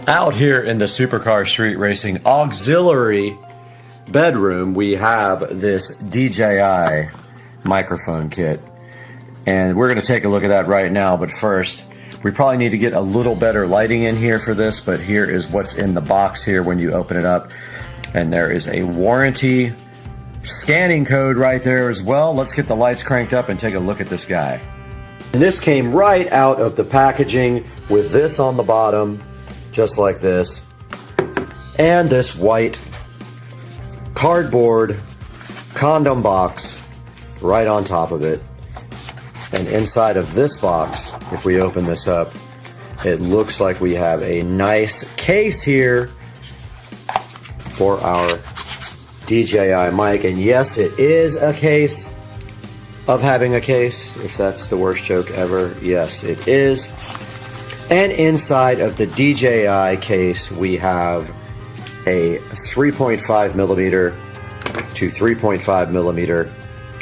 Out here in the Supercar Street Racing auxiliary bedroom, we have this DJI microphone kit. And we're going to take a look at that right now, but first, we probably need to get a little better lighting in here for this, but here is what's in the box here when you open it up. And there is a warranty scanning code right there as well. Let's get the lights cranked up and take a look at this guy. And this came right out of the packaging with this on the bottom, just like this, and this white cardboard condom box right on top of it. And inside of this box, if we open this up, it looks like we have a nice case here for our DJI mic. And yes, it is a case of having a case, if that's the worst joke ever. Yes, it is. And inside of the DJI case, we have a 3.5 millimeter to 3.5 millimeter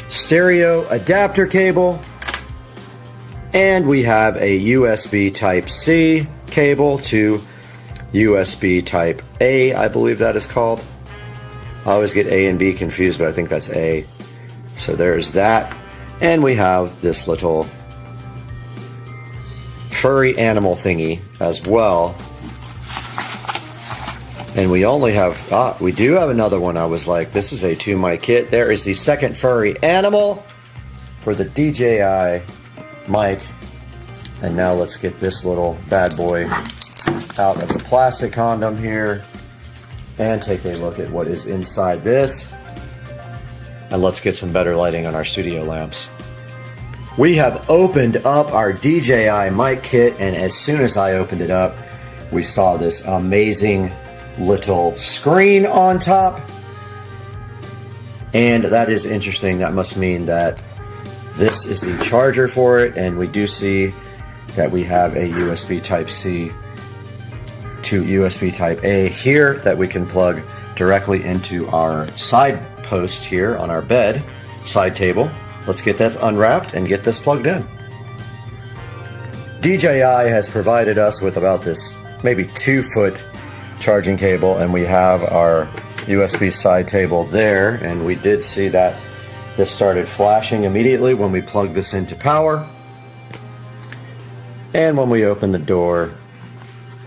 stereo adapter cable. And we have a USB Type-C cable to USB Type-A, I believe that is called. I always get A and B confused, but I think that's A. So there's that. And we have this little furry animal thingy as well. And we only have, we do have another one. I was like, this is a 2-mic kit. There is the second furry animal for the DJI mic. And now let's get this little bad boy out of the plastic condom here and take a look at what is inside this. And let's get some better lighting on our studio lamps. We have opened up our DJI mic kit, and as soon as I opened it up, we saw this amazing little screen on top. And that is interesting. That must mean that this is the charger for it, and we do see that we have a USB Type-C to USB Type-A here that we can plug directly into our side post here on our bed side table. Let's get that unwrapped and get this plugged in. DJI has provided us with about this maybe 2-foot charging cable, and we have our USB side table there, and we did see that this started flashing immediately when we plugged this into power. And when we open the door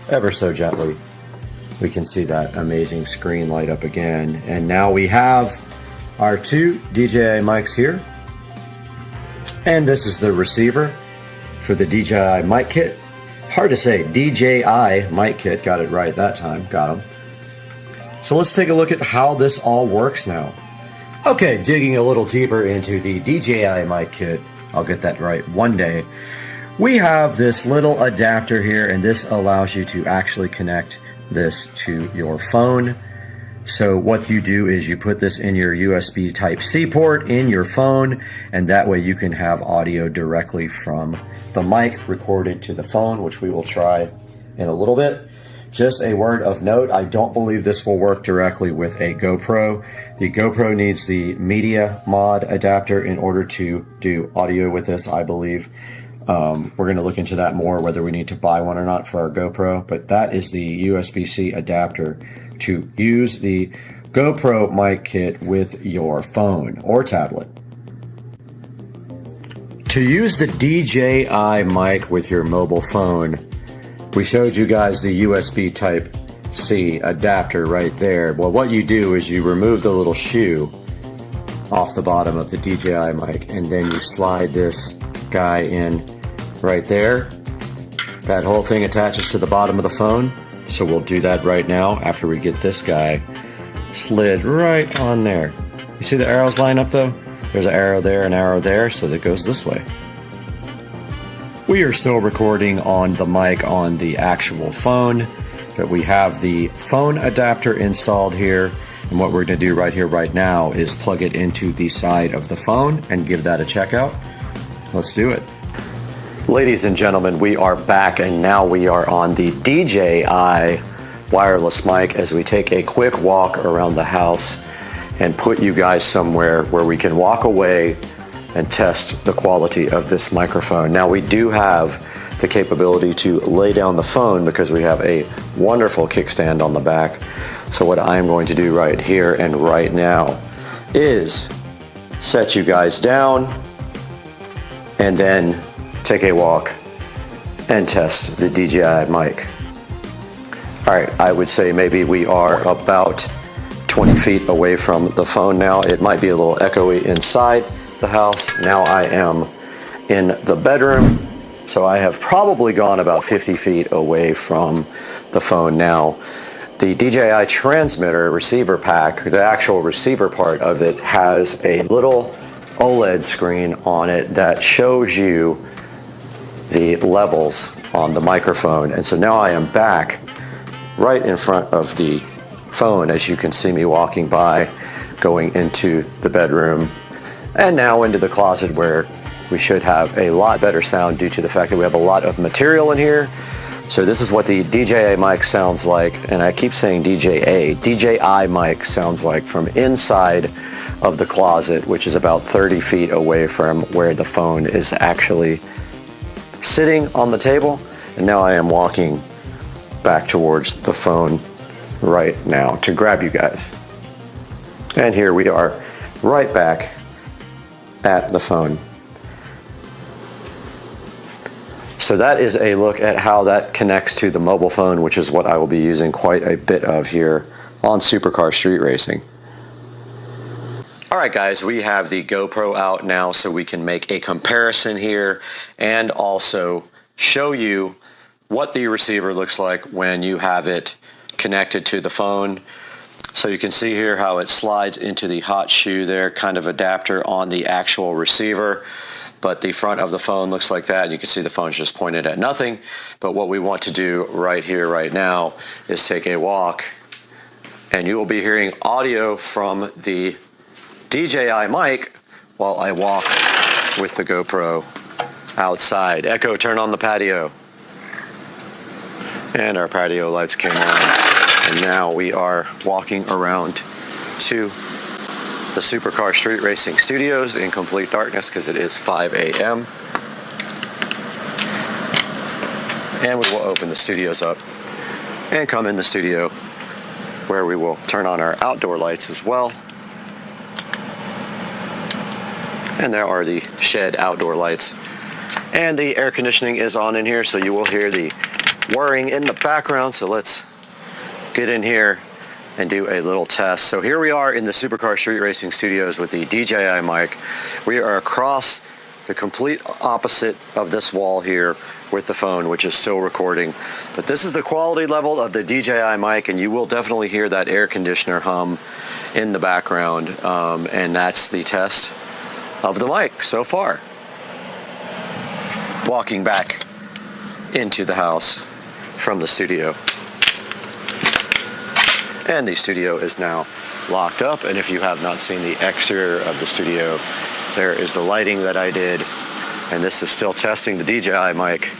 ever so gently, we can see that amazing screen light up again. And now we have our 2 DJI mics here. And this is the receiver for the DJI mic kit. Hard to say, DJI mic kit, got it right that time, got them. So let's take a look at how this all works now. Okay, digging a little deeper into the DJI mic kit, I'll get that right one day. We have this little adapter here, and this allows you to actually connect this to your phone. So what you do is you put this in your USB Type-C port in your phone, and that way you can have audio directly from the mic recorded to the phone, which we will try in a little bit. Just a word of note, I don't believe this will work directly with a GoPro. The GoPro needs the media mod adapter in order to do audio with this, I believe. We're going to look into that more, whether we need to buy one or not for our GoPro, but that is the USB-C adapter to use the GoPro mic kit with your phone or tablet. To use the DJI mic with your mobile phone, we showed you guys the USB Type-C adapter right there. Well, what you do is you remove the little shoe off the bottom of the DJI mic, and then you slide this guy in right there. That whole thing attaches to the bottom of the phone. So we'll do that right now after we get this guy slid right on there. You see the arrows line up though? There's an arrow there, so that goes this way. We are still recording on the mic on the actual phone, but we have the phone adapter installed here. And what we're going to do right here, right now, is plug it into the side of the phone and give that a check out. Let's do it. Ladies and gentlemen, we are back, and now we are on the DJI wireless mic as we take a quick walk around the house and put you guys somewhere where we can walk away and test the quality of this microphone. Now we do have the capability to lay down the phone because we have a wonderful kickstand on the back. So what I'm going to do right here and right now is set you guys down and then take a walk and test the DJI mic. All right, I would say maybe we are about 20 feet away from the phone now. It might be a little echoey inside the house. Now I am in the bedroom, so I have probably gone about 50 feet away from the phone now. The DJI transmitter receiver pack, the actual receiver part of it, has a little OLED screen on it that shows you the levels on the microphone. And so now I am back right in front of the phone, as you can see me walking by, going into the bedroom and now into the closet, where we should have a lot better sound due to the fact that we have a lot of material in here. So this is what the DJI mic sounds like, and I keep saying DJI mic sounds like from inside of the closet, which is about 30 feet away from where the phone is actually sitting on the table. And now I am walking back towards the phone right now to grab you guys. And here we are, right back at the phone. So that is a look at how that connects to the mobile phone, which is what I will be using quite a bit of here on Supercar Street Racing. All right, guys, we have the GoPro out now, so we can make a comparison here and also show you what the receiver looks like when you have it connected to the phone. So you can see here how it slides into the hot shoe there, kind of adapter on the actual receiver. But the front of the phone looks like that. You can see the phone's just pointed at nothing. But what we want to do right here, right now, is take a walk, and you will be hearing audio from the DJI mic while I walk with the GoPro outside. Echo, turn on the patio. And our patio lights came on. And now we are walking around to the Supercar Street Racing Studios in complete darkness because it is 5 a.m. And we will open the studios up and come in the studio, where we will turn on our outdoor lights as well. And there are the shed outdoor lights. And the air conditioning is on in here, so you will hear the whirring in the background. So let's get in here and do a little test. So here we are in the Supercar Street Racing Studios with the DJI mic. We are across the complete opposite of this wall here with the phone, which is still recording. But this is the quality level of the DJI mic, and you will definitely hear that air conditioner hum in the background. And that's the test of the mic so far. Walking back into the house from the studio. And the studio is now locked up, and if you have not seen the exterior of the studio, there is the lighting that I did, and this is still testing the DJI mic,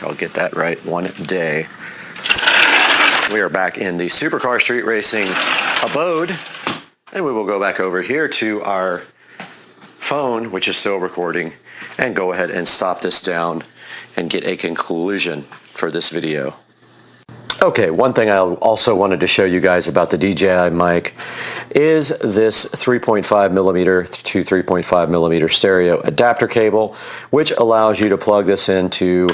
I'll get that right one day. We are back in the Supercar Street Racing abode, and we will go back over here to our phone, which is still recording, and go ahead and stop this down and get a conclusion for this video. Okay, one thing I also wanted to show you guys about the DJI mic is this 3.5 millimeter to 3.5 millimeter stereo adapter cable, which allows you to plug this into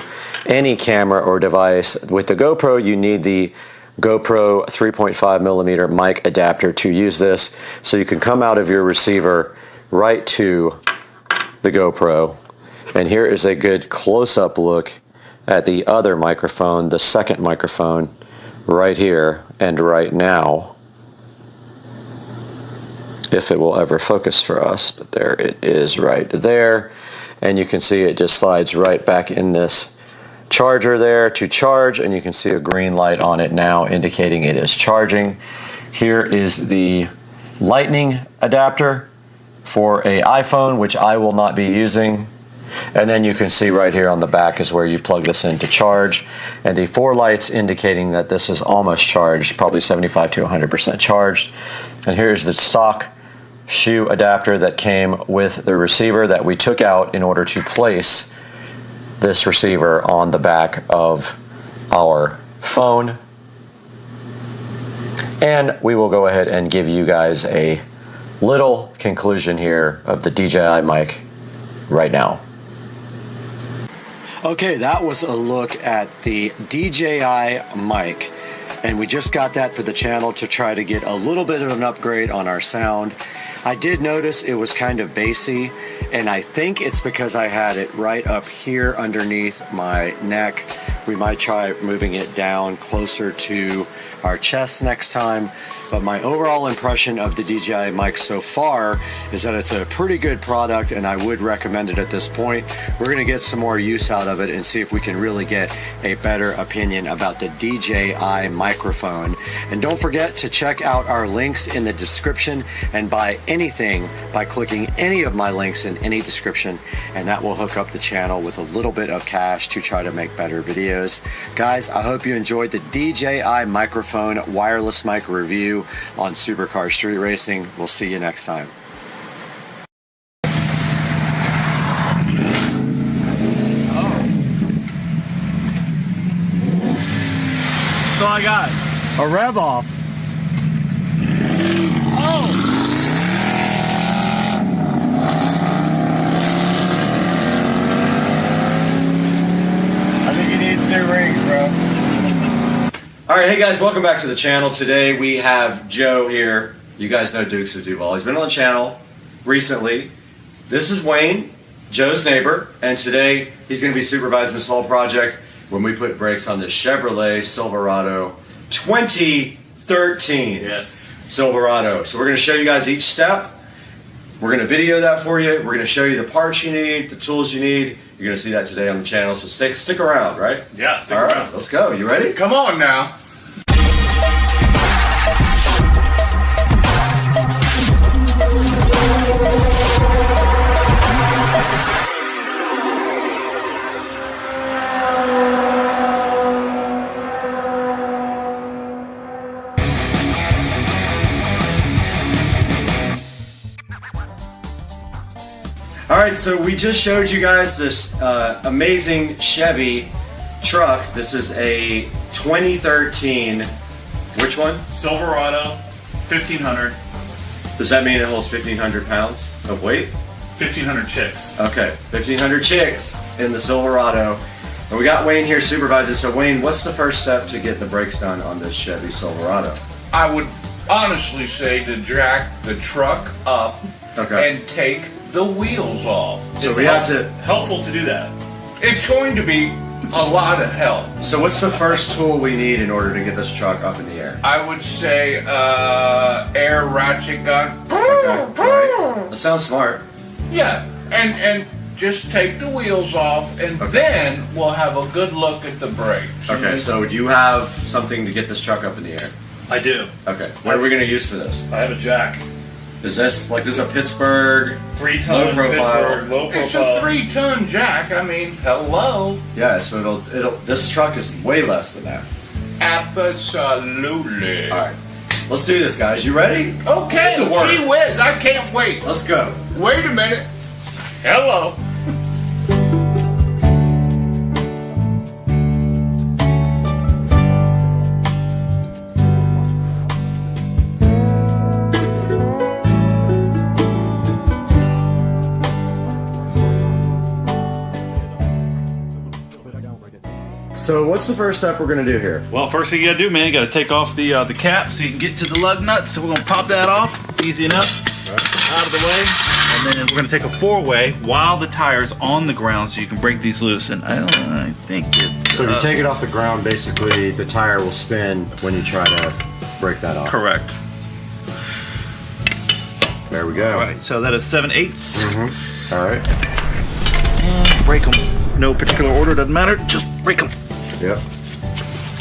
any camera or device. With the GoPro, you need the GoPro 3.5 millimeter mic adapter to use this, so you can come out of your receiver right to the GoPro. And here is a good close-up look at the other microphone, the second microphone, right here and right now, if it will ever focus for us. But there it is right there, and you can see it just slides right back in this charger there to charge, and you can see a green light on it now indicating it is charging. Here is the lightning adapter for an iPhone, which I will not be using. And then you can see right here on the back is where you plug this in to charge. And the 4 lights indicating that this is almost charged, probably 75 to 100% charged. And here's the stock shoe adapter that came with the receiver that we took out in order to place this receiver on the back of our phone. And we will go ahead and give you guys a little conclusion here of the DJI mic right now. Okay, that was a look at the DJI mic, and we just got that for the channel to try to get a little bit of an upgrade on our sound. I did notice it was kind of bassy, and I think it's because I had it right up here underneath my neck. We might try moving it down closer to our chest next time, but my overall impression of the DJI mic so far is that it's a pretty good product, and I would recommend it at this point. We're going to get some more use out of it and see if we can really get a better opinion about the DJI microphone. And don't forget to check out our links in the description and buy anything by clicking any of my links in any description, and that will hook up the channel with a little bit of cash to try to make better videos. Guys, I hope you enjoyed the DJI microphone wireless mic review on Supercar Street Racing. We'll see you next time. That's all I got. A rev off. Oh! I think he needs new rings, bro. All right, hey guys, welcome back to the channel. Today we have Joe here. You guys know Dukes of Duval. He's been on the channel recently. This is Wayne, Joe's neighbor, and today he's going to be supervising this whole project when we put brakes on the Chevrolet Silverado 2013. Yes. Silverado. So we're going to show you guys each step. We're going to video that for you. We're going to show you the parts you need, the tools you need. You're going to see that today on the channel, so stick around, right? Yeah, stick All around. right, let's go. You ready? Come on now. All right, so we just showed you guys this amazing Chevy truck. This is a 2013, which one? Silverado 1500. Does that mean it holds 1,500 pounds of weight? 1500 chicks. Okay, 1,500 chicks in the Silverado. And we got Wayne here supervising. So Wayne, what's the first step to get the brakes done on this Chevy Silverado? I would honestly say to jack the truck up and take the wheels off. So we have to... Helpful to do that. It's going to be a lot of help. So what's the first tool we need in order to get this truck up in the air? I would say air ratchet gun. Okay, right. That sounds smart. Yeah, and just take the wheels off, and then we'll have a good look at the brakes. Okay, so do you have something to get this truck up in the air? I do. Okay, what are we going to use for this? I have a jack. Is this a Pittsburgh 3-ton low profile? Pittsburgh, low It's profile. a 3-ton jack. I mean, hello. Yeah, so it'll. This truck is way less than that. Absolutely. All right, let's do this, guys. You ready? Okay, Get to work. gee whiz, I can't wait. Let's go. Wait a minute. Hello. So what's the first step we're gonna do here? Well, first thing you gotta do, man, you gotta take off the cap so you can get to the lug nuts. So we're gonna pop that off, easy enough, out of the way. And then we're gonna take a 4-way while the tire's on the ground so you can break these loose. And I think it's... So if you take it off the ground, basically the tire will spin when you try to break that off. Correct. There we go. All right, so that is 7/8. All right. And break them. No particular order, doesn't matter, just break them. Yep.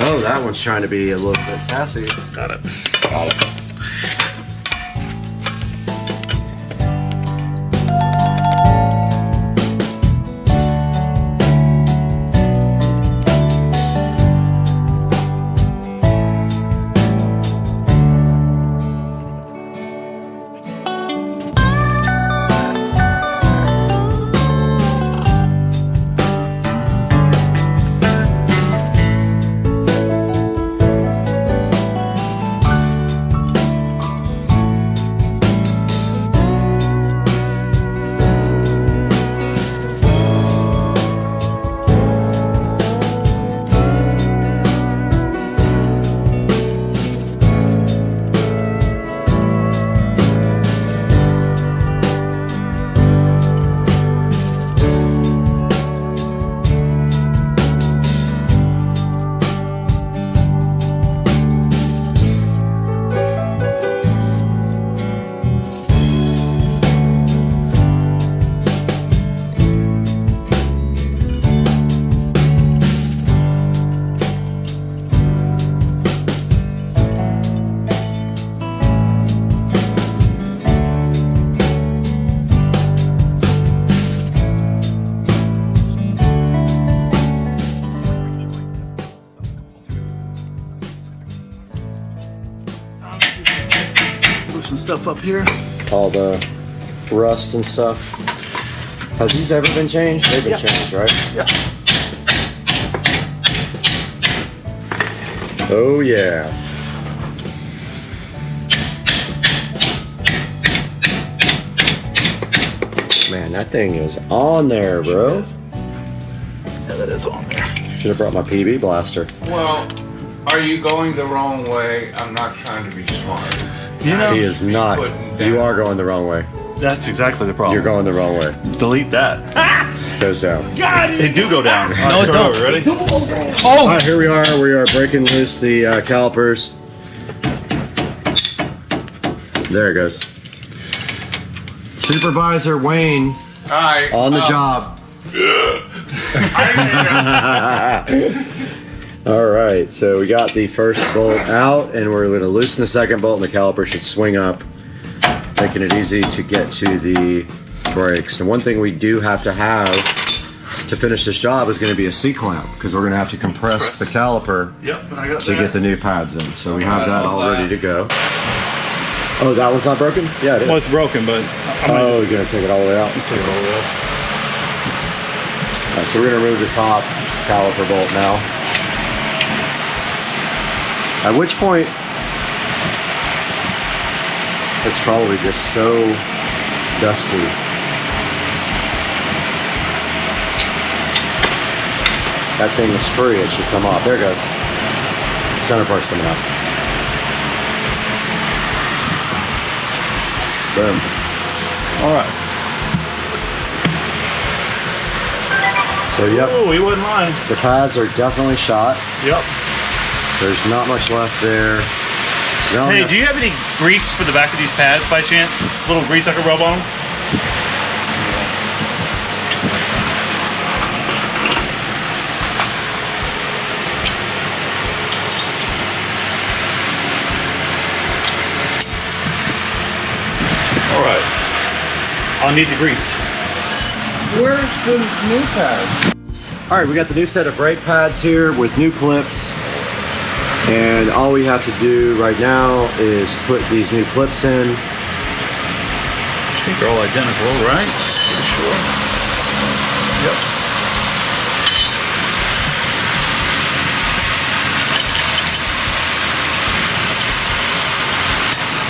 Oh, that one's trying to be a little bit sassy. Got it. Got it. stuff up here. All the rust and stuff. Has these ever been changed? They've been changed, right? Yeah. Oh yeah. Man, that thing is on there, bro. Yeah, that is on there. Should have brought my PB blaster. Well, are you going the wrong way? I'm not trying to be smart. You know, He is not. You are going the wrong way. that's exactly the problem. You're going the wrong way. Delete that. Goes down. They do go down. No, it don't. Ready? All right, here we are. We are breaking loose the calipers. There it goes. Supervisor Wayne Hi. on the job. All right, so we got the first bolt out, and we're going to loosen the second bolt, and the caliper should swing up, making it easy to get to the brakes. And one thing we do have to finish this job is going to be a C-clamp, because we're going to have to compress the caliper Yep, I got to that. get the new pads in. So we have that all ready to go. Oh, that one's not broken? Yeah, it is. Well, it's broken, but Oh, you're going to take it all the way out? take it all the way up. All right, so we're going to remove the top caliper bolt now. At which point, it's probably just so dusty. That thing is free, it should come off. There it goes. Center part's coming out. Boom. All right. So yep, Oh, he wasn't lying. the pads are definitely shot. Yep. There's not much left there. So now Hey, do you have any grease for the back of these pads by chance? A little grease I could rub on them? All right. I'll need the grease. Where's the new pad? All right, we got the new set of brake pads here with new clips. And all we have to do right now is put these new clips in. I think they're all identical, right? Pretty sure. Yep.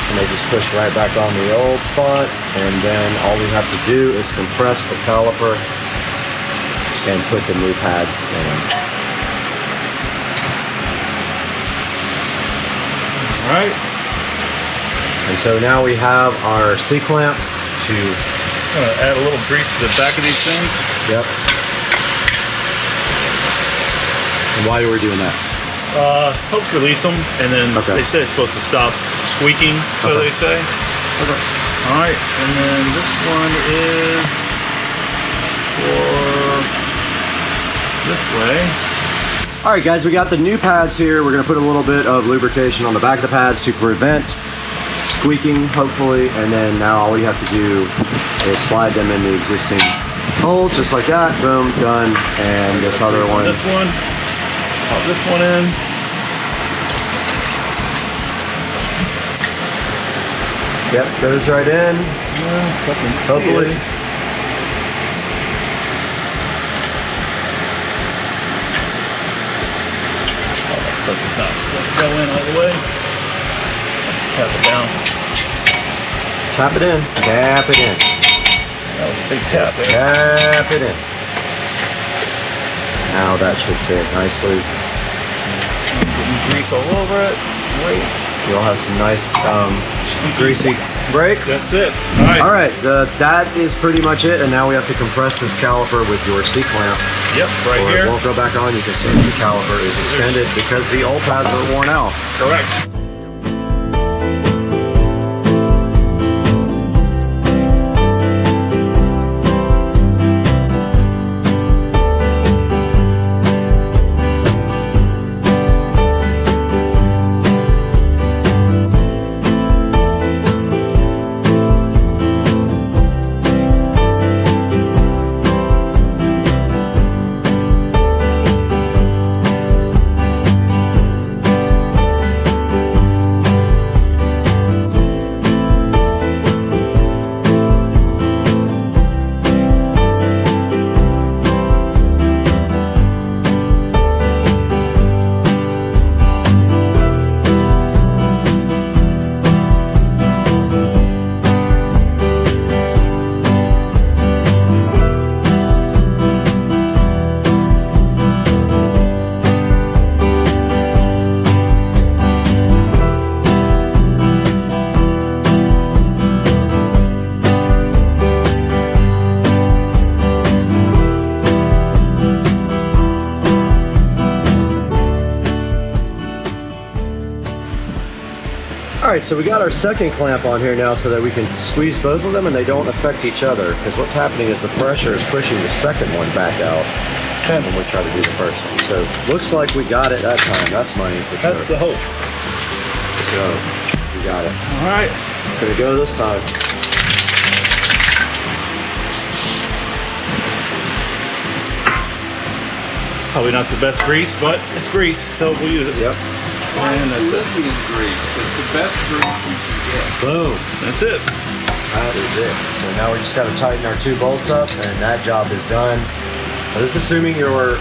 And they just push right back on the old spot. And then all we have to do is compress the caliper and put the new pads in. All right. And so now we have our C-clamps to, I'm gonna add a little grease to the back of these things. yep. And why are we doing that? Helps release them, and then Okay. they say it's supposed to stop squeaking, so Okay. they say. Okay. All right, and then this one is for this way. All right, guys, we got the new pads here. We're gonna put a little bit of lubrication on the back of the pads to prevent squeaking, hopefully. And then now all we have to do is slide them in the existing holes, just like that. Boom, done. And this other one. This one. Pop this one in. Yep, goes right in. Hopefully. But it's not go in all the way. Tap it down. Tap it in. Tap it in. That was a big tap there. Tap it in. Now that should fit nicely. Getting grease all over it. Wait. You'll have some nice greasy brakes. That's it. All right. All right, that is pretty much it. And now we have to compress this caliper with your C-clamp. Yep, right Or here. it won't go back on. You can see the caliper is extended because the old pads are worn out. Correct. right, so we got our second clamp on here now so that we can squeeze both of them and they don't affect each other, because what's happening is the pressure is pushing the second one back out when we try to do the first one. So looks like we got it that time. That's my aim for sure. That's the hope. So we got it. All right. Gonna go this time. Probably not the best grease, but it's grease, so we'll use it. Yep. And that's it. Lithium grease. It's the best grease you can get. Boom. That's it. That is it. So now we just got to tighten our 2 bolts up, and that job is done. Now, this is assuming your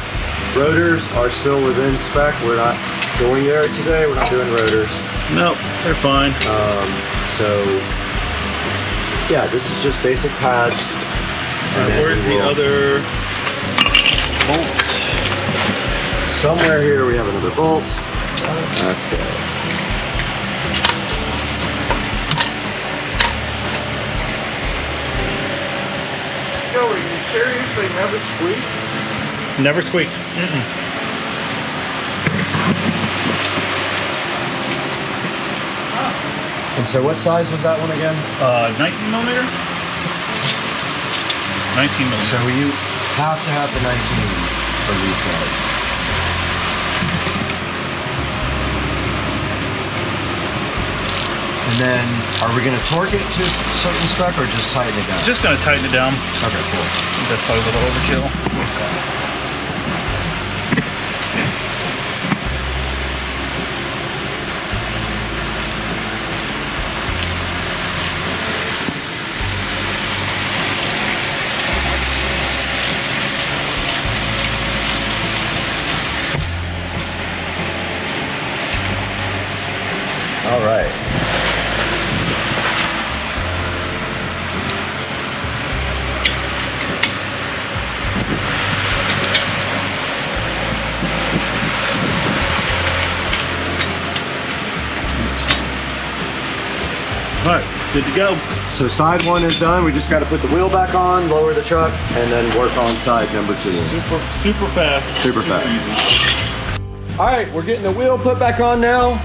rotors are still within spec. We're not going there today. We're not doing rotors. Nope, they're fine. So yeah, this is just basic pads. Where's the other bolt? Somewhere here we have another bolt. Okay. Joey, you seriously never squeak? Never squeaked. And so what size was that one again? 19 millimeter? 19 millimeter. So you have to have the 19 for these guys. And then, are we going to torque it to a certain spec or just tighten it down? Just gonna tighten it down. Okay, cool. That's probably a little overkill. All right. All right, good to go. So side 1 is done. We just got to put the wheel back on, lower the truck, and then work on side number 2. Super fast. Super fast. All right, we're getting the wheel put back on now.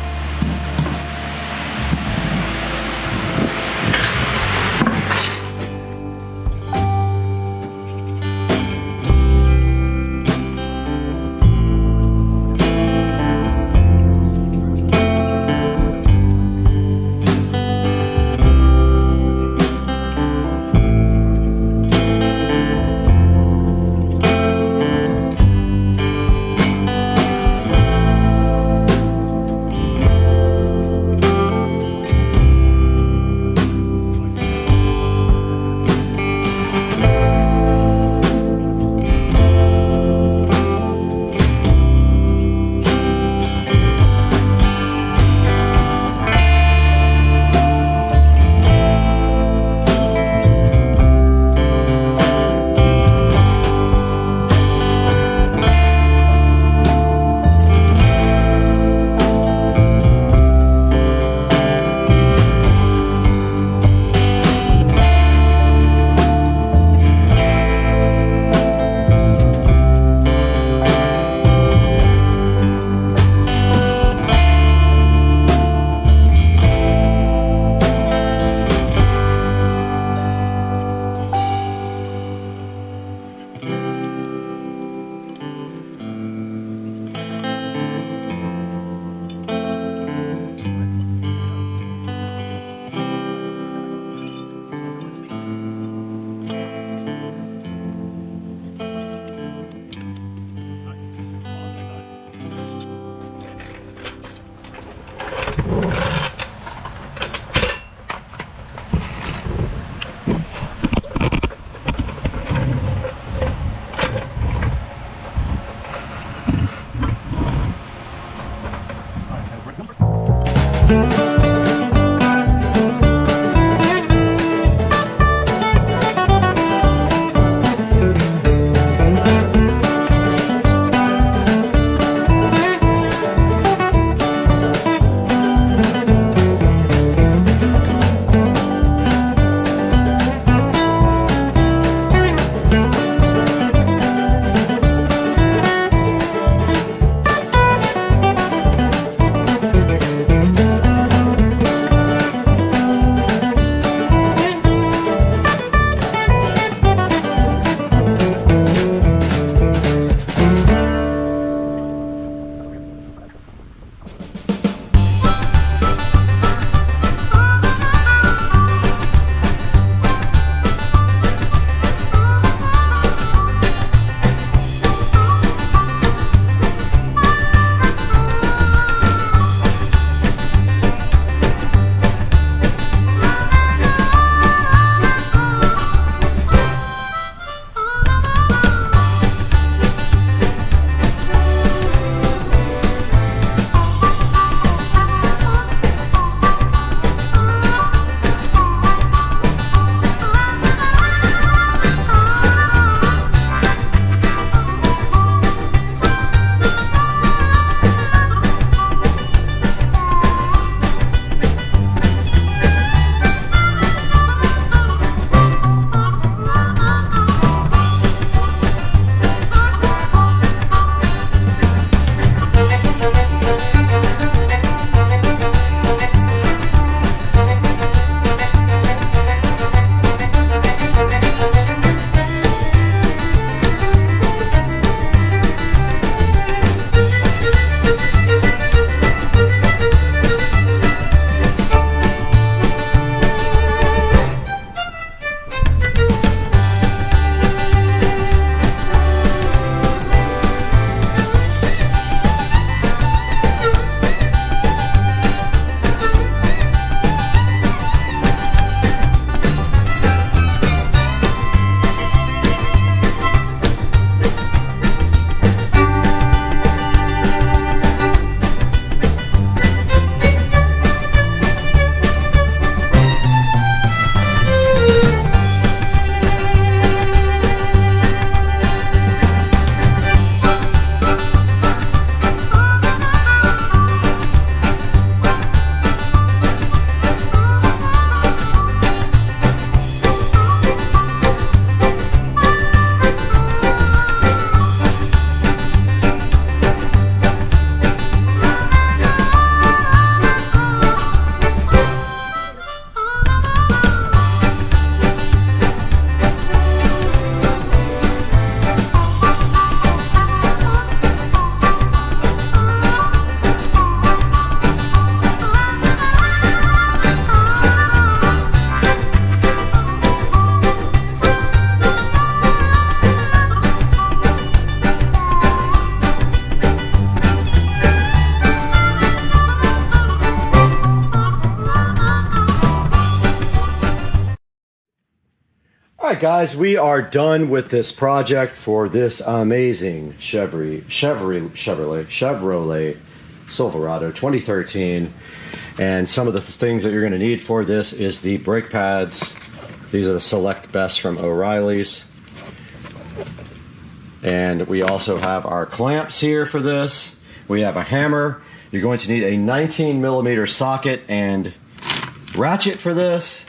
right, guys, we are done with this project for this amazing Chevrolet Silverado 2013. And some of the things that you're going to need for this is the brake pads. These are the Select Best from O'Reilly's. And we also have our clamps here for this. We have a hammer. You're going to need a 19mm socket and ratchet for this.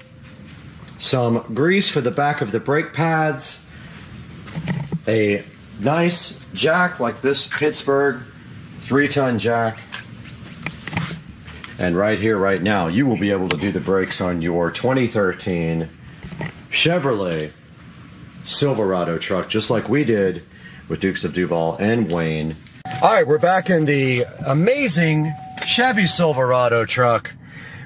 Some grease for the back of the brake pads. A nice jack like this Pittsburgh 3-ton jack. And right here, right now, you will be able to do the brakes on your 2013 Chevrolet Silverado truck, just like we did with Dukes of Duval and Wayne. All right, we're back in the amazing Chevy Silverado truck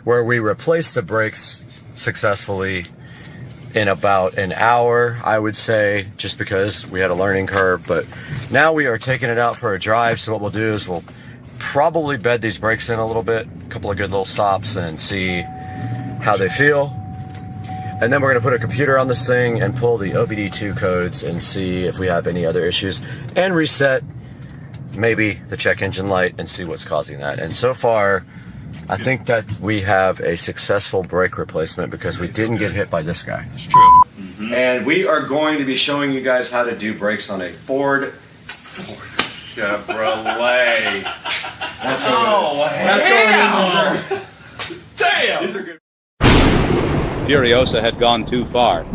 where we replaced the brakes successfully in about an hour, I would say, just because we had a learning curve. But now we are taking it out for a drive. So what we'll do is we'll probably bed these brakes in a little bit, a couple of good little stops, and see how they feel. And then we're going to put a computer on this thing and pull the OBD2 codes and see if we have any other issues, and reset maybe the check engine light and see what's causing that. And so far, I think that we have a successful brake replacement because we didn't get hit by this guy. It's true. Mm-hmm. And we are going to be showing you guys how to do brakes on a Ford Chevrolet. That's going in. Damn! These are good. Furiosa had gone too far.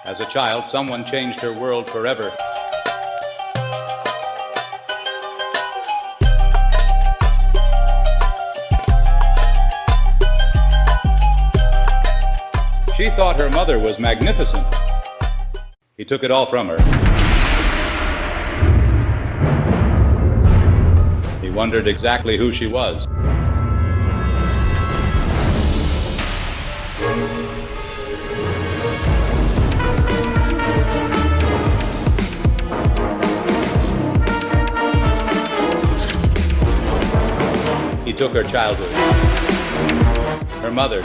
As a child, someone changed her world forever. She thought her mother was magnificent. He took it all from her. He wondered exactly who she was. He took her childhood, her mother.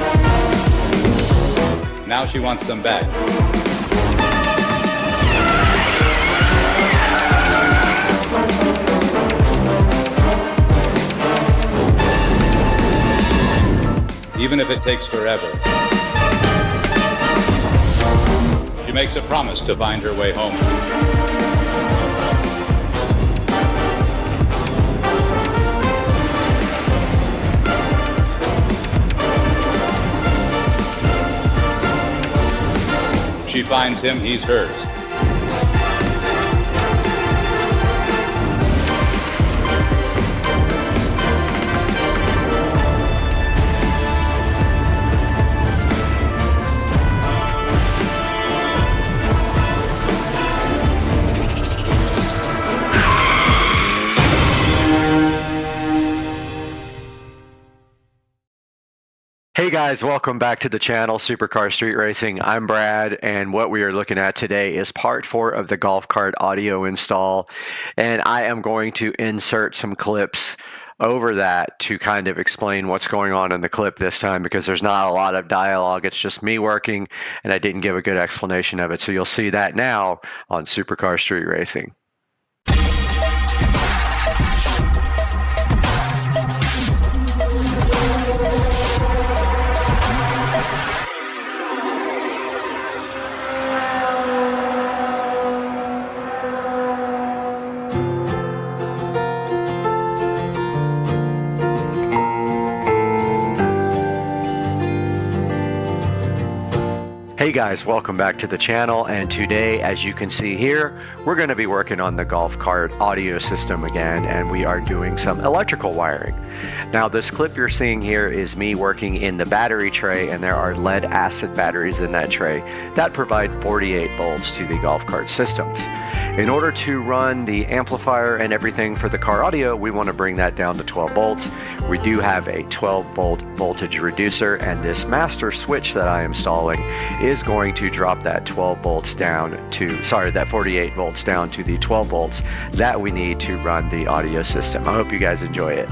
Now she wants them back. Even if it takes forever. She makes a promise to find her way home. She finds him, he's hers. Hey guys, welcome back to the channel, Supercar Street Racing. I'm Brad, and what we are looking at today is part 4 of the golf cart audio install, and I am going to insert some clips over that to kind of explain what's going on in the clip this time, because there's not a lot of dialogue. It's just me working, and I didn't give a good explanation of it. So you'll see that now on Supercar Street Racing. Hey guys, welcome back to the channel, and today, as you can see here, we're going to be working on the golf cart audio system again, and we are doing some electrical wiring. Now this clip you're seeing here is me working in the battery tray, and there are lead acid batteries in that tray that provide 48 volts to the golf cart systems. In order to run the amplifier and everything for the car audio, we want to bring that down to 12 volts. We do have a 12 volt voltage reducer, and this master switch that I am installing is going to drop that 12 volts down to, sorry, that 48 volts down to the 12 volts that we need to run the audio system. I hope you guys enjoy it.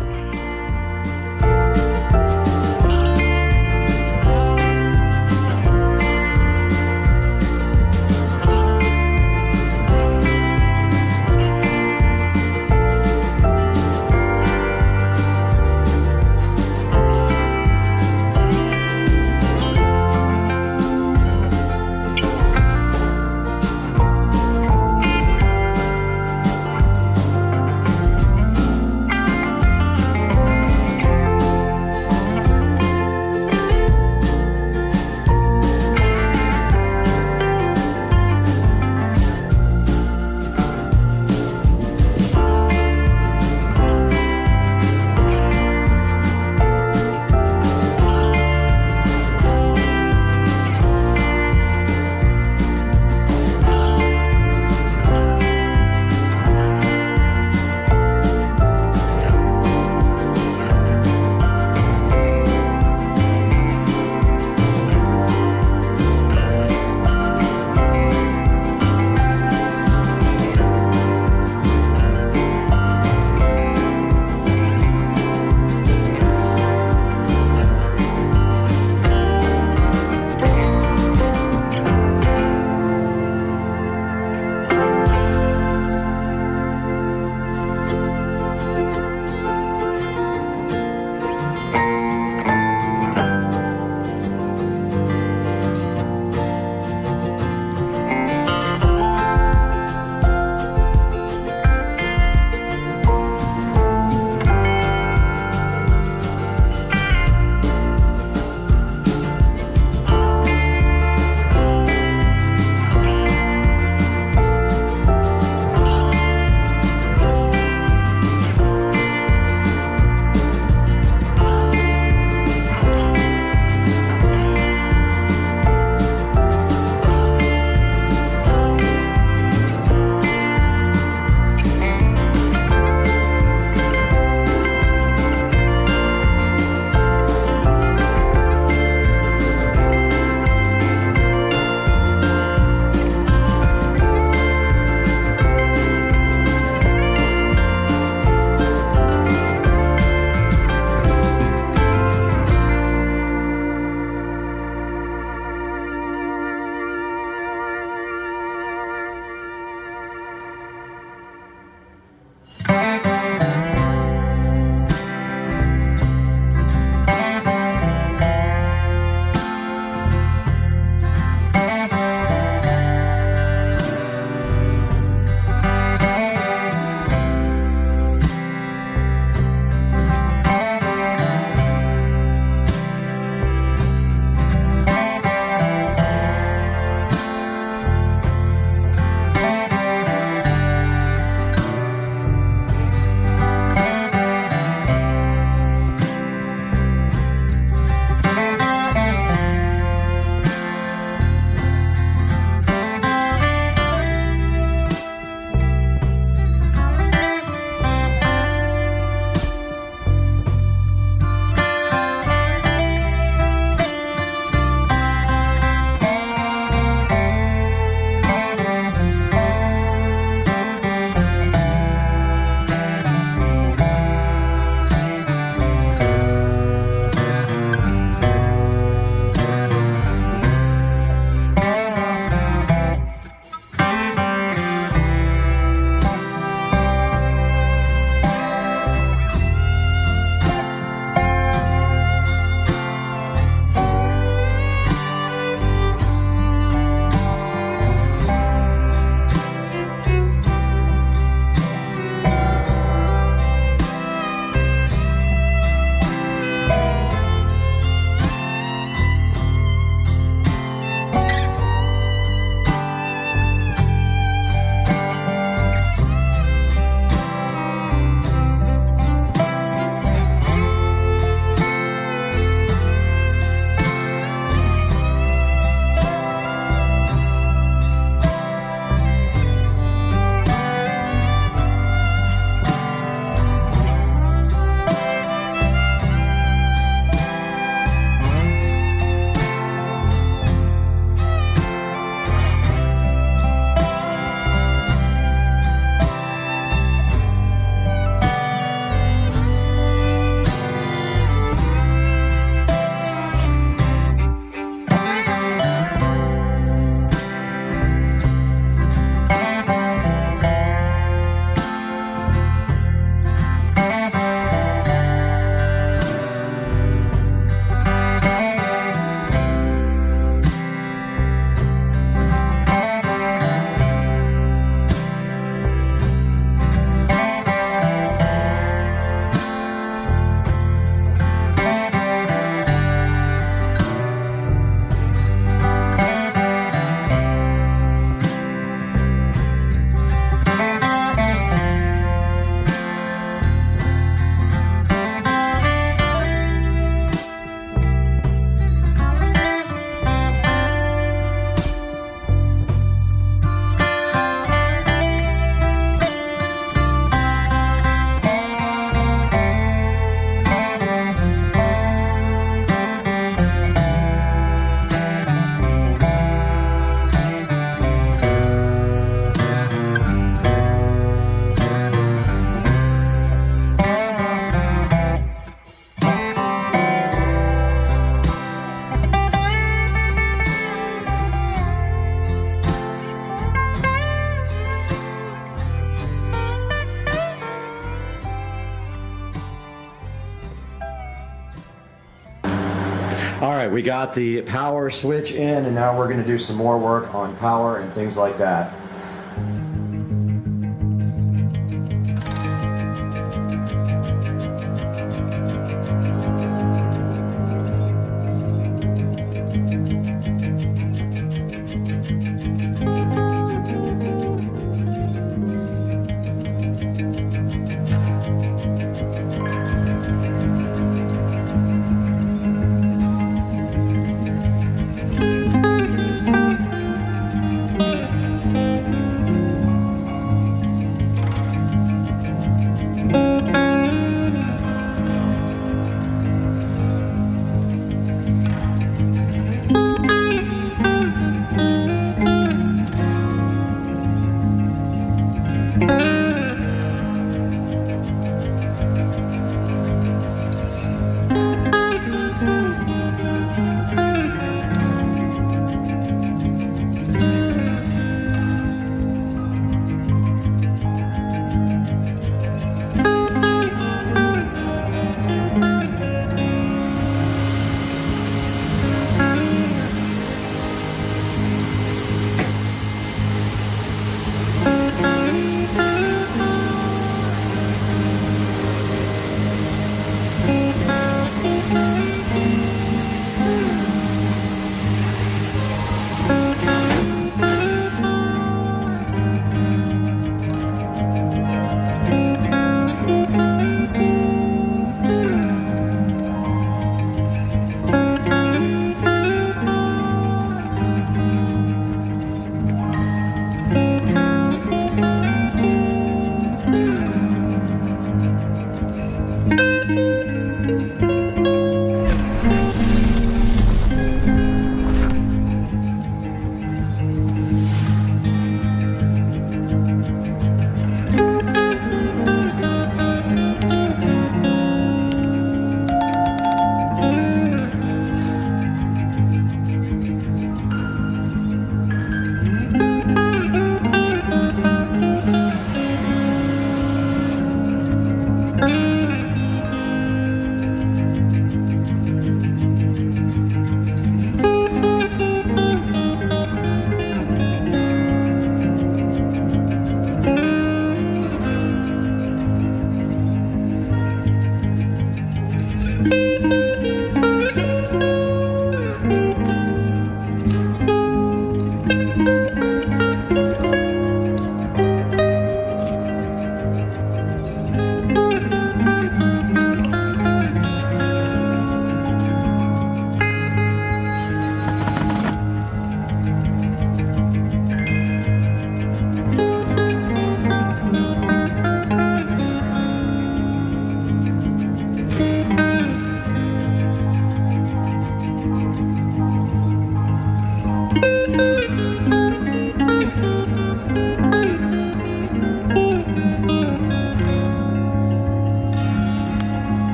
right, we got the power switch in, and now we're going to do some more work on power and things like that.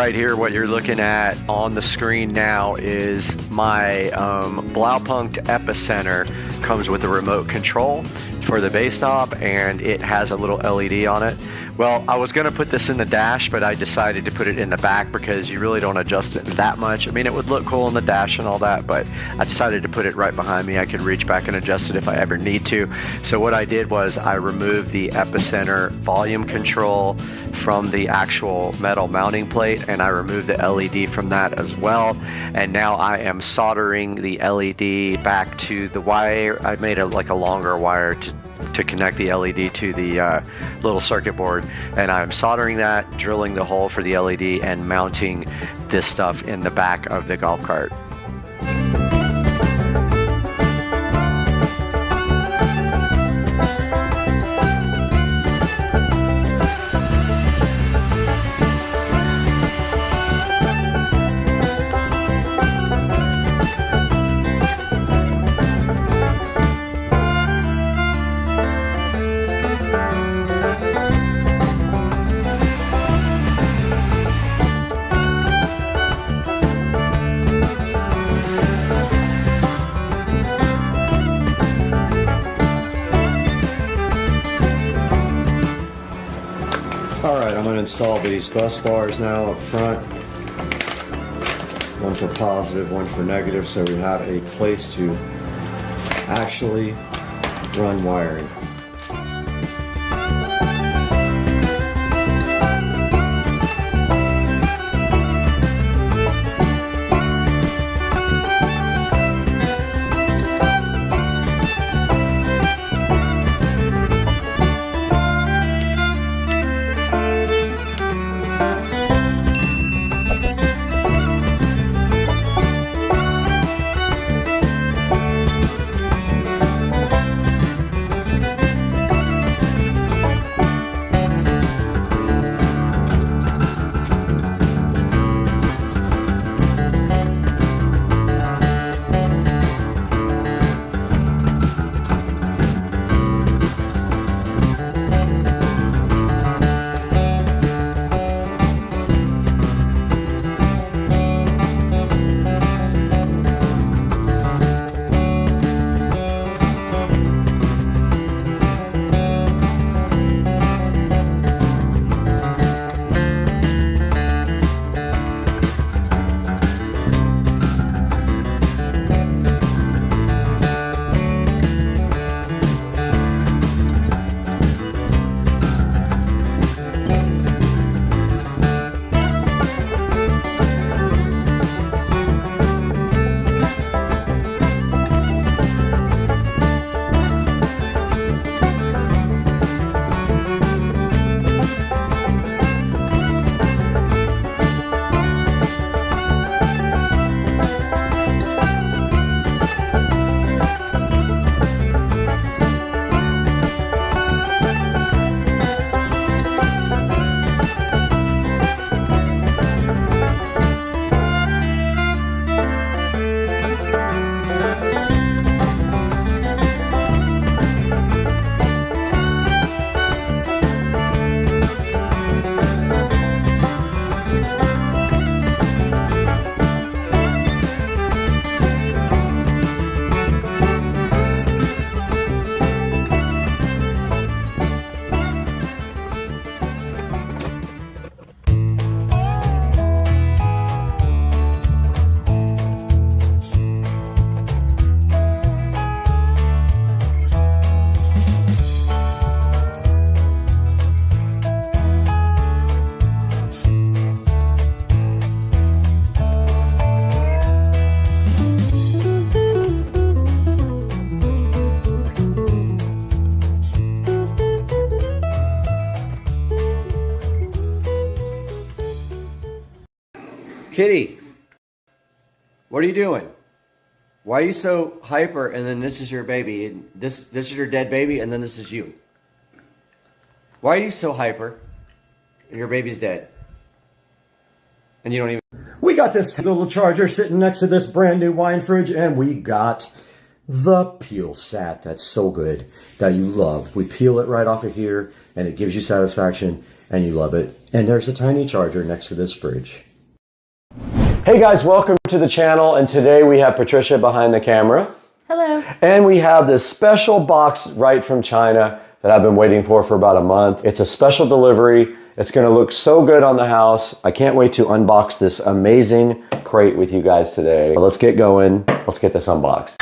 right here, what you're looking at on the screen now is my Blaupunkt Epicenter. Comes with a remote control for the base knob, and it has a little LED on it. Well, I was going to put this in the dash, but I decided to put it in the back because you really don't adjust it that much. I mean, it would look cool in the dash and all that, but I decided to put it right behind me. I could reach back and adjust it if I ever need to. So what I did was I removed the Epicenter volume control from the actual metal mounting plate, and I removed the LED from that as well. And now I am soldering the LED back to the wire. I made a longer wire to connect the LED to the little circuit board, and I'm soldering that, drilling the hole for the LED, and mounting this stuff in the back of the golf cart. Alright, I'm going to install these bus bars now up front. One for positive, one for negative, so we have a place to actually run wiring. Kitty, what are you doing? Why are you so hyper? And then this is your baby, and this is your dead baby, and then this is you. Why are you so hyper? And your baby's dead, and you don't even. We got this little charger sitting next to this brand new wine fridge, and we got the peel sat. That's so good, that you love. We peel it right off of here, and it gives you satisfaction, and you love it. And there's a tiny charger next to this fridge. Hey guys, welcome to the channel, and today we have Patricia behind the camera. Hello. And we have this special box right from China that I've been waiting for about a month. It's a special delivery. It's gonna look so good on the house. I can't wait to unbox this amazing crate with you guys today. Let's get going. Let's get this unboxed.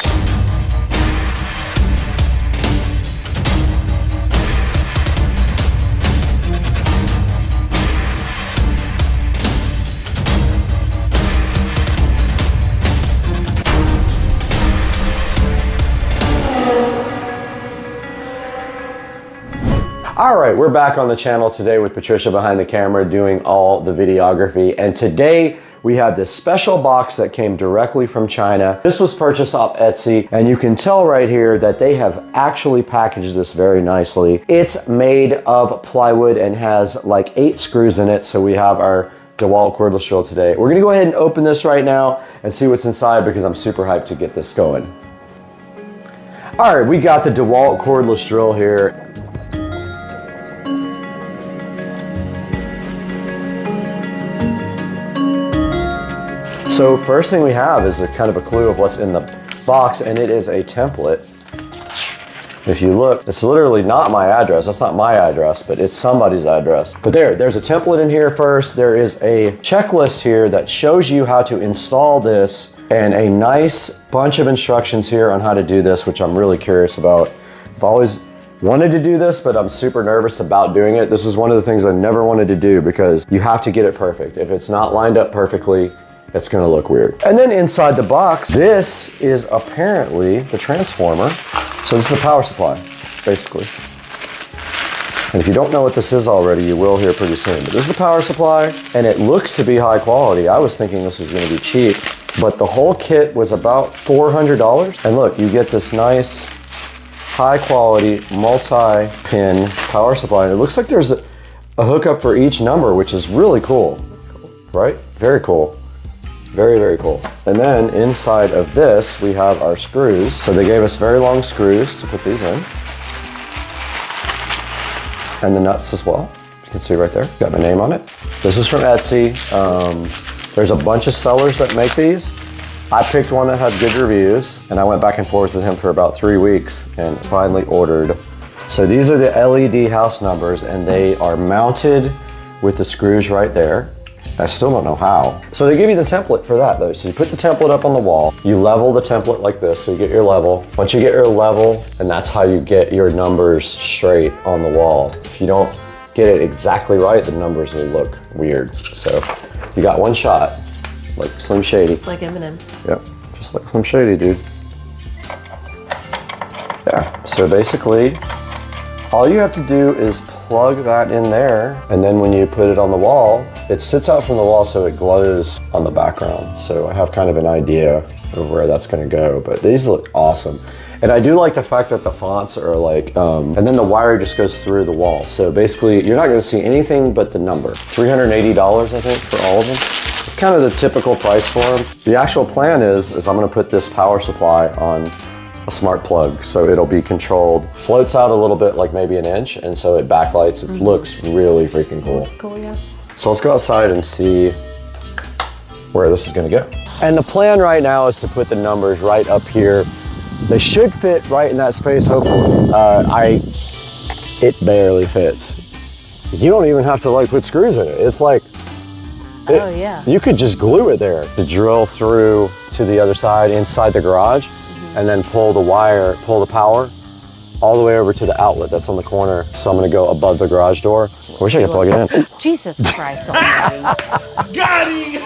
All right, we're back on the channel today with Patricia behind the camera doing all the videography. And today we have this special box that came directly from China. This was purchased off Etsy, and you can tell right here that they have actually packaged this very nicely. It's made of plywood and has like 8 screws in it. So we have our DeWalt cordless drill today. We're gonna go ahead and open this right now and see what's inside because I'm super hyped to get this going. All right, we got the DeWalt cordless drill here. So first thing we have is a kind of a clue of what's in the box, and it is a template. If you look, it's literally not my address. That's not my address, but it's somebody's address. But there's a template in here first. There is a checklist here that shows you how to install this and a nice bunch of instructions here on how to do this, which I'm really curious about. I've always wanted to do this, but I'm super nervous about doing it. This is one of the things I never wanted to do because you have to get it perfect. If it's not lined up perfectly, it's gonna look weird. And then inside the box, this is apparently the transformer. So this is a power supply, basically. And if you don't know what this is already, you will here pretty soon. But this is the power supply, and it looks to be high quality. I was thinking this was gonna be cheap, but the whole kit was about $400. And look, you get this nice, high quality, multi-pin power supply. And it looks like there's a hookup for each number, which is really cool, right? Very cool. Very, very cool. And then inside of this, we have our screws. So they gave us very long screws to put these in. And the nuts as well. You can see right there, got my name on it. This is from Etsy. There's a bunch of sellers that make these. I picked one that had good reviews, and I went back and forth with him for about 3 weeks and finally ordered. So these are the LED house numbers, and they are mounted with the screws right there. I still don't know how. So they give you the template for that though. So you put the template up on the wall, you level the template like this, so you get your level. Once you get your level, and that's how you get your numbers straight on the wall. If you don't get it exactly right, the numbers will look weird. So you got one shot, like Slim Shady. Like Eminem. Yep, just like Slim Shady, dude. Yeah, so basically, all you have to do is plug that in there, and then when you put it on the wall, it sits out from the wall so it glows on the background. So I have kind of an idea of where that's gonna go, but these look awesome. And I do like the fact that the fonts are like, and then the wire just goes through the wall. So basically, you're not gonna see anything but the number. $380, I think, for all of them. It's kind of the typical price for them. The actual plan is I'm gonna put this power supply on a smart plug, so it'll be controlled, floats out a little bit, like maybe an inch, and so it backlights. It looks really freaking cool. Cool, yeah. So let's go outside and see where this is gonna go. And the plan right now is to put the numbers right up here. They should fit right in that space, hopefully. It barely fits. You don't even have to like put screws in it. It's like, Oh yeah. you could just glue it there. To drill through to the other side inside the garage, and then pull the wire, pull the power all the way over to the outlet that's on the corner. So I'm gonna go above the garage door. I wish I could plug it in. Jesus Christ almighty. Got him!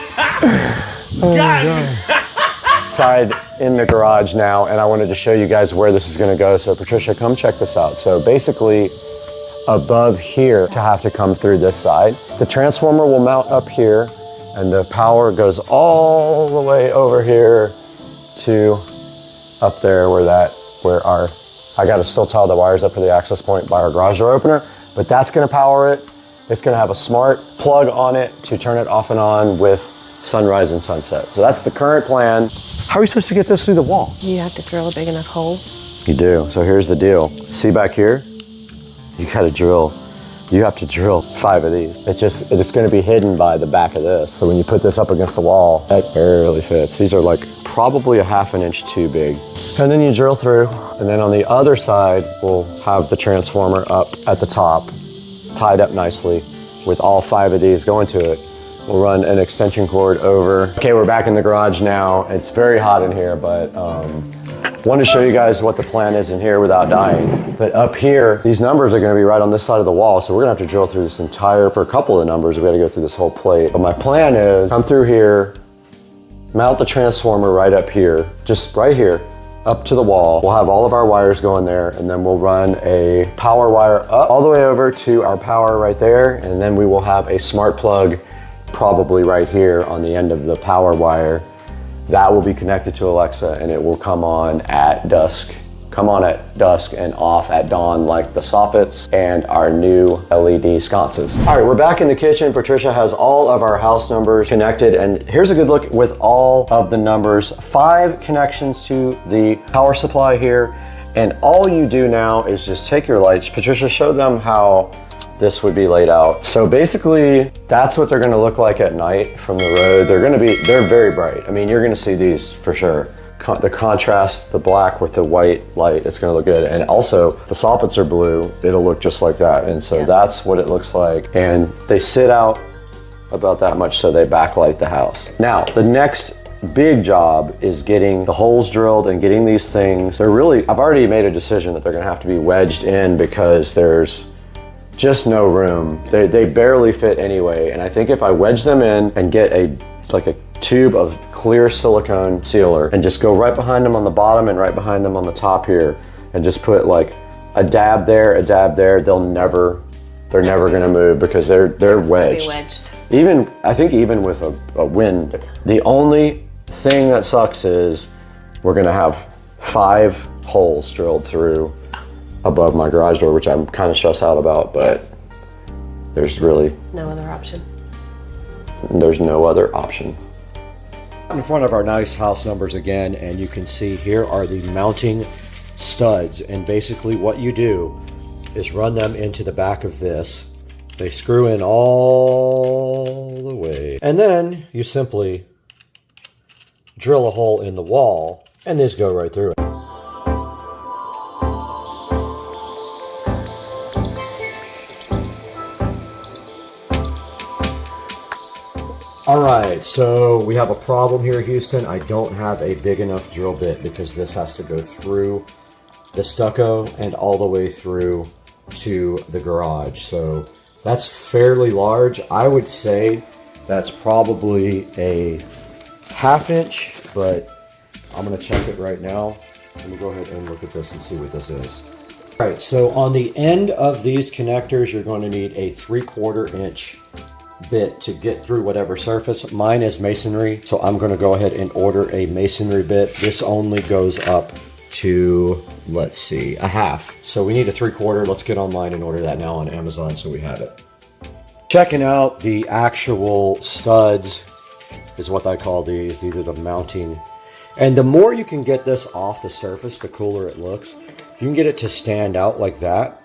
Got him! Inside in the garage now, and I wanted to show you guys where this is gonna go. So Patricia, come check this out. So basically, above here to have to come through this side. The transformer will mount up here, and the power goes all the way over here to up there where I gotta still tie the wires up for the access point by our garage door opener, but that's gonna power it. It's gonna have a smart plug on it to turn it off and on with sunrise and sunset. So that's the current plan. How are we supposed to get this through the wall? You have to drill a big enough hole. You do. So here's the deal. See back here? You gotta drill you have to drill 5 of these. It's going to be hidden by the back of this. So when you put this up against the wall, that barely fits. These are like probably a ½ inch too big. And then you drill through, and then on the other side, we'll have the transformer up at the top, tied up nicely with all 5 of these going to it. We'll run an extension cord over. Okay, we're back in the garage now. It's very hot in here, but wanted to show you guys what the plan is in here without dying. But up here, these numbers are gonna be right on this side of the wall, so we're gonna have to drill through this entire, for a couple of the numbers, we gotta go through this whole plate. But my plan is, come through here, mount the transformer right up here, just right here, up to the wall. We'll have all of our wires going there, and then we'll run a power wire up all the way over to our power right there, and then we will have a smart plug probably right here on the end of the power wire. That will be connected to Alexa, and it will come on at dusk and off at dawn, like the soffits and our new LED sconces. All right, we're back in the kitchen. Patricia has all of our house numbers connected, and here's a good look with all of the numbers. 5 connections to the power supply here, and all you do now is just take your lights. Patricia, show them how this would be laid out. So basically, that's what they're gonna look like at night from the road. They're very bright. I mean, you're gonna see these for sure. The contrast, the black with the white light, it's gonna look good. And also, the soffits are blue, it'll look just like that. And so that's what it looks like. And they sit out about that much so they backlight the house. Now, the next big job is getting the holes drilled and getting these things. I've already made a decision that they're gonna have to be wedged in because there's just no room. They barely fit anyway. And I think if I wedge them in and get a tube of clear silicone sealer and just go right behind them on the bottom and right behind them on the top here, and just put like a dab there, they're never gonna move because they're wedged. I think even with a wind, the only thing that sucks is we're gonna have 5 holes drilled through above my garage door, which I'm kind of stressed out about, but there's really no other option. There's no other option. In front of our nice house numbers again, and you can see here are the mounting studs, and basically what you do is run them into the back of this. They screw in all the way, and then you simply drill a hole in the wall, and these go right through it. All right, so we have a problem here, Houston. I don't have a big enough drill bit because this has to go through the stucco and all the way through to the garage. So that's fairly large. I would say that's probably a ½ inch, but I'm gonna check it right now. Let me go ahead and look at this and see what this is. All right, so on the end of these connectors, you're going to need a 3/4 inch bit to get through whatever surface. Mine is masonry, so I'm going to go ahead and order a masonry bit. This only goes up to, let's see, a ½ So we need a 3/4. Let's get online and order that now on Amazon so we have it. Checking out the actual studs is what I call these. These are the mounting. And the more you can get this off the surface, the cooler it looks. If you can get it to stand out like that,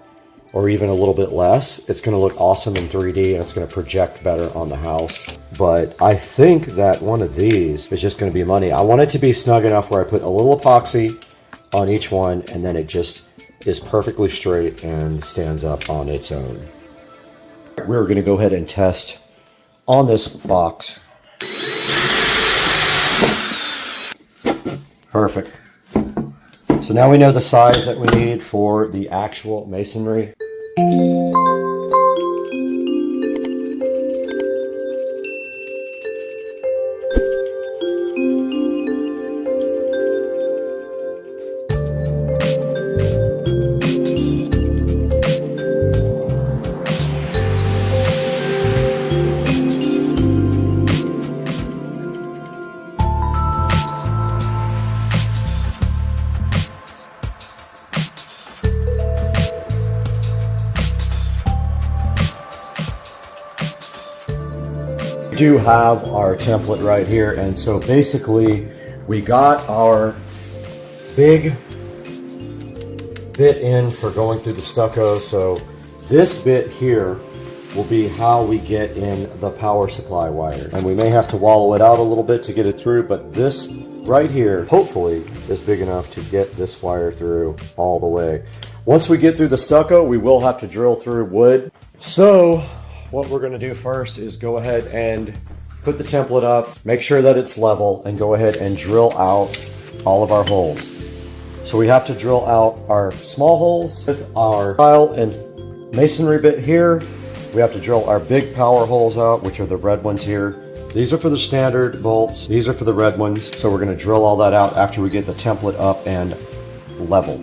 or even a little bit less, it's going to look awesome in 3D and it's going to project better on the house. But I think that one of these is just going to be money. I want it to be snug enough where I put a little epoxy on each one, and then it just is perfectly straight and stands up on its own. We're going to go ahead and test on this box. Perfect. So now we know the size that we need for the actual masonry. Do have our template right here, and so basically we got our big bit in for going through the stucco. So This bit here will be how we get in the power supply wire. And we may have to wallow it out a little bit to get it through, but this right here, hopefully, is big enough to get this wire through all the way. Once we get through the stucco, we will have to drill through wood. So what we're gonna do first is go ahead and put the template up, make sure that it's level, and go ahead and drill out all of our holes. So we have to drill out our small holes with our tile and masonry bit here. We have to drill our big power holes out, which are the red ones here. These are for the standard bolts. These are for the red ones. So we're gonna drill all that out after we get the template up and leveled.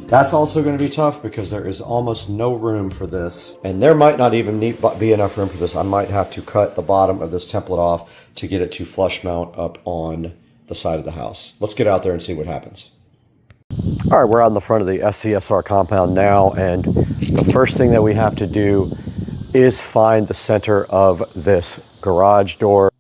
That's also gonna be tough because there is almost no room for this. And there might not even be enough room for this. I might have to cut the bottom of this template off to get it to flush mount up on the side of the house. Let's get out there and see what happens. All right, we're out in the front of the SCSR compound now, and the first thing that we have to do is find the center of this garage door.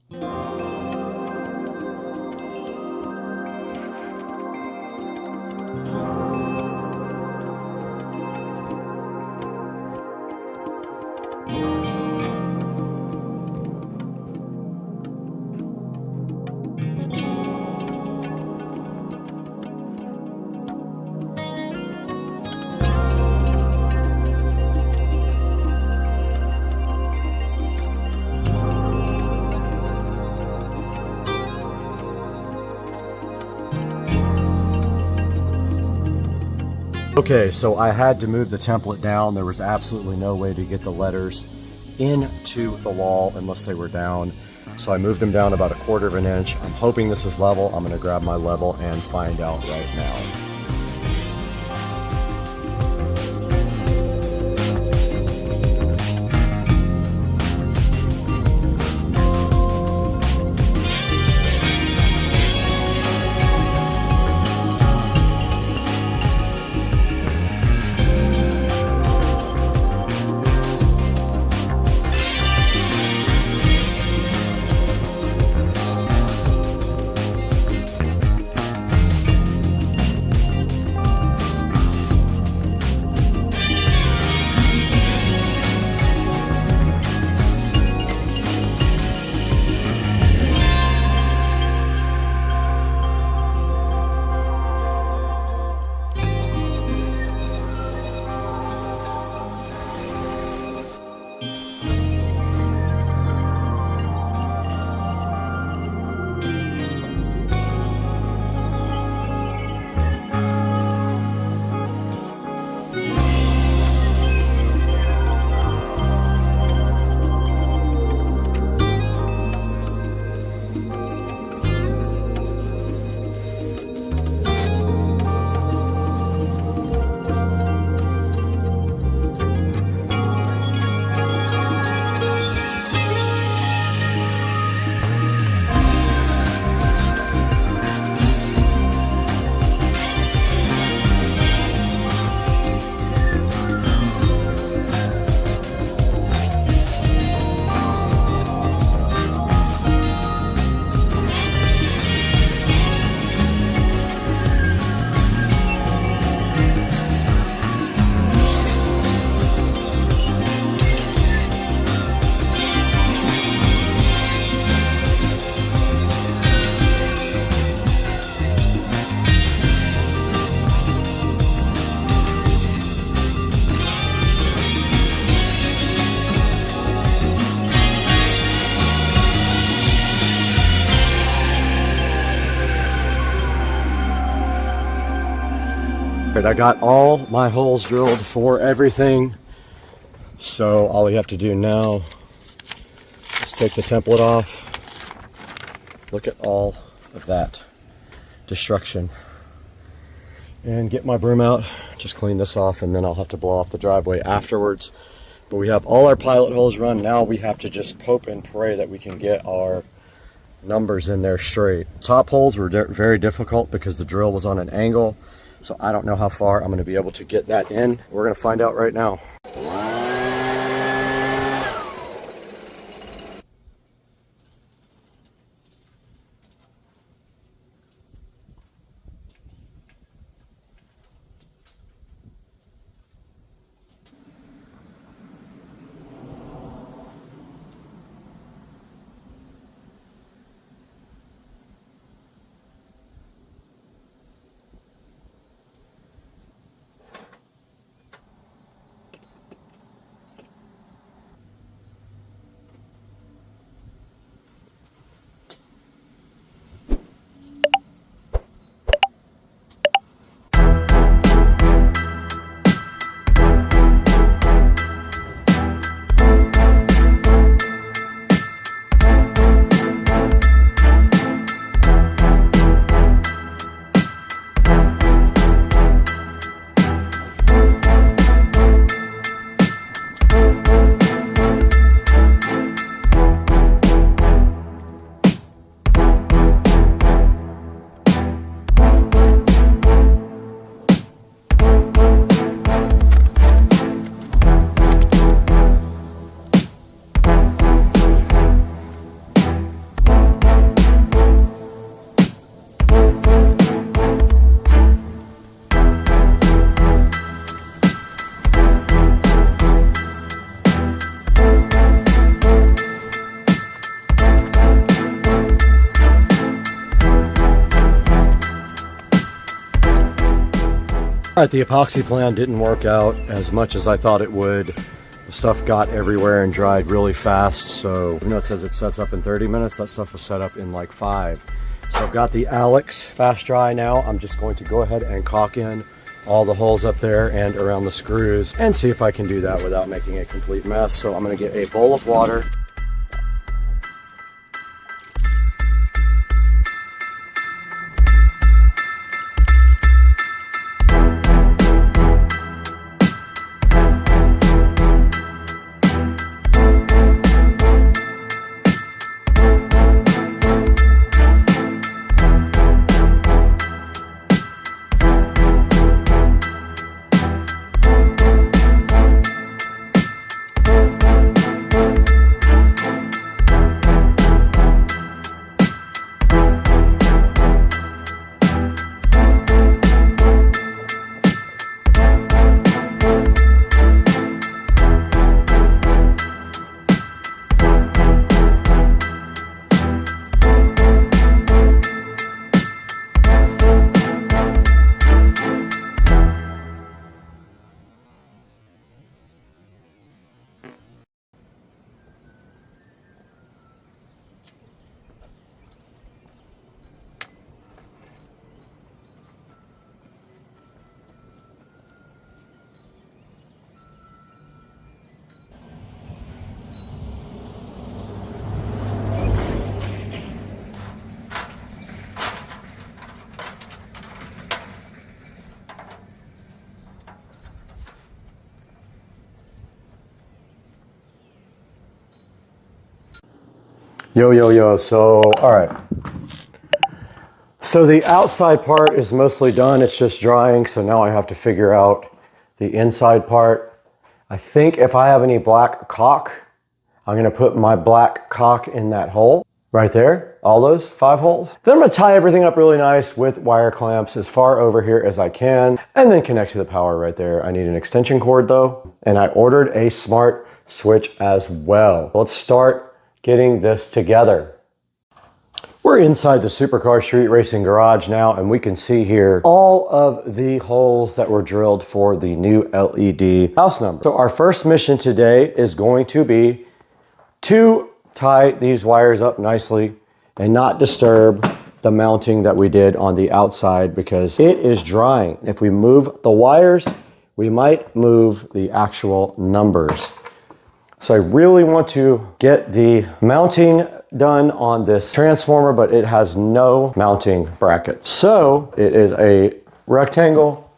Okay, so I had to move the template down. There was absolutely no way to get the letters into the wall unless they were down. So I moved them down about 1/4 of an inch. I'm hoping this is level. I'm gonna grab my level and find out right now. Right, I got all my holes drilled for everything, so all we have to do now is take the template off. Look at all of that destruction. And get my broom out, just clean this off, and then I'll have to blow off the driveway afterwards. But we have all our pilot holes run. Now we have to just hope and pray that we can get our numbers in there straight. Top holes were very difficult because the drill was on an angle. So I don't know how far I'm going to be able to get that in. We're going to find out right now. All right, the epoxy plan didn't work out as much as I thought it would. The stuff got everywhere and dried really fast, so even though it says it sets up in 30 minutes, that stuff was set up in like 5. So I've got the Alex fast dry now. I'm just going to go ahead and caulk in all the holes up there and around the screws and see if I can do that without making a complete mess. So I'm gonna get a bowl of water. Yo, so, all right. So the outside part is mostly done. It's just drying. So now I have to figure out the inside part. I think if I have any black caulk, I'm gonna put my black caulk in that hole right there, all those 5 holes. Then I'm gonna tie everything up really nice with wire clamps as far over here as I can, and then connect to the power right there. I need an extension cord though, and I ordered a smart switch as well. Let's start getting this together. We're inside the Supercar Street Racing Garage now, and we can see here all of the holes that were drilled for the new LED house number. So our first mission today is going to be to tie these wires up nicely and not disturb the mounting that we did on the outside because it is drying. If we move the wires, we might move the actual numbers. So I really want to get the mounting done on this transformer, but it has no mounting brackets. So it is a rectangle,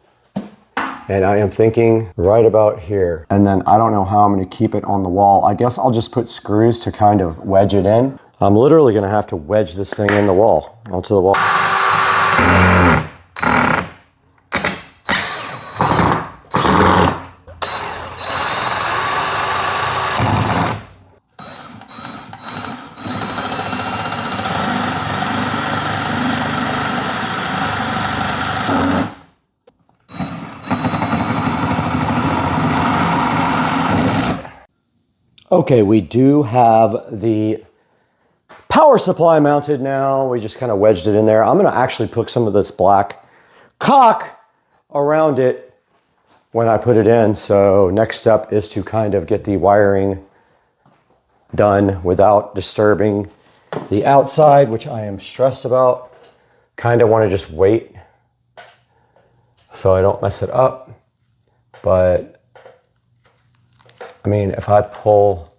and I am thinking right about here. And then I don't know how I'm gonna keep it on the wall. I guess I'll just put screws to kind of wedge it in. I'm literally gonna have to wedge this thing in the wall, onto the wall. Okay, we do have the power supply mounted now. We just kind of wedged it in there. I'm gonna actually put some of this black caulk around it when I put it in. So next step is to kind of get the wiring done without disturbing the outside, which I am stressed about. Kind of want to just wait so I don't mess it up. But I mean, if I pull,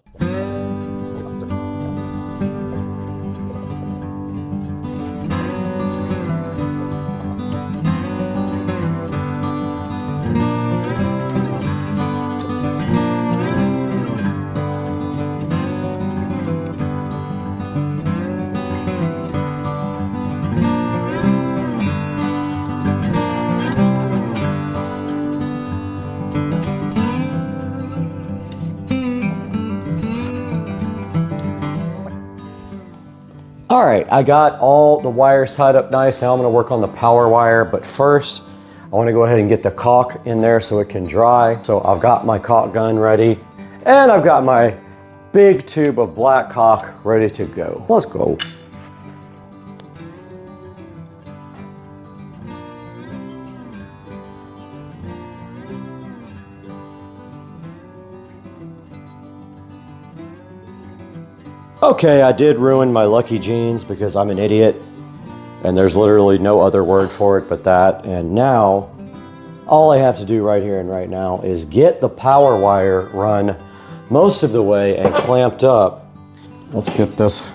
all right, I got all the wires tied up nice. Now I'm gonna work on the power wire, but first I wanna go ahead and get the caulk in there so it can dry. So I've got my caulk gun ready, and I've got my big tube of black caulk ready to go. Let's go. Okay, I did ruin my lucky jeans because I'm an idiot. And there's literally no other word for it but that. And now, all I have to do right here and right now is get the power wire run most of the way and clamped up. Let's get this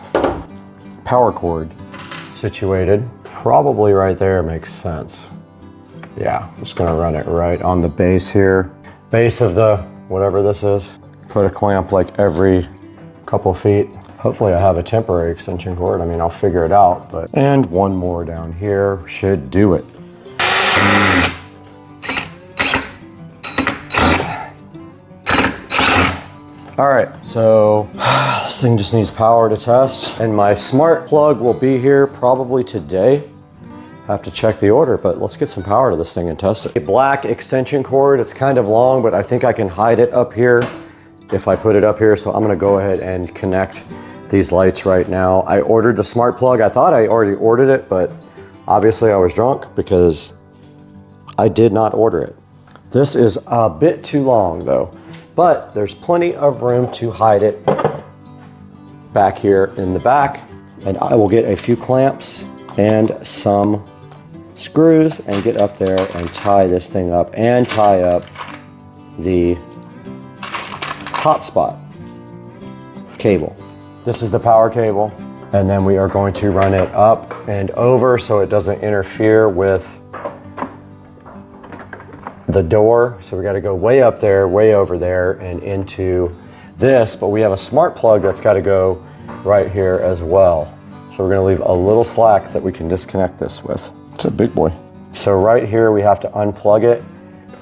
power cord situated. Probably right there makes sense. Yeah, I'm just gonna run it right on the base here. Base of the, whatever this is. Put a clamp like every couple feet. Hopefully I have a temporary extension cord. I mean, I'll figure it out, but. And one more down here should do it. All right, so this thing just needs power to test. And my smart plug will be here probably today. Have to check the order, but let's get some power to this thing and test it. A black extension cord, it's kind of long, but I think I can hide it up here if I put it up here. So I'm gonna go ahead and connect these lights right now. I ordered the smart plug. I thought I already ordered it, but obviously I was drunk because I did not order it. This is a bit too long though, but there's plenty of room to hide it back here in the back. And I will get a few clamps and some screws and get up there and tie this thing up and tie up the hotspot cable. This is the power cable, and then we are going to run it up and over so it doesn't interfere with the door. So we got to go way up there, way over there, and into this, but we have a smart plug that's got to go right here as well. So we're going to leave a little slack that we can disconnect this with. It's a big boy. So right here we have to unplug it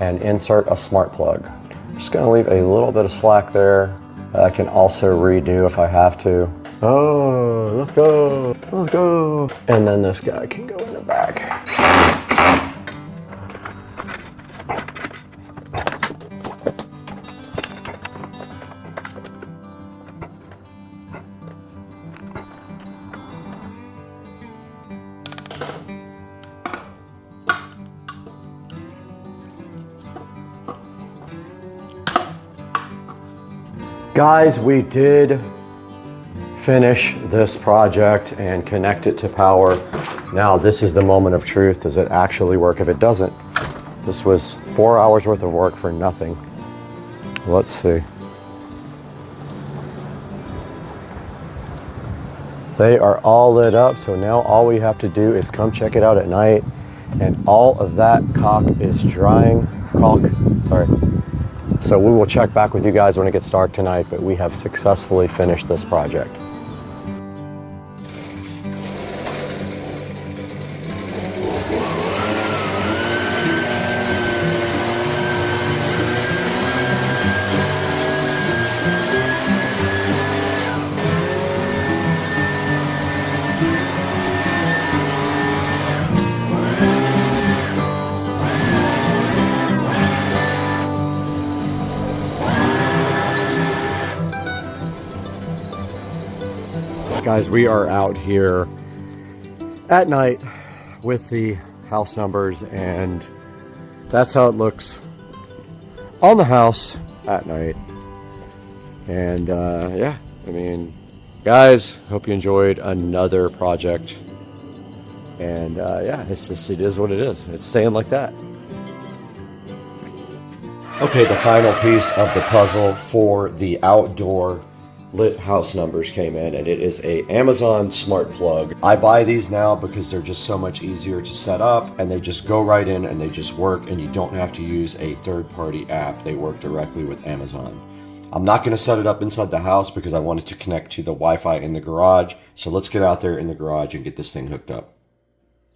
and insert a smart plug. I'm just going to leave a little bit of slack there. I can also redo if I have to. Oh, let's go, let's go. And then this guy can go in the back. Guys, we did finish this project and connect it to power. Now, this is the moment of truth. Does it actually work? If it doesn't, this was 4 hours worth of work for nothing. Let's see. They are all lit up, so now all we have to do is come check it out at night, and all of that caulk is drying. So we will check back with you guys when it gets dark tonight, but we have successfully finished this project. Guys, we are out here at night with the house numbers, and that's how it looks on the house at night. And yeah, I mean, guys, hope you enjoyed another project. And yeah, it is what it is. It's staying like that. Okay, the final piece of the puzzle for the outdoor lit house numbers came in, and it is a Amazon smart plug. I buy these now because they're just so much easier to set up, and they just go right in and they just work, and you don't have to use a third-party app. They work directly with Amazon. I'm not going to set it up inside the house because I wanted to connect to the Wi-Fi in the garage. So let's get out there in the garage and get this thing hooked up.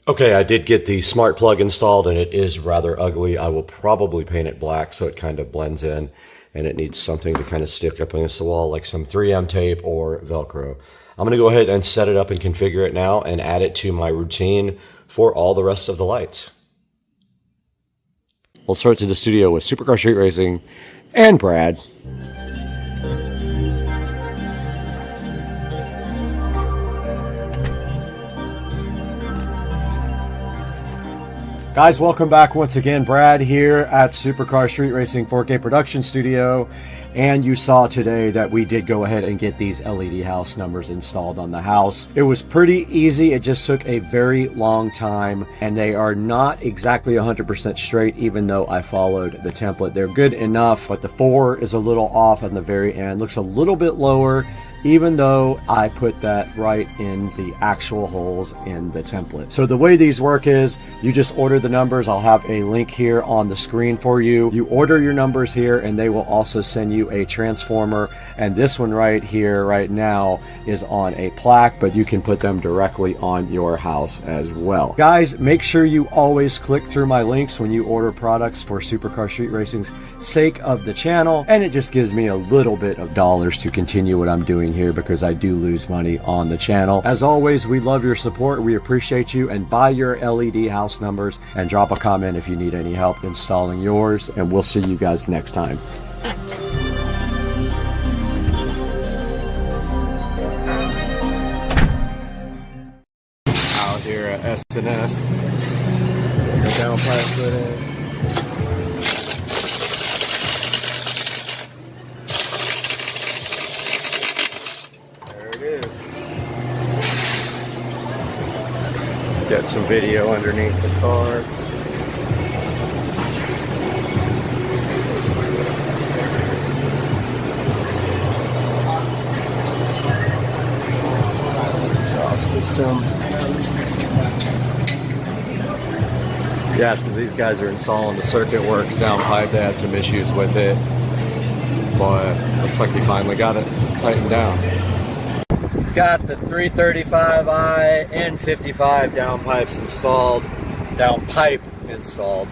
Okay, I did get the smart plug installed, and it is rather ugly. I will probably paint it black so it kind of blends in, and it needs something to kind of stick up against the wall, like some 3M tape or Velcro. I'm gonna go ahead and set it up and configure it now and add it to my routine for all the rest of the lights. We'll start to the studio with Supercar Street Racing and Brad. Guys, welcome back once again. Brad here at Supercar Street Racing 4K Production Studio. And you saw today that we did go ahead and get these LED house numbers installed on the house. It was pretty easy. It just took a very long time, and they are not exactly 100% straight, even though I followed the template. They're good enough, but the 4 is a little off on the very end. Looks a little bit lower, even though I put that right in the actual holes in the template. So the way these work is you just order the numbers. I'll have a link here on the screen for you. You order your numbers here, and they will also send you a transformer, and this one right here right now is on a plaque, but you can put them directly on your house as well. Guys, make sure you always click through my links when you order products for Supercar Street Racing's sake of the channel, and it just gives me a little bit of dollars to continue what I'm doing here, because I do lose money on the channel. As always, we love your support. We appreciate you, and buy your LED house numbers and drop a comment if you need any help installing yours, and we'll see you guys next time. Out here at S&S, the downpipe put in. There it is. Get some video underneath the car. System. Yeah, so these guys are installing the circuit works downpipe. They had some issues with it, but looks like they finally got it tightened down. Got the 335i N55 downpipes installed, downpipe installed.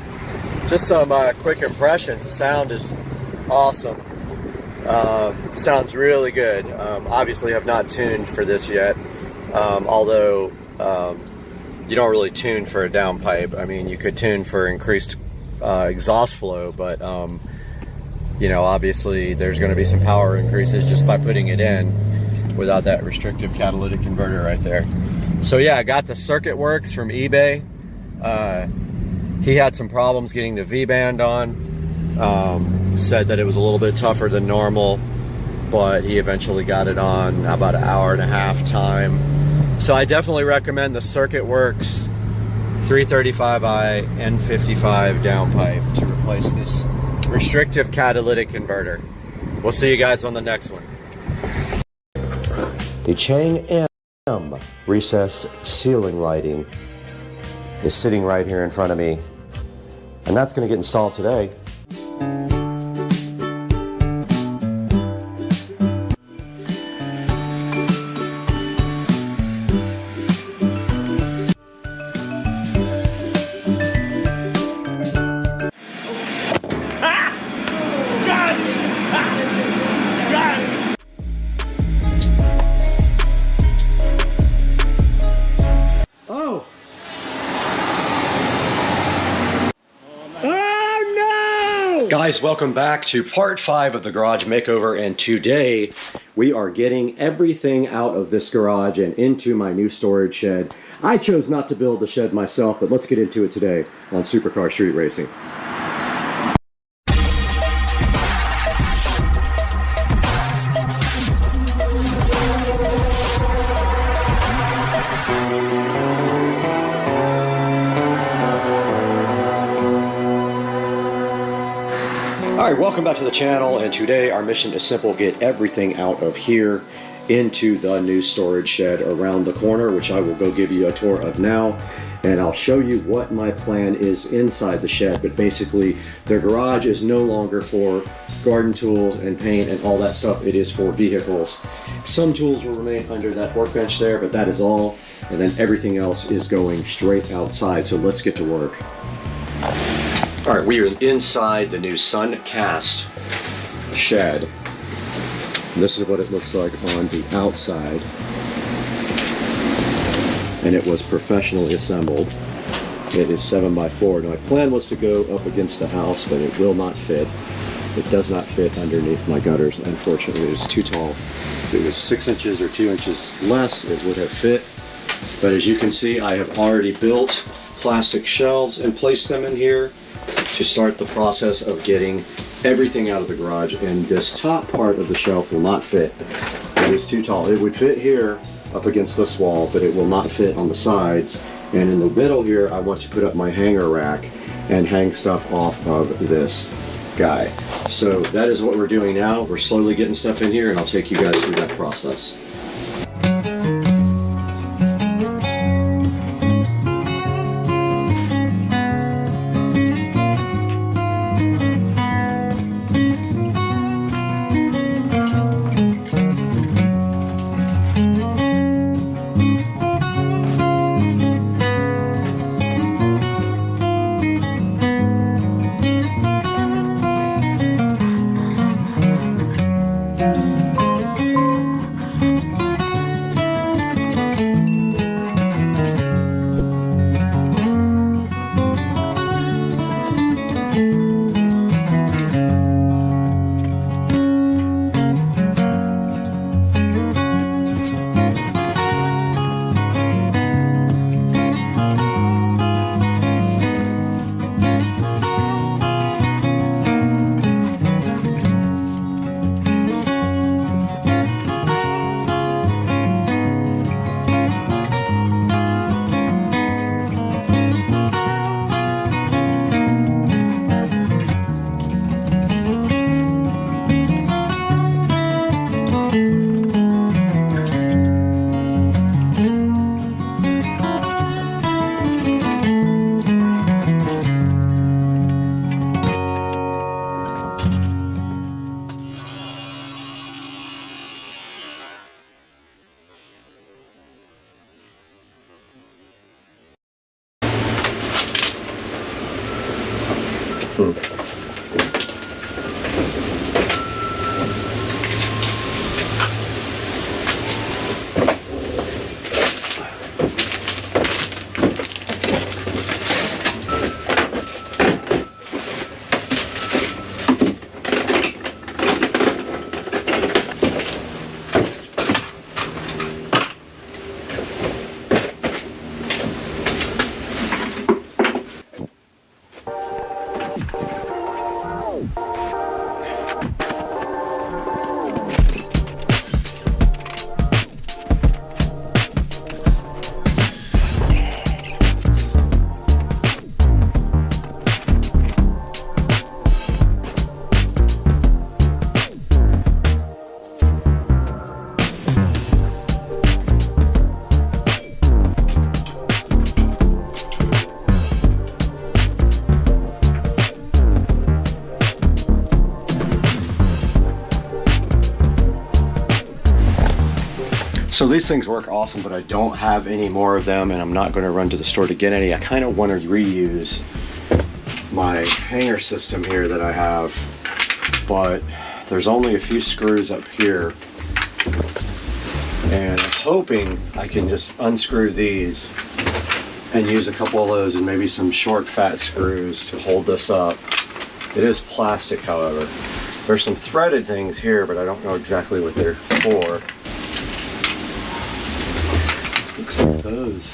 Just some quick impressions. The sound is awesome. Sounds really good. Obviously, I've not tuned for this yet. Although you don't really tune for a downpipe. I mean, you could tune for increased exhaust flow, but you know, obviously there's going to be some power increases just by putting it in without that restrictive catalytic converter right there. So yeah, I got the circuit works from eBay. He had some problems getting the V-band on. Said that it was a little bit tougher than normal, but he eventually got it on about an hour and a half time. So I definitely recommend the Circuit Works 335i N55 downpipe to replace this restrictive catalytic converter. We'll see you guys on the next one. The Chang M recessed ceiling lighting is sitting right here in front of me, and that's going to get installed today. Guys, welcome back to part 5 of the garage makeover, and today we are getting everything out of this garage and into my new storage shed. I chose not to build the shed myself, but let's get into it today on Supercar Street Racing. Alright, welcome back to the channel, and today our mission is simple: get everything out of here into the new storage shed around the corner, which I will go give you a tour of now, and I'll show you what my plan is inside the shed. But basically, the garage is no longer for garden tools and paint and all that stuff. It is for vehicles. Some tools will remain under that workbench there, but that is all, and then everything else is going straight outside. So let's get to work. All right, we are inside the new Suncast shed. And this is what it looks like on the outside. And it was professionally assembled. It is 7x4. Now, my plan was to go up against the house, but it will not fit. It does not fit underneath my gutters. Unfortunately, it's too tall. If it was 6 inches or 2 inches less, it would have fit. But as you can see, I have already built plastic shelves and place them in here to start the process of getting everything out of the garage. And this top part of the shelf will not fit. It is too tall. It would fit here up against this wall, but it will not fit on the sides. And in the middle here, I want to put up my hanger rack and hang stuff off of this guy. So that is what we're doing now. We're slowly getting stuff in here, and I'll take you guys through that process. So these things work awesome, but I don't have any more of them, and I'm not going to run to the store to get any. I kind of want to reuse my hanger system here that I have, but there's only a few screws up here, and I'm hoping I can just unscrew these and use a couple of those and maybe some short fat screws to hold this up. It is plastic, however. There's some threaded things here, but I don't know exactly what they're for. Looks like those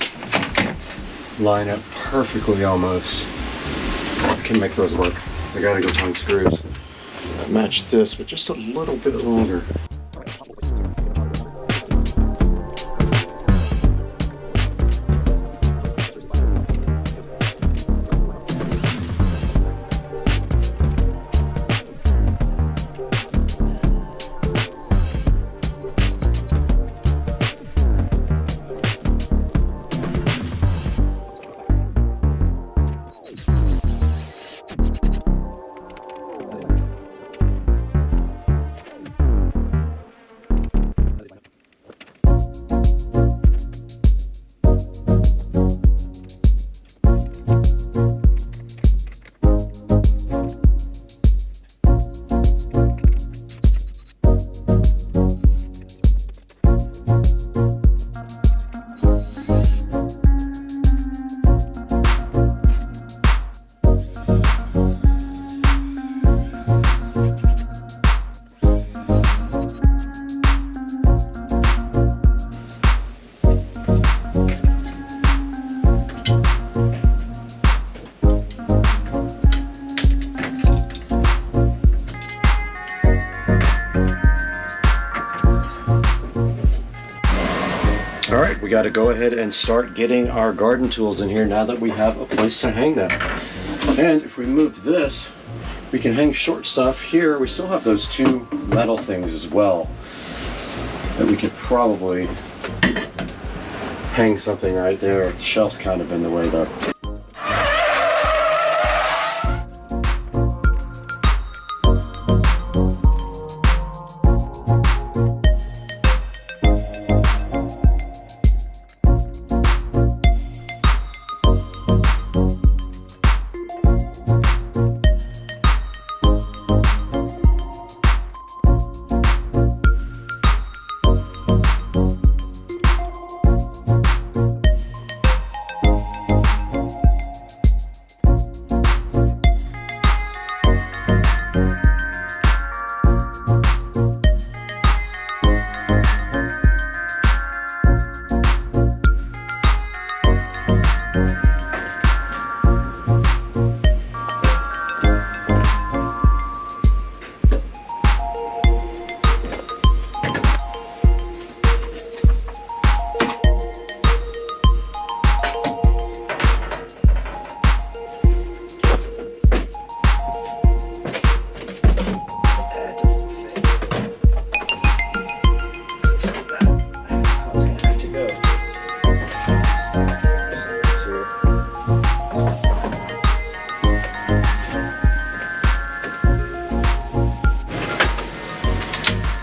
line up perfectly almost. I can make those work. I gotta go find screws that match this, but just a little bit longer. we got to go ahead and start getting our garden tools in here now that we have a place to hang them. And if we move this, we can hang short stuff here. We still have those two metal things as well that we could probably hang something right there. The shelf's kind of in the way though.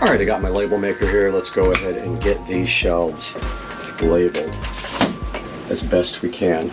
Alright, I got my label maker here. Let's go ahead and get these shelves labeled as best we can.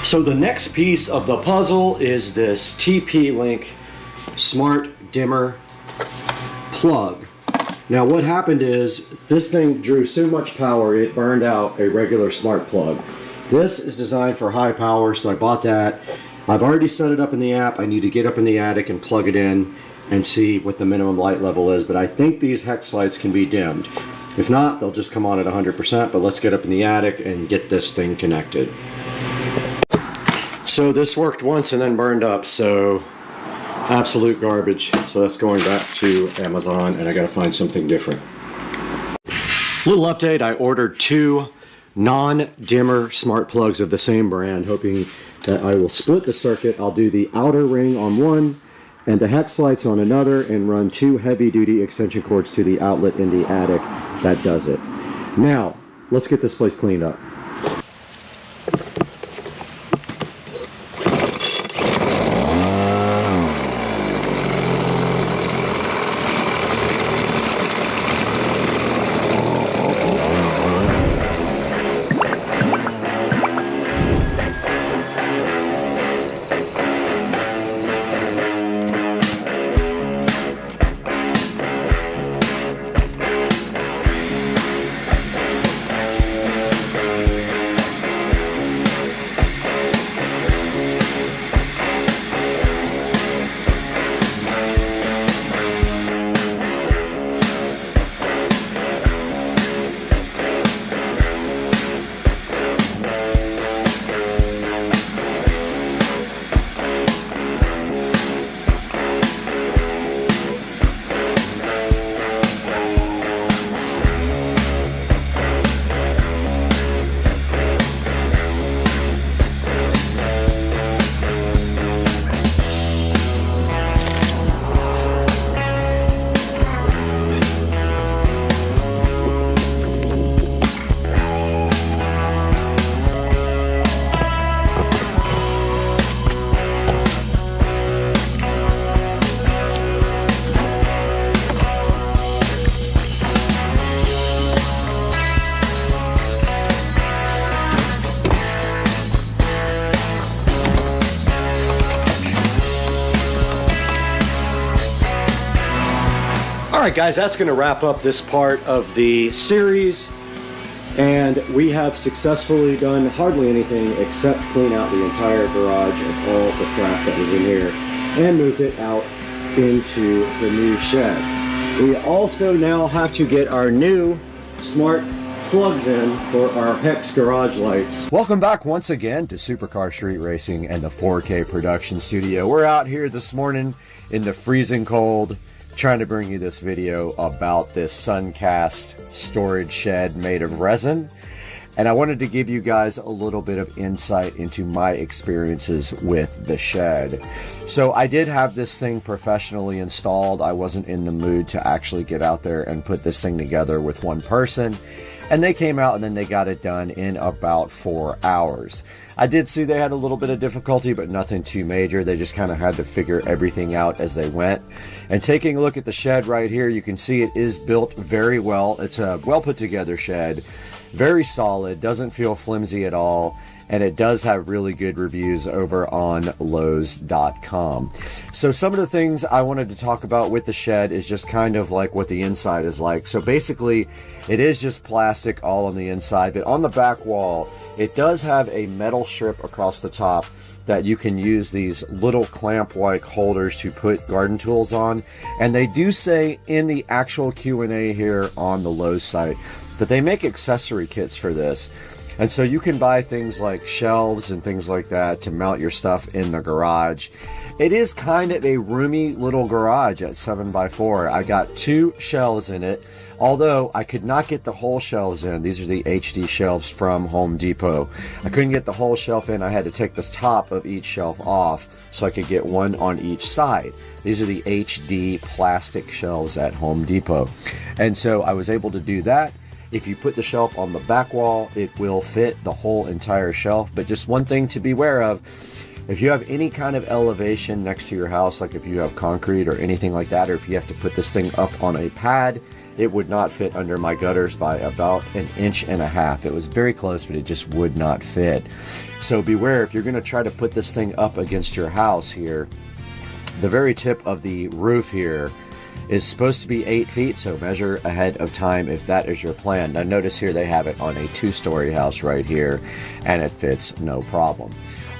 So the next piece of the puzzle is this TP-Link smart dimmer plug. Now what happened is this thing drew so much power it burned out a regular smart plug. This is designed for high power, so I bought that. I've already set it up in the app. I need to get up in the attic and plug it in and see what the minimum light level is, but I think these hex lights can be dimmed. If not, they'll just come on at 100%, but let's get up in the attic and get this thing connected. So this worked once and then burned up, so absolute garbage. So that's going back to Amazon, and I gotta find something different. Little update, I ordered 2 non-dimmer smart plugs of the same brand, hoping that I will split the circuit. I'll do the outer ring on one and the hex lights on another, and run 2 heavy-duty extension cords to the outlet in the attic. That does it. Now, let's get this place cleaned up. Alright guys, that's going to wrap up this part of the series, and we have successfully done hardly anything except clean out the entire garage of all the crap that was in here and moved it out into the new shed. We also now have to get our new smart plugs in for our hex garage lights. Welcome back once again to Supercar Street Racing and the 4K production studio. We're out here this morning in the freezing cold, trying to bring you this video about this Suncast storage shed made of resin, and I wanted to give you guys a little bit of insight into my experiences with the shed. So I did have this thing professionally installed. I wasn't in the mood to actually get out there and put this thing together with one person, and they came out and then they got it done in about 4 hours. I did see they had a little bit of difficulty, but nothing too major. They just kind of had to figure everything out as they went. And taking a look at the shed right here, you can see it is built very well. It's a well put together shed, very solid, doesn't feel flimsy at all, and it does have really good reviews over on Lowe's.com. So some of the things I wanted to talk about with the shed is just kind of like what the inside is like. So basically, it is just plastic all on the inside, but on the back wall, it does have a metal strip across the top that you can use these little clamp-like holders to put garden tools on. And they do say in the actual Q&A here on the Lowe's site that they make accessory kits for this. And so you can buy things like shelves and things like that to mount your stuff in the garage. It is kind of a roomy little garage at 7x4. I got 2 shelves in it, although I could not get the whole shelves in. These are the HD shelves from Home Depot. I couldn't get the whole shelf in. I had to take the top of each shelf off so I could get one on each side. These are the HD plastic shelves at Home Depot. And so I was able to do that. If you put the shelf on the back wall, it will fit the whole entire shelf. But just one thing to be aware of, if you have any kind of elevation next to your house, like if you have concrete or anything like that, or if you have to put this thing up on a pad, it would not fit under my gutters by about 1.5 inches. It was very close, but it just would not fit. So beware, if you're going to try to put this thing up against your house here, the very tip of the roof here is supposed to be 8 feet, so measure ahead of time if that is your plan. Now notice here they have it on a 2-story house right here, and it fits no problem.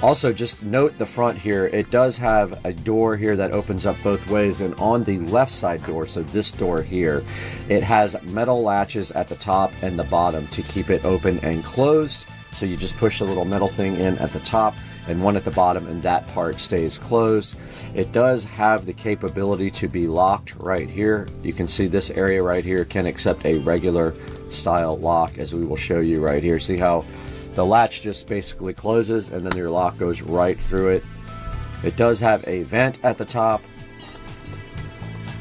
Also, just note the front here, it does have a door here that opens up both ways, and on the left side door, so this door here, it has metal latches at the top and the bottom to keep it open and closed. So you just push a little metal thing in at the top and one at the bottom, and that part stays closed. It does have the capability to be locked right here. You can see this area right here can accept a regular style lock, as we will show you right here. See how the latch just basically closes and then your lock goes right through it. It does have a vent at the top.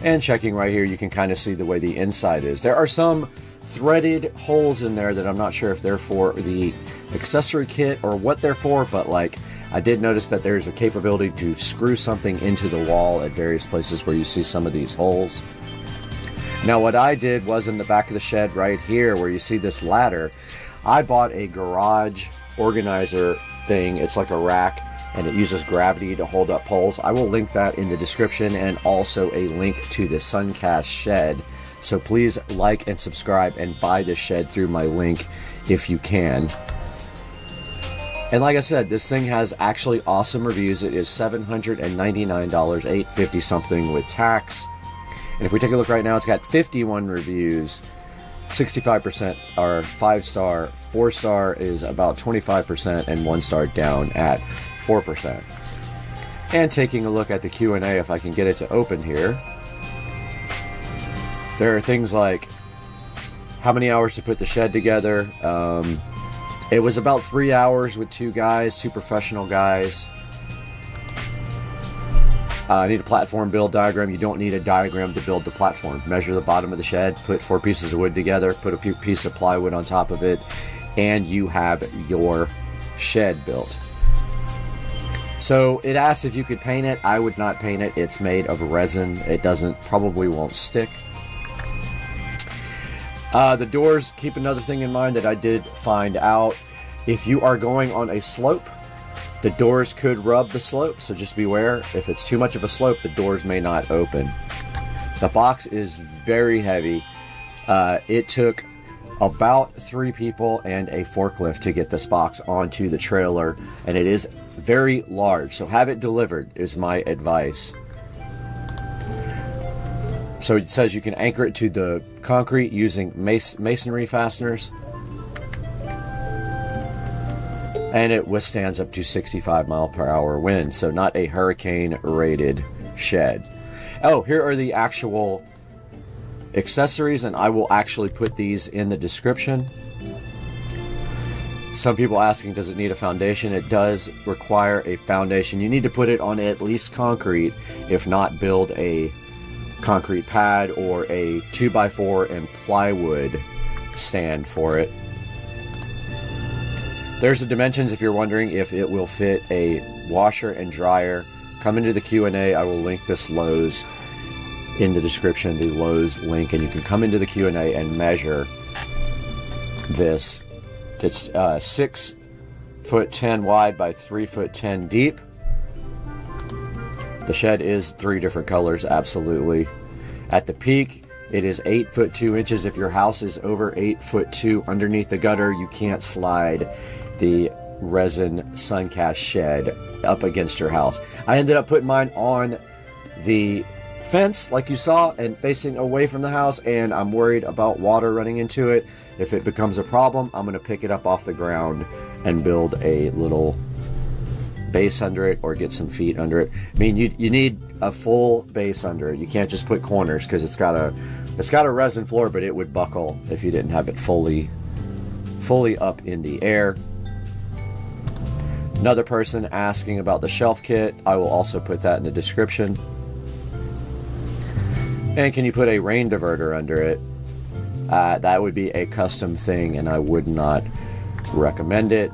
And checking right here, you can kind of see the way the inside is. There are some threaded holes in there that I'm not sure if they're for the accessory kit or what they're for, but like I did notice that there's a capability to screw something into the wall at various places where you see some of these holes. Now what I did was in the back of the shed right here where you see this ladder, I bought a garage organizer thing. It's like a rack and it uses gravity to hold up poles. I will link that in the description and also a link to the Suncast shed. So please like and subscribe and buy this shed through my link if you can. And like I said, this thing has actually awesome reviews. It is $799, $850 something with tax. And if we take a look right now, it's got 51 reviews. 65% are 5-star, 4-star is about 25%, and 1-star down at 4%. And taking a look at the Q&A, if I can get it to open here, there are things like how many hours to put the shed together. It was about 3 hours with 2 guys, 2 professional guys. I need a platform build diagram. You don't need a diagram to build the platform. Measure the bottom of the shed, put 4 pieces of wood together, put a piece of plywood on top of it, and you have your shed built. So it asks if you could paint it. I would not paint it. It's made of resin. It probably won't stick. The doors, keep another thing in mind that I did find out. If you are going on a slope, the doors could rub the slope, so just beware. If it's too much of a slope, the doors may not open. The box is very heavy. It took about 3 people and a forklift to get this box onto the trailer, and it is very large, so have it delivered is my advice. So it says you can anchor it to the concrete using masonry fasteners. And it withstands up to 65 mile per hour wind, so not a hurricane rated shed. Oh, here are the actual accessories, and I will actually put these in the description. Some people asking, does it need a foundation? It does require a foundation. You need to put it on at least concrete, if not build a concrete pad or a 2x4 and plywood stand for it. There's the dimensions if you're wondering if it will fit a washer and dryer. Come into the Q&A. I will link this Lowe's in the description, the Lowe's link, and you can come into the Q&A and measure this. It's 6'10" wide by 3'10" deep. The shed is 3 different colors, absolutely. At the peak, it is 8'2". If your house is over 8'2" underneath the gutter, you can't slide the resin Suncast shed up against your house. I ended up putting mine on the fence like you saw and facing away from the house, and I'm worried about water running into it. If it becomes a problem, I'm going to pick it up off the ground and build a little base under it or get some feet under it. I mean, you need a full base under it. You can't just put corners because it's got a resin floor, but it would buckle if you didn't have it fully up in the air. Another person asking about the shelf kit. I will also put that in the description. And can you put a rain diverter under it? That would be a custom thing, and I would not recommend it.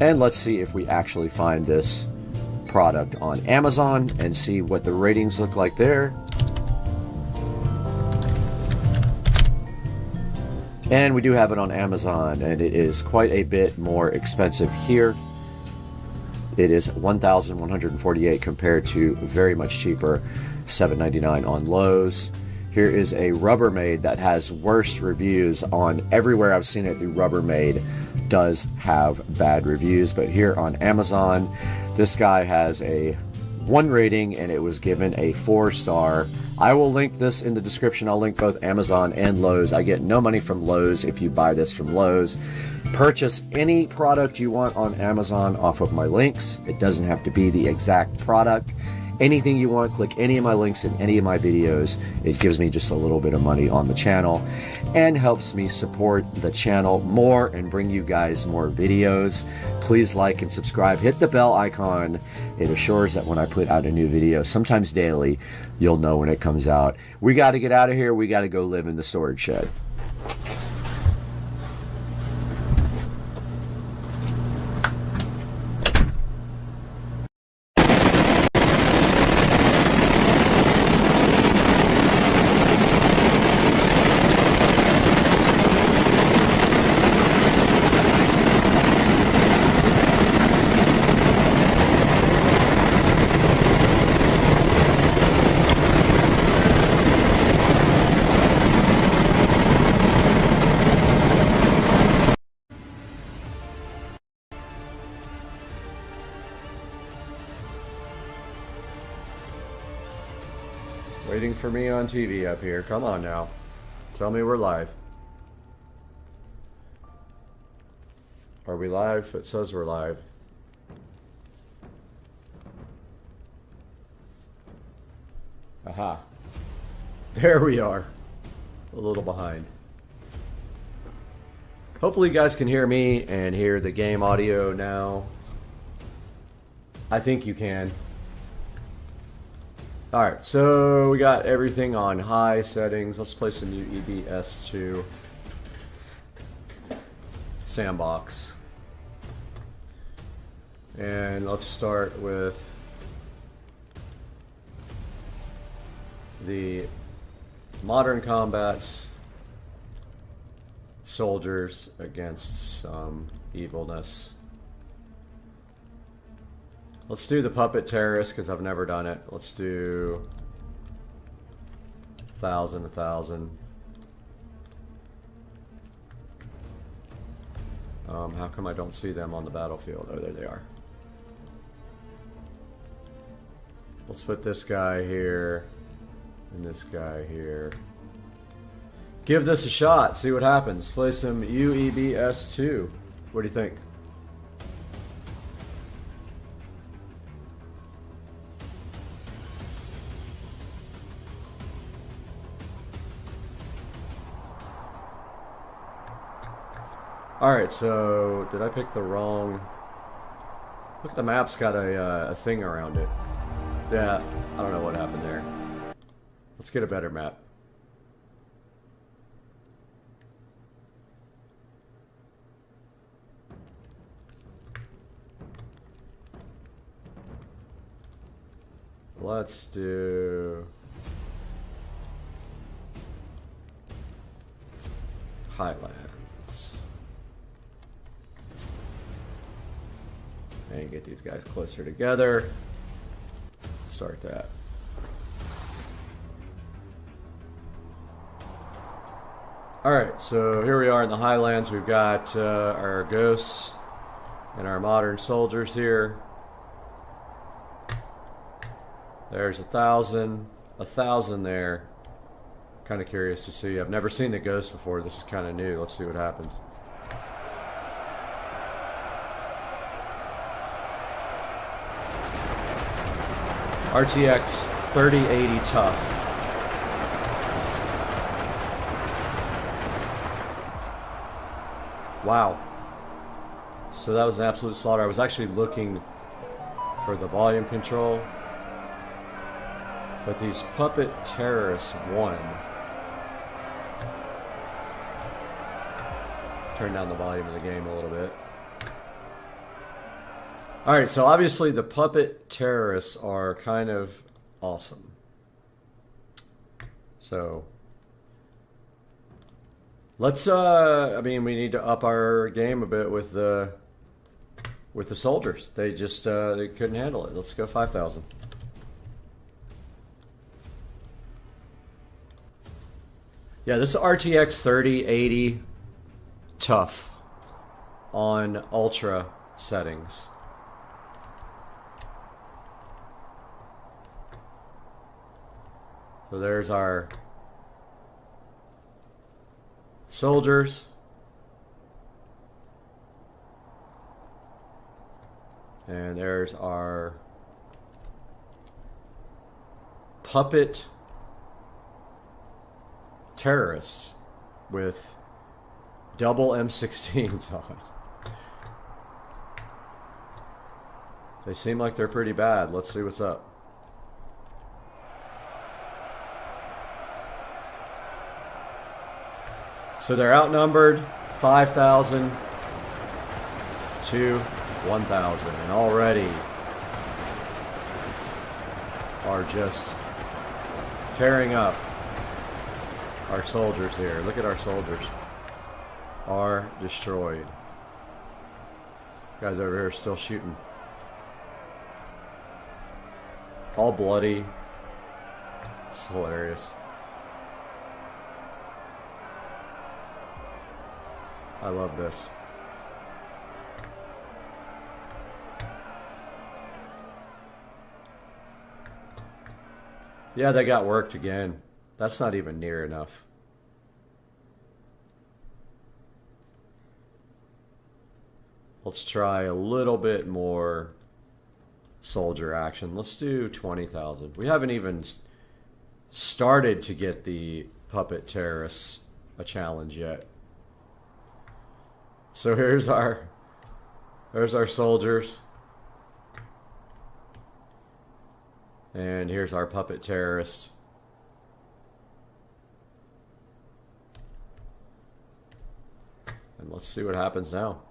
And let's see if we actually find this product on Amazon and see what the ratings look like there. And we do have it on Amazon, and it is quite a bit more expensive here. It is $1,148 compared to very much cheaper, $799 on Lowe's. Here is a Rubbermaid that has worse reviews on everywhere I've seen it. The Rubbermaid does have bad reviews, but here on Amazon, this guy has a 1 rating and it was given a 4-star. I will link this in the description. I'll link both Amazon and Lowe's. I get no money from Lowe's if you buy this from Lowe's. Purchase any product you want on Amazon off of my links. It doesn't have to be the exact product. Anything you want, click any of my links in any of my videos. It gives me just a little bit of money on the channel and helps me support the channel more and bring you guys more videos. Please like and subscribe. Hit the bell icon. It assures that when I put out a new video, sometimes daily, you'll know when it comes out. We got to get out of here. We got to go live in the storage shed. Waiting for me on TV up here. Come on now. Tell me we're live. Are we live? It says we're live. Aha. There we are. A little behind. Hopefully you guys can hear me and hear the game audio now. I think you can. Alright, so we got everything on high settings. Let's play some UEBS2 sandbox. And let's start with the modern combats, soldiers against some evilness. Let's do the puppet terrorist because I've never done it. Let's do 1,000, 1,000. How come I don't see them on the battlefield? Oh, there they are. Let's put this guy here and this guy here. Give this a shot. See what happens. Play some UEBS2. What do you think? Alright, so did I pick the wrong... Look at the map's got a thing around it. Yeah, I don't know what happened there. Let's get a better map. Let's do... Highlands. And get these guys closer together. Start that. Alright, so here we are in the Highlands. We've got our ghosts and our modern soldiers here. There's 1,000. 1,000 there. Kind of curious to see. I've never seen the ghost before. This is kind of new. Let's see what happens. RTX 3080 tough. Wow. So that was an absolute slaughter. I was actually looking for the volume control. But these puppet terrorists won. Turn down the volume of the game a little bit. Alright, so obviously the puppet terrorists are kind of awesome. So Let's I mean, we need to up our game a bit with the soldiers. They just they couldn't handle it. Let's go 5,000. Yeah, this is RTX 3080 tough on ultra settings. So there's our soldiers. And there's our puppet terrorists with double M16s on. They seem like they're pretty bad. Let's see what's up. So they're outnumbered 5,000 to 1,000, and already are just tearing up our soldiers here. Look at our soldiers. Are destroyed. Guys over here are still shooting. All bloody. It's hilarious. I love this. Yeah, they got worked again. That's not even near enough. Let's try a little bit more soldier action. Let's do 20,000. We haven't even started to get the puppet terrorists a challenge yet. So there's our soldiers. And here's our puppet terrorists. And let's see what happens now.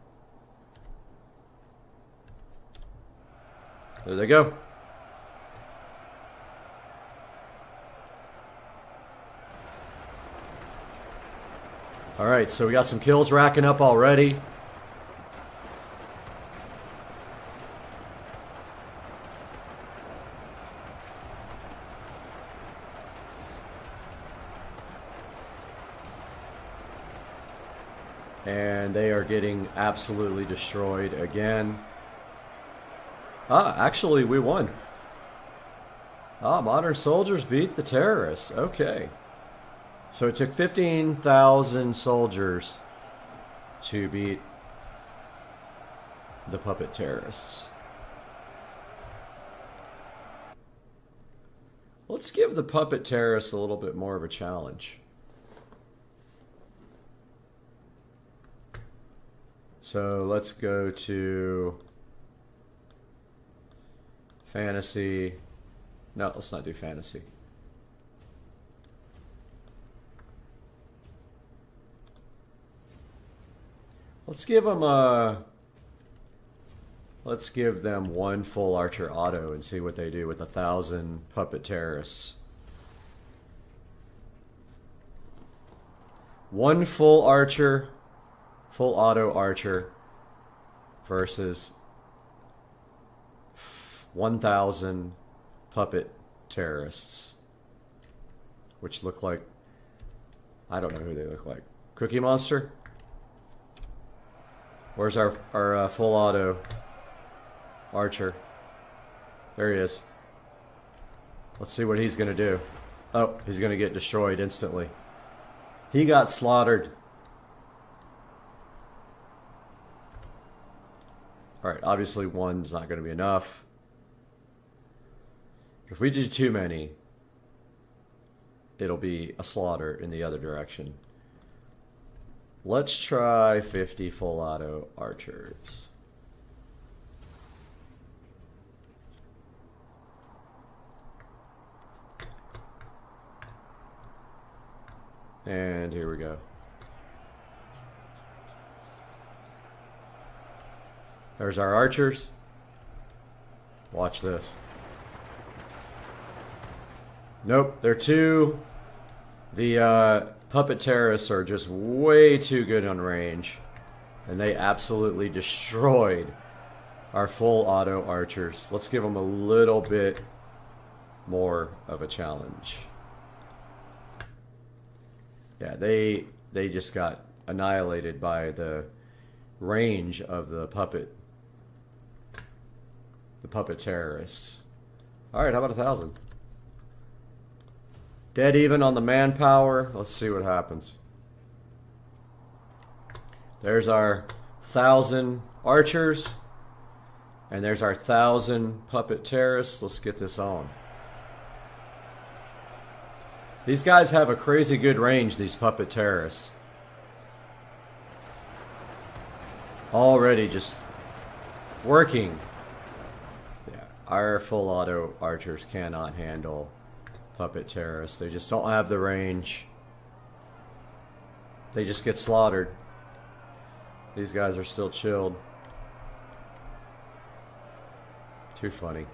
There they go. All right, so we got some kills racking up already. And they are getting absolutely destroyed again. Actually, we won. Modern soldiers beat the terrorists. Okay. So it took 15,000 soldiers to beat the puppet terrorists. Let's give the puppet terrorists a little bit more of a challenge. So let's go to fantasy. No, let's not do fantasy. Let's give them let's give them one full archer auto and see what they do with 1,000 puppet terrorists. One full archer, full auto archer versus 1,000 puppet terrorists, which look like, I don't know who they look like. Cookie Monster? Where's our full auto archer? There he is. Let's see what he's gonna do. Oh, he's gonna get destroyed instantly. He got slaughtered. Alright, obviously one's not gonna be enough. If we do too many, it'll be a slaughter in the other direction. Let's try 50 full auto archers. And here we go. There's our archers. Watch this. Nope, they're too. The Puppet terrorists are just way too good on range. And they absolutely destroyed our full auto archers. Let's give them a little bit more of a challenge. Yeah, they just got annihilated by the range of the puppet terrorists. All right, how about 1,000? Dead even on the manpower. Let's see what happens. There's our 1,000 archers. And there's our 1,000 puppet terrorists. Let's get this on. These guys have a crazy good range, these puppet terrorists. Already just working. Yeah, our full auto archers cannot handle puppet terrorists. They just don't have the range. They just get slaughtered. These guys are still chilled. Too funny.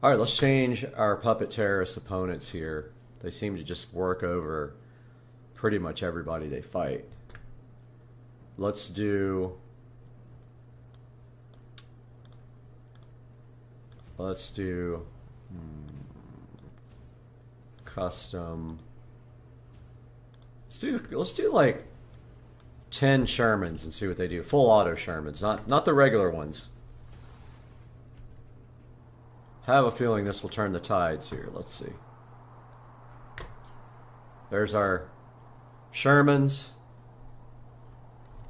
Alright, let's change our puppet terrorist opponents here. They seem to just work over pretty much everybody they fight. Let's do... custom. Let's do like 10 Shermans and see what they do. Full auto Shermans, not the regular ones. Have a feeling this will turn the tides here. Let's see. There's our Shermans.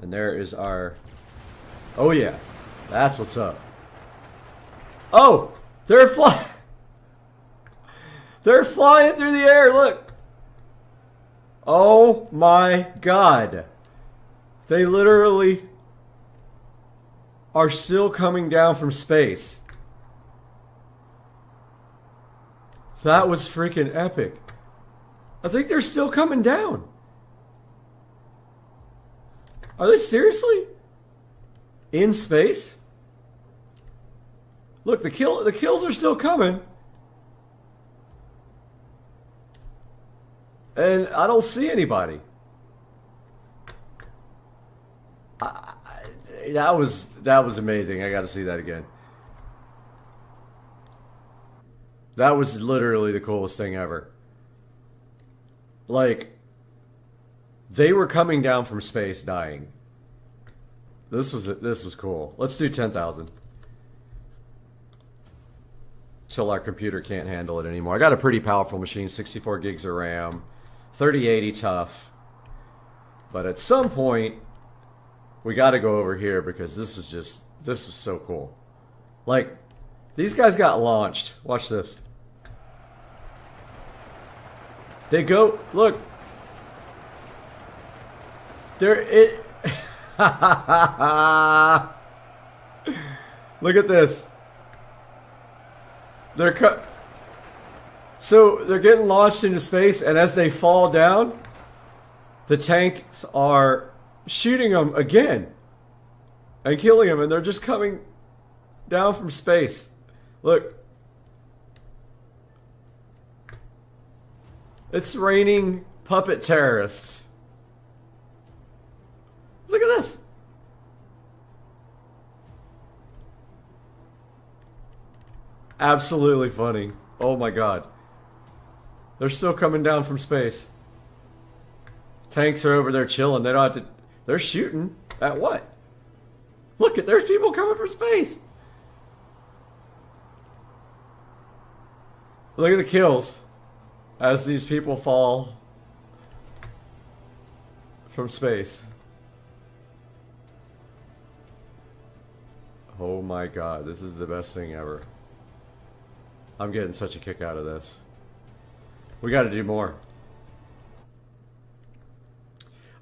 And there is our... Oh yeah, that's what's up. Oh! They're flying! They're flying through the air, look! Oh my god. They literally are still coming down from space. That was freaking epic. I think they're still coming down. Are they seriously in space? Look, the kills are still coming. And I don't see anybody. That was amazing. I got to see that again. That was literally the coolest thing ever. Like, they were coming down from space dying. This was cool. Let's do 10,000. Till our computer can't handle it anymore. I got a pretty powerful machine, 64 gigs of RAM, 3080 tough. But at some point, we got to go over here because this was so cool. Like, these guys got launched. Watch this. They go, look. Look at this. So they're getting launched into space, and as they fall down, the tanks are shooting them again and killing them, and they're just coming down from space. Look. It's raining puppet terrorists. Look at this. Absolutely funny. Oh my god. They're still coming down from space. Tanks are over there chilling. They don't have to... They're shooting at what? Look, there's people coming from space. Look at the kills as these people fall from space. Oh my god, this is the best thing ever. I'm getting such a kick out of this. We got to do more.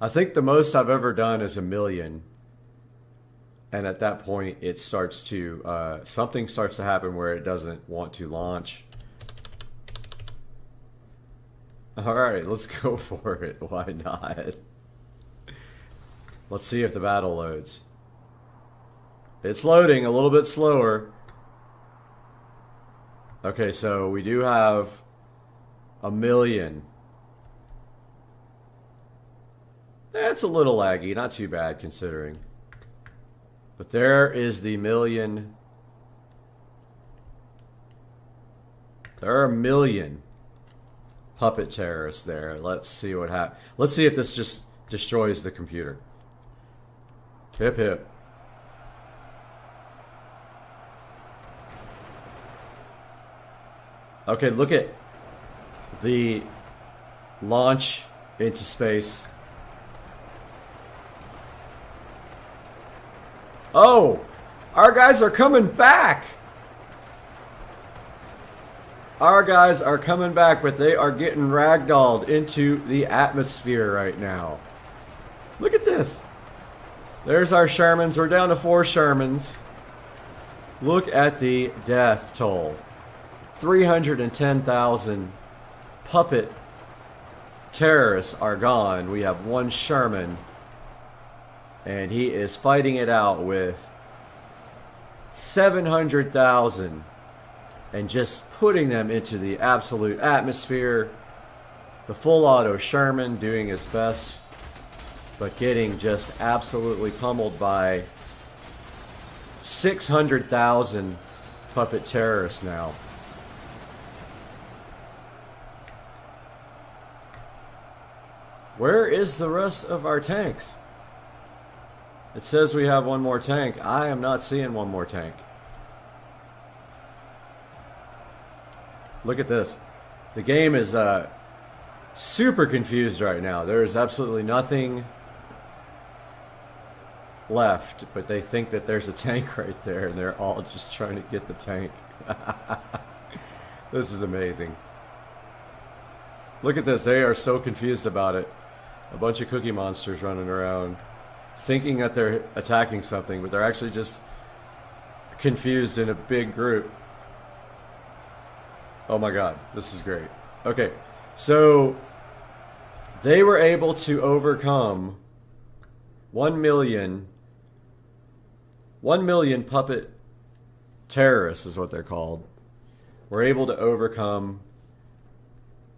I think the most I've ever done is 1 million. And at that point, it starts to... something starts to happen where it doesn't want to launch. Alright, let's go for it. Why not? Let's see if the battle loads. It's loading a little bit slower. Okay, so we do have 1 million. It's a little laggy, not too bad considering. But there is the million. There are a million puppet terrorists there. Let's see what happens. Let's see if this just destroys the computer. Hip hip. Okay, look at the launch into space. Oh, our guys are coming back. Our guys are coming back, but they are getting ragdolled into the atmosphere right now. Look at this. There's our Shermans. We're down to 4 Shermans. Look at the death toll. 310,000 puppet terrorists are gone. We have 1 Sherman. And he is fighting it out with 700,000 and just putting them into the absolute atmosphere. The full auto Sherman doing his best, but getting just absolutely pummeled by 600,000 puppet terrorists now. Where is the rest of our tanks? It says we have 1 more tank. I am not seeing 1 more tank. Look at this. The game is super confused right now. There is absolutely nothing left, but they think that there's a tank right there, and they're all just trying to get the tank. This is amazing. Look at this. They are so confused about it. A bunch of cookie monsters running around, thinking that they're attacking something, but they're actually just confused in a big group. Oh my god, this is great. Okay, so they were able to overcome 1 million puppet terrorists is what they're called. We're able to overcome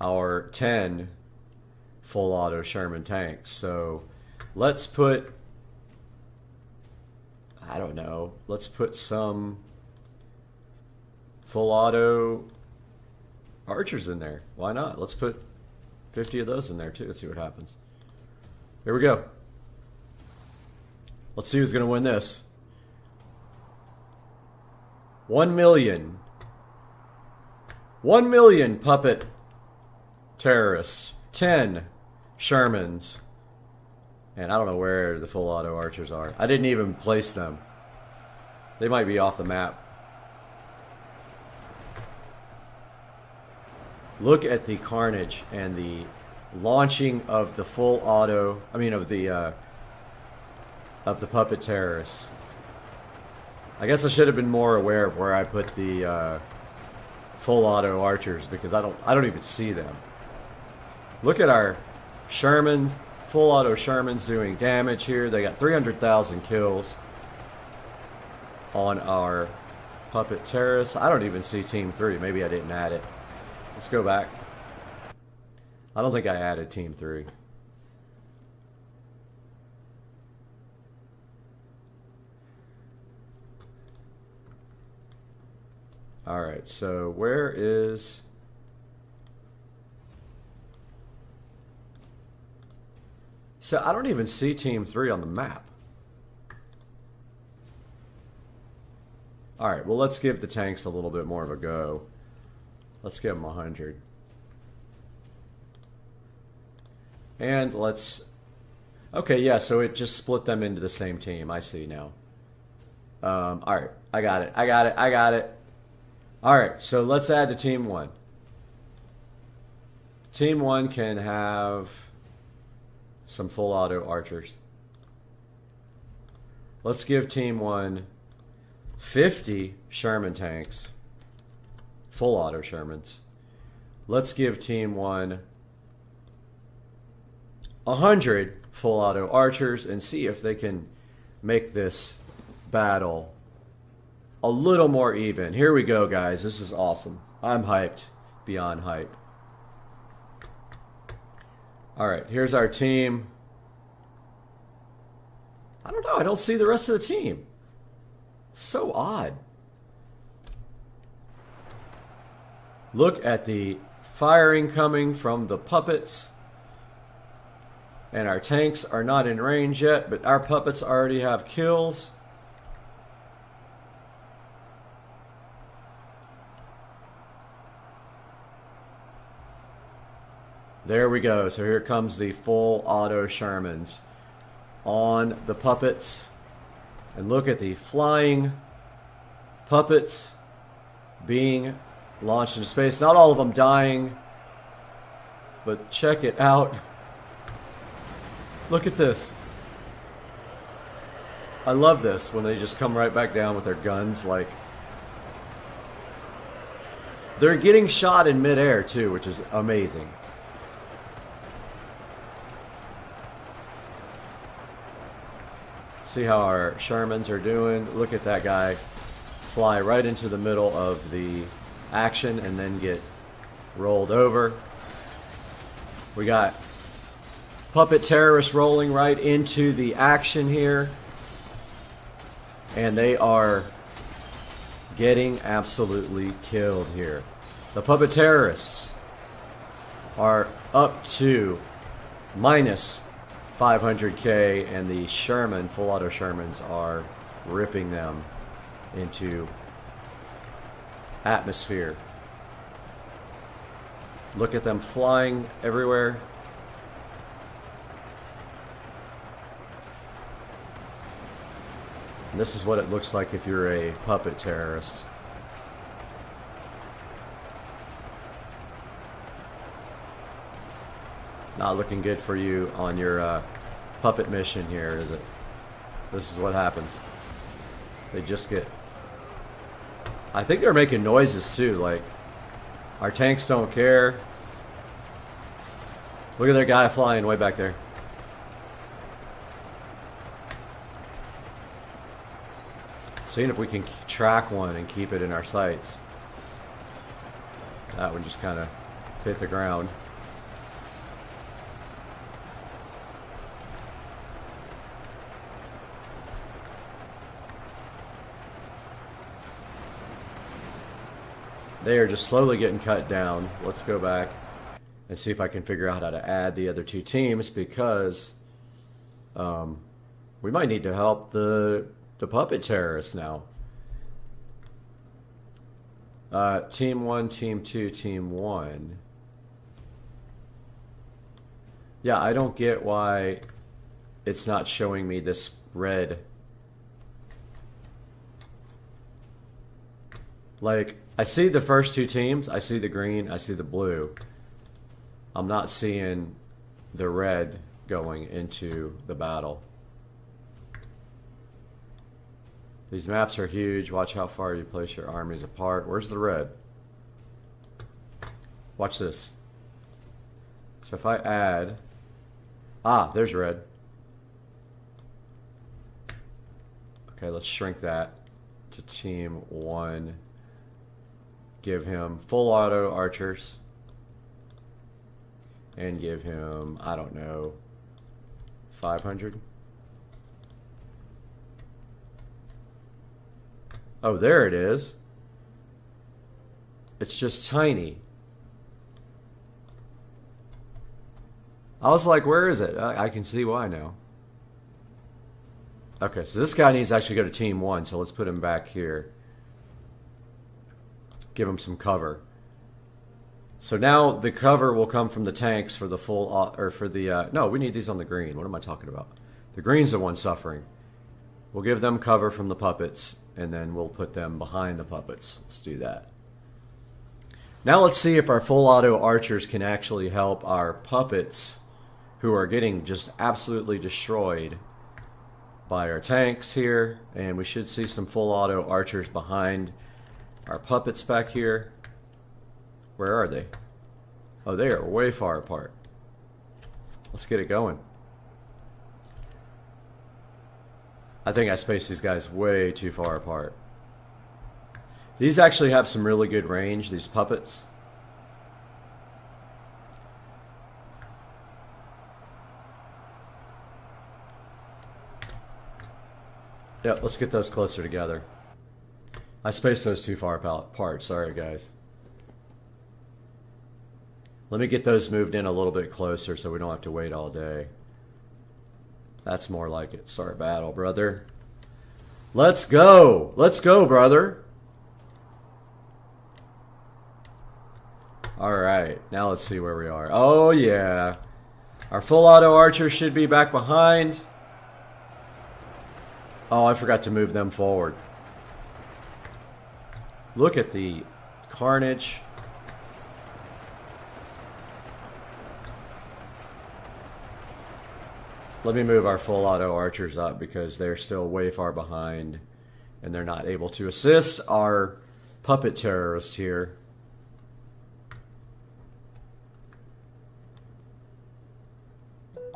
our 10 full auto Sherman tanks. So let's put, I don't know, let's put some full auto archers in there. Why not? Let's put 50 of those in there too. Let's see what happens. Here we go. Let's see who's going to win this. 1 million. 1 million puppet terrorists. 10 Shermans. And I don't know where the full auto archers are. I didn't even place them. They might be off the map. Look at the carnage and the launching of the full auto, of the puppet terrorists. I guess I should have been more aware of where I put the full auto archers, because I don't even see them. Look at our Shermans, full auto Shermans doing damage here. They got 300,000 kills on our puppet terrorists. I don't even see Team 3. Maybe I didn't add it. Let's go back. I don't think I added Team 3. Alright, so where is... So I don't even see Team 3 on the map. Alright, well let's give the tanks a little bit more of a go. Let's give them 100. And let's... Okay, yeah, so it just split them into the same team. I see now. Alright, I got it. Alright, so let's add to Team 1. Team 1 can have some full auto archers. Let's give Team 1 50 Sherman tanks. Full auto Shermans. Let's give Team 1 100 full auto archers and see if they can make this battle a little more even. Here we go, guys. This is awesome. I'm hyped beyond hype. Alright, here's our team. I don't know. I don't see the rest of the team. So odd. Look at the firing coming from the puppets. And our tanks are not in range yet, but our puppets already have kills. There we go. So here comes the full auto Shermans on the puppets. And look at the flying puppets being launched into space. Not all of them dying, but check it out. Look at this. I love this when they just come right back down with their guns. Like, they're getting shot in midair too, which is amazing. See how our Shermans are doing. Look at that guy fly right into the middle of the action and then get rolled over. We got puppet terrorists rolling right into the action here. And they are getting absolutely killed here. The puppet terrorists are up to minus 500k, and the Sherman, full auto Shermans, are ripping them into atmosphere. Look at them flying everywhere. And this is what it looks like if you're a puppet terrorist. Not looking good for you on your puppet mission here, is it? This is what happens. They just get... I think they're making noises too, like, our tanks don't care. Look at their guy flying way back there. Seeing if we can track one and keep it in our sights. That one just kind of hit the ground. They are just slowly getting cut down. Let's go back and see if I can figure out how to add the other two teams, because we might need to help the puppet terrorists now. Team 1, Team 2, Team 1. Yeah, I don't get why it's not showing me this red. Like, I see the first two teams, I see the green, I see the blue. I'm not seeing the red going into the battle. These maps are huge. Watch how far you place your armies apart. Where's the red? Watch this. So if I add... Ah, there's red. Okay, let's shrink that to Team 1. Give him full auto archers. And give him, I don't know, 500. Oh, there it is. It's just tiny. I was like, where is it? I can see why now. Okay, so this guy needs to actually go to Team 1, so let's put him back here. Give him some cover. So now the cover will come from the tanks for the full, or for the, no, we need these on the green. What am I talking about? The green's the one suffering. We'll give them cover from the puppets, and then we'll put them behind the puppets. Let's do that. Now let's see if our full auto archers can actually help our puppets, who are getting just absolutely destroyed by our tanks here. And we should see some full auto archers behind our puppets back here. Where are they? Oh, they are way far apart. Let's get it going. I think I spaced these guys way too far apart. These actually have some really good range, these puppets. Yeah, let's get those closer together. I spaced those too far apart. Sorry, guys. Let me get those moved in a little bit closer so we don't have to wait all day. That's more like it. Start battle, brother. Let's go. Let's go, brother. All right. Now let's see where we are. Oh, yeah. Our full auto archer should be back behind. Oh, I forgot to move them forward. Look at the carnage. Let me move our full auto archers up because they're still way far behind and they're not able to assist our puppet terrorist here.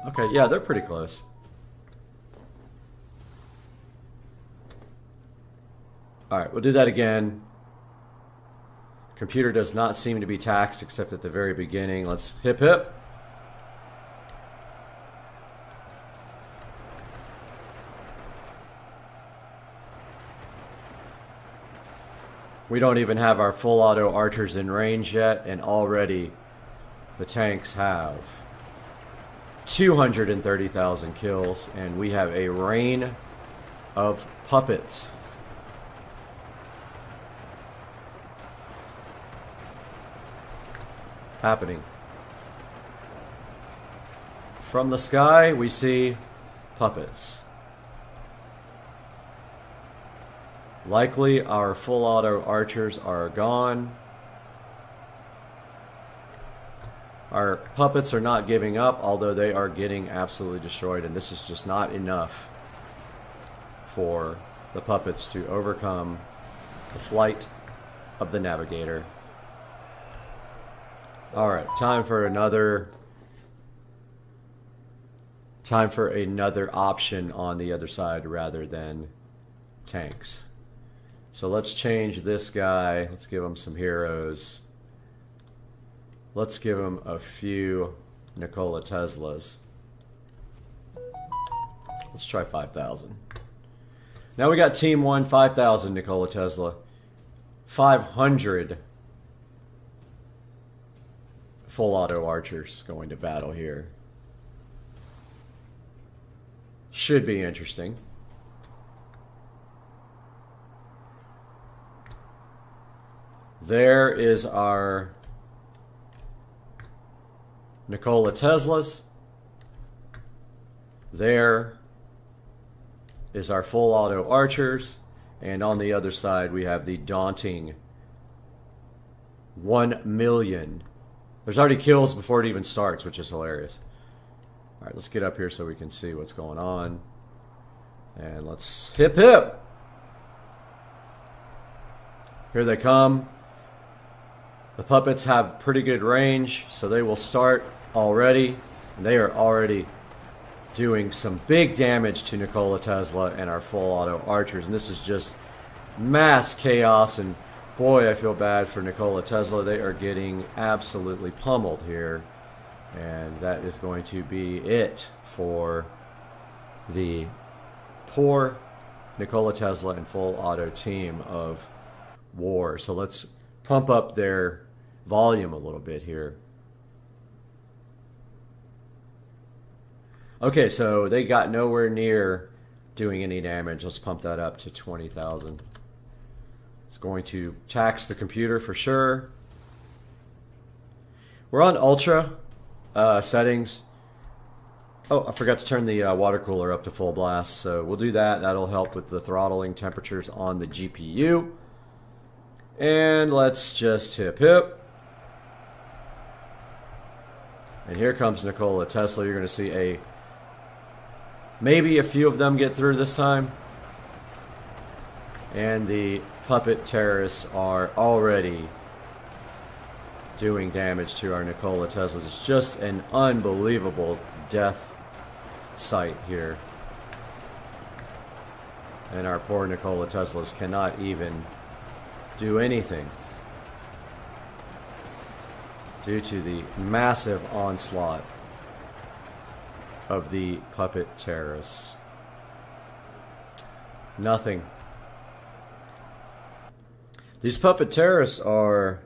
Okay, yeah, they're pretty close. Alright, we'll do that again. Computer does not seem to be taxed except at the very beginning. Let's hip hip. We don't even have our full auto archers in range yet, and already the tanks have 230,000 kills, and we have a rain of puppets. Happening. From the sky, we see puppets. Likely, our full auto archers are gone. Our puppets are not giving up, although they are getting absolutely destroyed, and this is just not enough for the puppets to overcome the flight of the navigator. Alright, time for another option on the other side rather than tanks. So let's change this guy. Let's give him some heroes. Let's give him a few Nikola Teslas. Let's try 5,000. Now we got Team 1, 5,000 Nikola Tesla. 500 full auto archers going to battle here. Should be interesting. There is our Nikola Teslas. There is our full auto archers. And on the other side we have the daunting 1 million. There's already kills before it even starts, which is hilarious. Alright, let's get up here so we can see what's going on. And let's hip hip! Here they come. The puppets have pretty good range, so they will start already. And they are already doing some big damage to Nikola Tesla and our full auto archers. And this is just mass chaos. And boy, I feel bad for Nikola Tesla. They are getting absolutely pummeled here. And that is going to be it for the poor Nikola Tesla and full auto team of war. So let's pump up their volume a little bit here. Okay, so they got nowhere near doing any damage. Let's pump that up to 20,000. It's going to tax the computer for sure. We're on ultra settings. Oh, I forgot to turn the water cooler up to full blast, so we'll do that. That'll help with the throttling temperatures on the GPU. And let's just hip hip. And here comes Nikola Tesla. You're going to see maybe a few of them get through this time. And the puppet terrorists are already doing damage to our Nikola Teslas. It's just an unbelievable death sight here. And our poor Nikola Teslas cannot even do anything due to the massive onslaught of the puppet terrorists. Nothing. These puppet terrorists are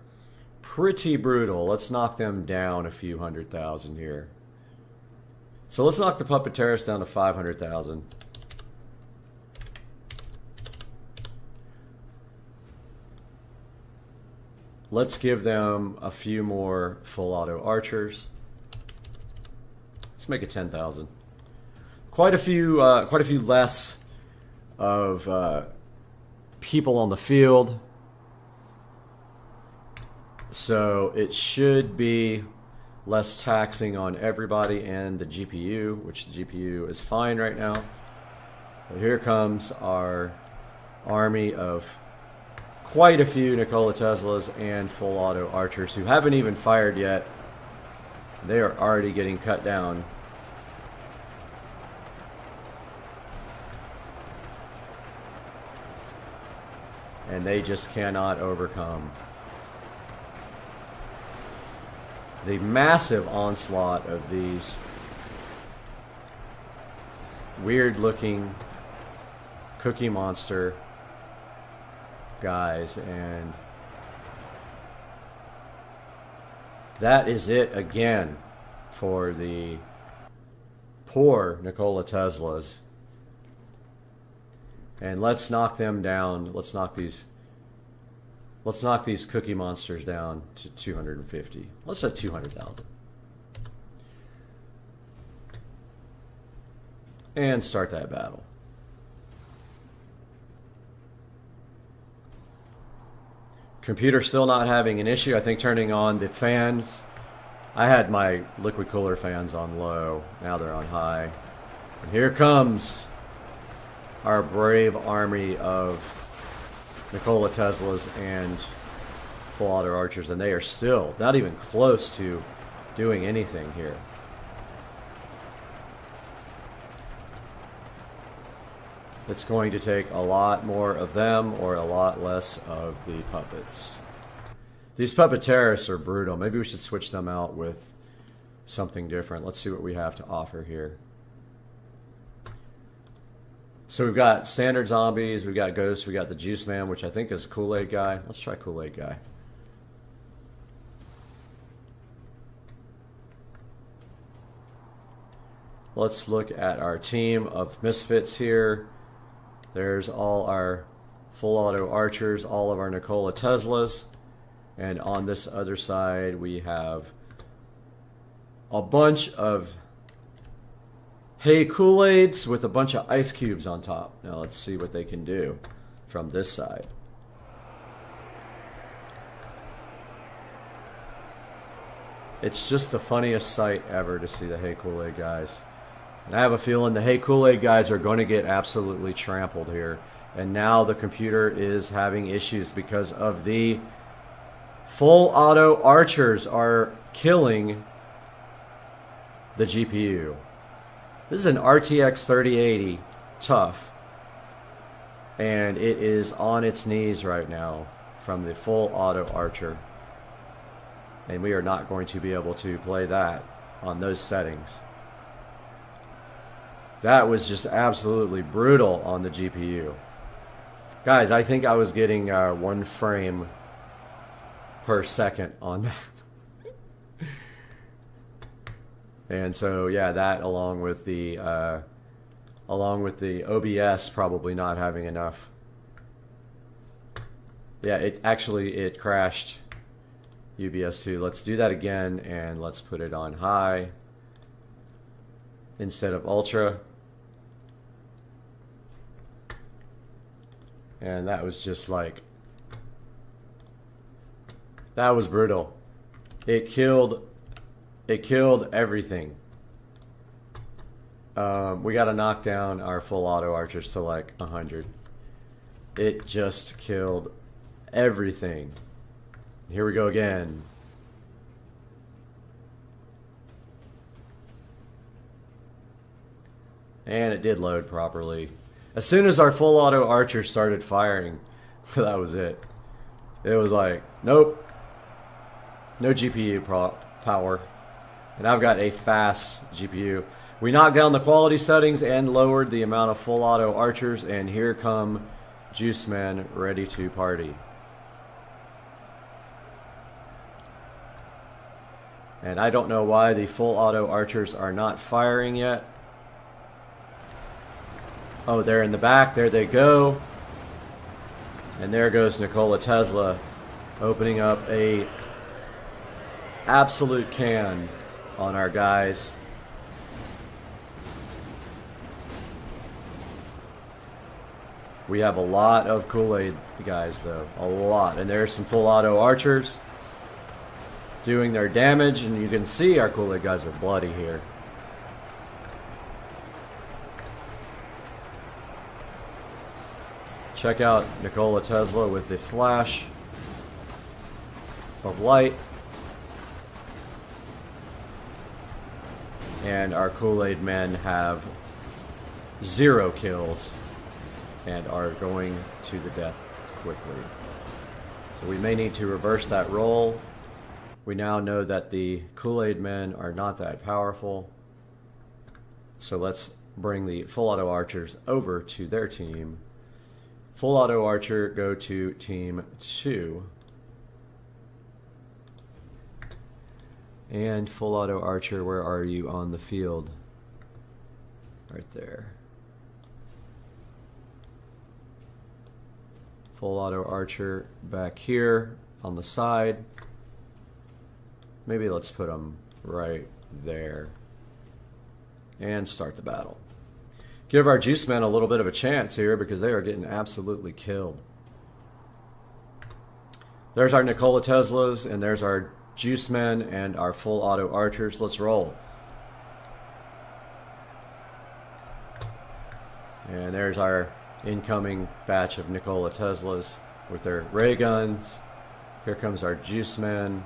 pretty brutal. Let's knock them down a few 100,000 here. So let's knock the puppet terrorists down to 500,000. Let's give them a few more full auto archers. Let's make it 10,000. Quite a few less of people on the field. So it should be less taxing on everybody and the GPU, which the GPU is fine right now. But here comes our army of quite a few Nikola Teslas and full auto archers who haven't even fired yet. They are already getting cut down. And they just cannot overcome the massive onslaught of these weird looking Cookie Monster guys. And that is it again for the poor Nikola Teslas. And let's knock them down. Let's knock these Cookie Monsters down to 250. Let's say 200,000. And start that battle. Computer still not having an issue. I think turning on the fans. I had my liquid cooler fans on low. Now they're on high. And here comes our brave army of Nikola Teslas and full auto archers, and they are still not even close to doing anything here. It's going to take a lot more of them or a lot less of the puppets. These puppet terrorists are brutal. Maybe we should switch them out with something different. Let's see what we have to offer here. So we've got standard zombies, we've got ghosts, we got the Juice Man, which I think is Kool-Aid guy. Let's try Kool-Aid guy. Let's look at our team of misfits here. There's all our full auto archers, all of our Nikola Teslas. And on this other side, we have a bunch of Hey Kool-Aids with a bunch of ice cubes on top. Now let's see what they can do from this side. It's just the funniest sight ever to see the Hey Kool-Aid guys. And I have a feeling the Hey Kool-Aid guys are going to get absolutely trampled here. And now the computer is having issues because of the full auto archers are killing the GPU. This is an RTX 3080 tough, and it is on its knees right now from the full auto archer, and we are not going to be able to play that on those settings. That was just absolutely brutal on the GPU. Guys, I think I was getting 1 frame per second on that. And so, yeah, that along with the OBS probably not having enough. Yeah, it crashed UBS2. Let's do that again, and let's put it on high instead of ultra. And that was just like, that was brutal. It killed everything. We got to knock down our full auto archers to like 100. It just killed everything. Here we go again. And it did load properly. As soon as our full auto archers started firing, that was it. It was like, nope. No GPU power. And I've got a fast GPU. We knocked down the quality settings and lowered the amount of full auto archers, and here come Juicemen ready to party. And I don't know why the full auto archers are not firing yet. Oh, they're in the back. There they go. And there goes Nikola Tesla opening up a absolute can on our guys. We have a lot of Kool-Aid guys, though. A lot. And there's some full auto archers doing their damage. And you can see our Kool-Aid guys are bloody here. Check out Nikola Tesla with the flash of light. And our Kool-Aid men have 0 kills and are going to the death quickly. So we may need to reverse that role. We now know that the Kool-Aid men are not that powerful. So let's bring the full auto archers over to their team. Full auto archer, go to team 2. And full auto archer, where are you on the field? Right there. Full auto archer back here on the side. Maybe let's put them right there. And start the battle. Give our Juicemen a little bit of a chance here because they are getting absolutely killed. There's our Nikola Teslas and there's our Juicemen and our full auto archers. Let's roll. And there's our incoming batch of Nikola Teslas with their ray guns. Here comes our Juicemen,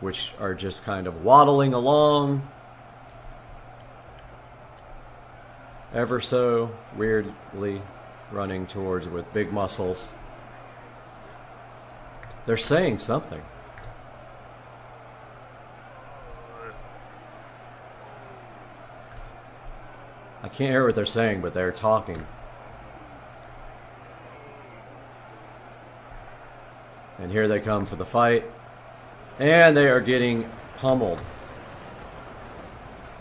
which are just kind of waddling along. Ever so weirdly running towards with big muscles. They're saying something. I can't hear what they're saying, but they're talking. And here they come for the fight. And they are getting pummeled.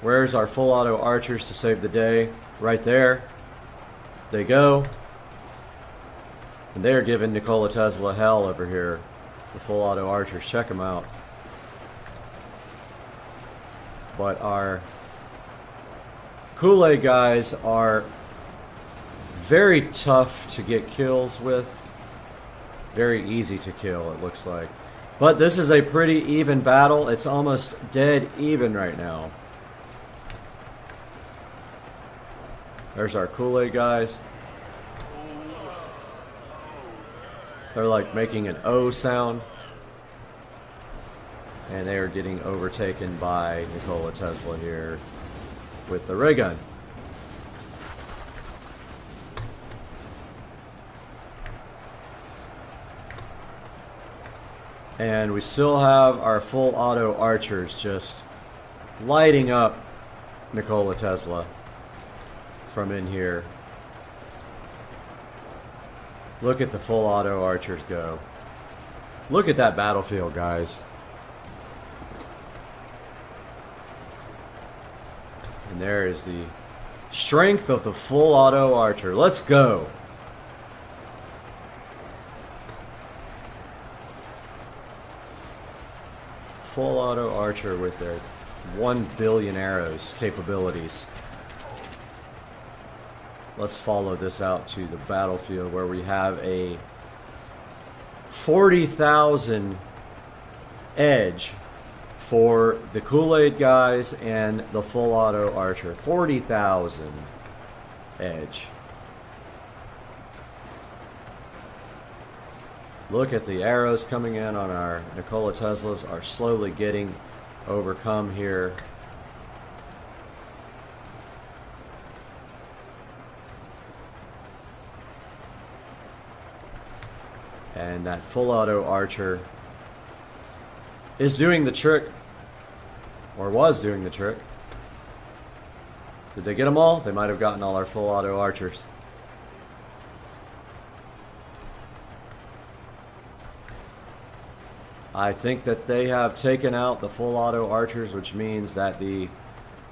Where's our full auto archers to save the day? Right there. They go. And they are giving Nikola Tesla hell over here. The full auto archers. Check them out. But our Kool-Aid guys are very tough to get kills with. Very easy to kill, it looks like. But this is a pretty even battle. It's almost dead even right now. There's our Kool-Aid guys. They're like making an O sound. And they are getting overtaken by Nikola Tesla here with the ray gun. And we still have our full auto archers just lighting up Nikola Tesla from in here. Look at the full auto archers go. Look at that battlefield, guys. And there is the strength of the full auto archer. Let's go. Full auto archer with their 1 billion arrows capabilities. Let's follow this out to the battlefield where we have a 40,000 edge for the Kool-Aid guys and the full auto archer. 40,000 edge. Look at the arrows coming in on our Nikola Teslas are slowly getting overcome here. And that full auto archer is doing the trick, or was doing the trick. Did they get them all? They might have gotten all our full auto archers. I think that they have taken out the full auto archers, which means that the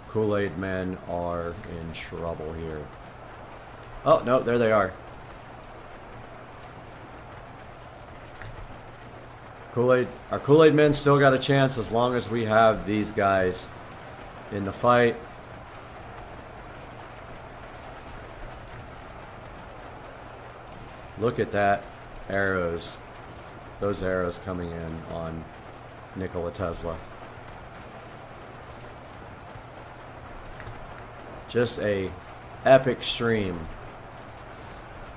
Kool-Aid men are in trouble here. Oh, no, there they are. Our Kool-Aid men still got a chance as long as we have these guys in the fight. Look at that. Arrows. Those arrows coming in on Nikola Tesla. Just a epic stream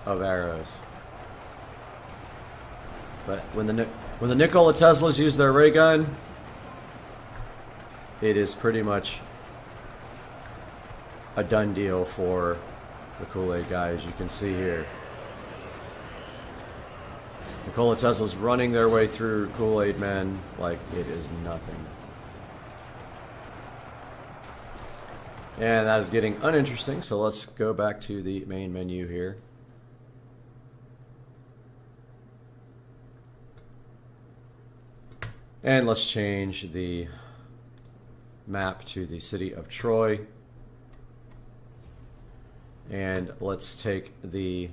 of arrows. But when the Nikola Teslas use their ray gun, it is pretty much a done deal for the Kool-Aid guy, as you can see here. Nikola Tesla's running their way through Kool-Aid men like it is nothing. And that is getting uninteresting, so let's go back to the main menu here. And let's change the map to the city of Troy. And let's take the...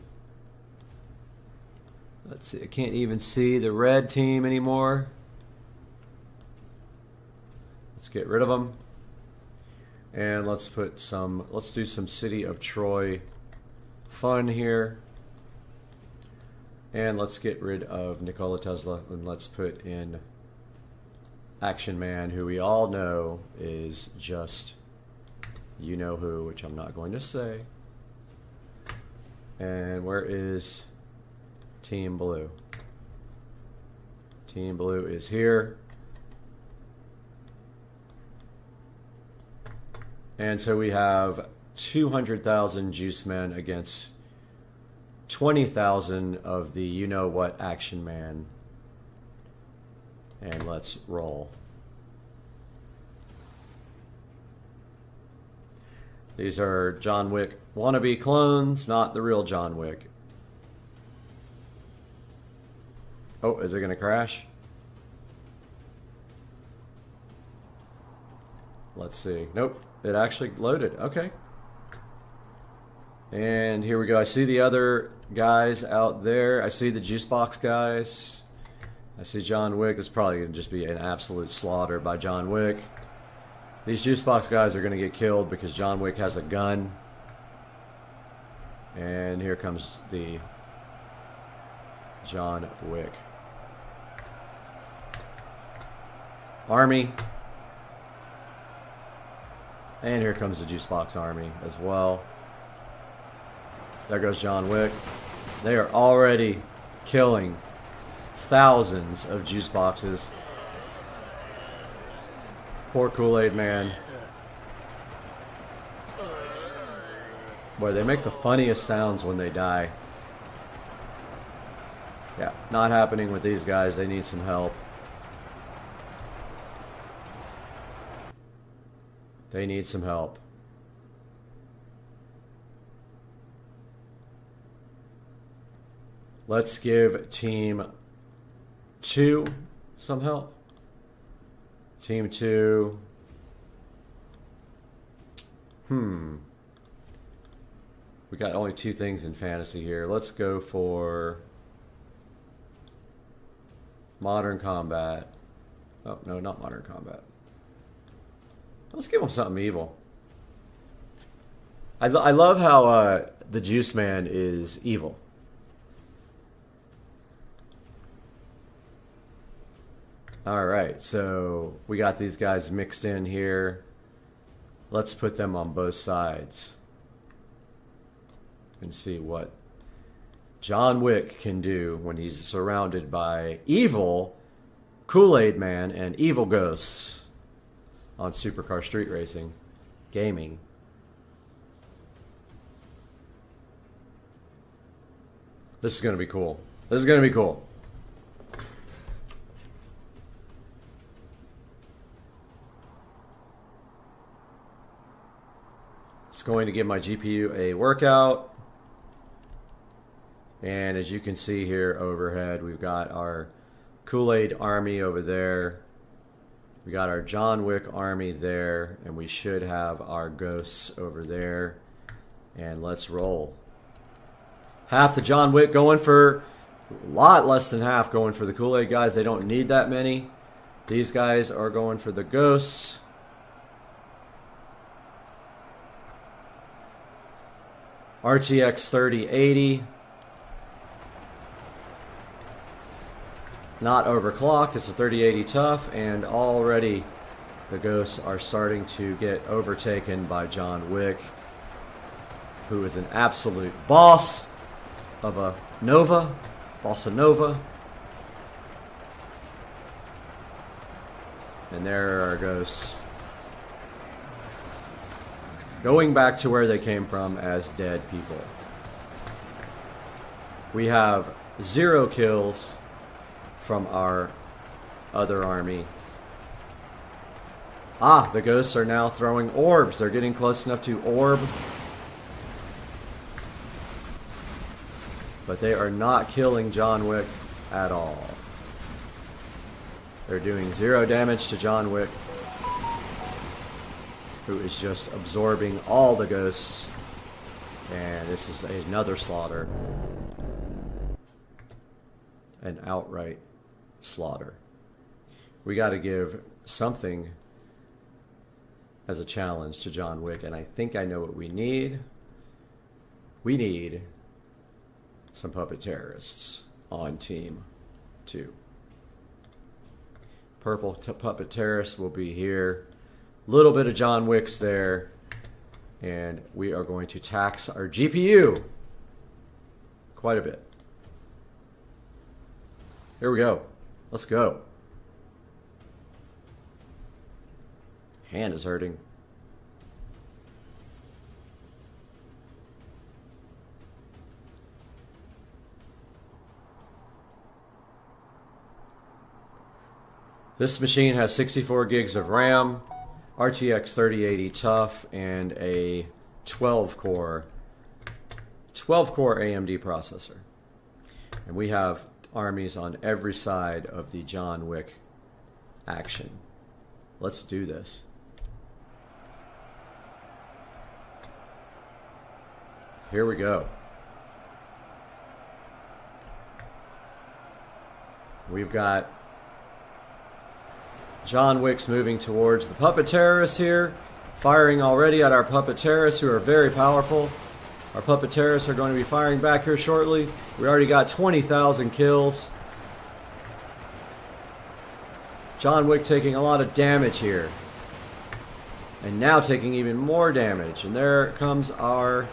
Let's see, I can't even see the red team anymore. Let's get rid of them. And let's do some City of Troy fun here. And let's get rid of Nikola Tesla and let's put in Action Man, who we all know is just you know who, which I'm not going to say. And where is Team Blue? Team Blue is here. And so we have 200,000 juice men against 20,000 of the you-know-what Action Man. And let's roll. These are John Wick wannabe clones, not the real John Wick. Oh, is it going to crash? Let's see. Nope, it actually loaded. Okay. And here we go. I see the other guys out there. I see the Jukebox guys. I see John Wick. This is probably going to just be an absolute slaughter by John Wick. These Jukebox guys are going to get killed because John Wick has a gun. And here comes the John Wick army. And here comes the Jukebox army as well. There goes John Wick. They are already killing thousands of juice boxes. Poor Kool-Aid man. Boy, they make the funniest sounds when they die. Yeah, not happening with these guys. They need some help. They need some help. Let's give Team 2 some help. Team 2. We got only 2 things in fantasy here. Let's go for Modern Combat. Oh, no, not Modern Combat. Let's give them something evil. I love how the Juice Man is evil. Alright, so we got these guys mixed in here. Let's put them on both sides and see what John Wick can do when he's surrounded by evil Kool-Aid Man and evil ghosts on Supercar Street Racing Gaming. This is going to be cool. This is going to be cool. going to give my GPU a workout. And as you can see here overhead, we've got our Kool-Aid army over there. We got our John Wick army there, and we should have our ghosts over there. And let's roll. Half the John Wick going for, a lot less than half going for the Kool-Aid guys. They don't need that many. These guys are going for the ghosts. RTX 3080. Not overclocked. It's a 3080 tough, and already the ghosts are starting to get overtaken by John Wick, who is an absolute boss of a Nova, Bossa Nova. And there are our ghosts going back to where they came from as dead people. We have 0 kills from our other army. Ah, the ghosts are now throwing orbs. They're getting close enough to orb. But they are not killing John Wick at all. They're doing 0 damage to John Wick, who is just absorbing all the ghosts. And this is another slaughter. An outright slaughter. We got to give something as a challenge to John Wick, and I think I know what we need. We need some puppet terrorists on team 2. Purple puppet terrorists will be here. Little bit of John Wick's there, and we are going to tax our GPU quite a bit. Here we go. Let's go. Hand is hurting. This machine has 64 gigs of RAM, RTX 3080 tough, and a 12-core AMD processor. And we have armies on every side of the John Wick action. Let's do this. Here we go. We've got John Wick's moving towards the puppet terrorists here, firing already at our puppet terrorists, who are very powerful. Our puppet terrorists are going to be firing back here shortly. We already got 20,000 kills. John Wick taking a lot of damage here. And now taking even more damage. And there comes our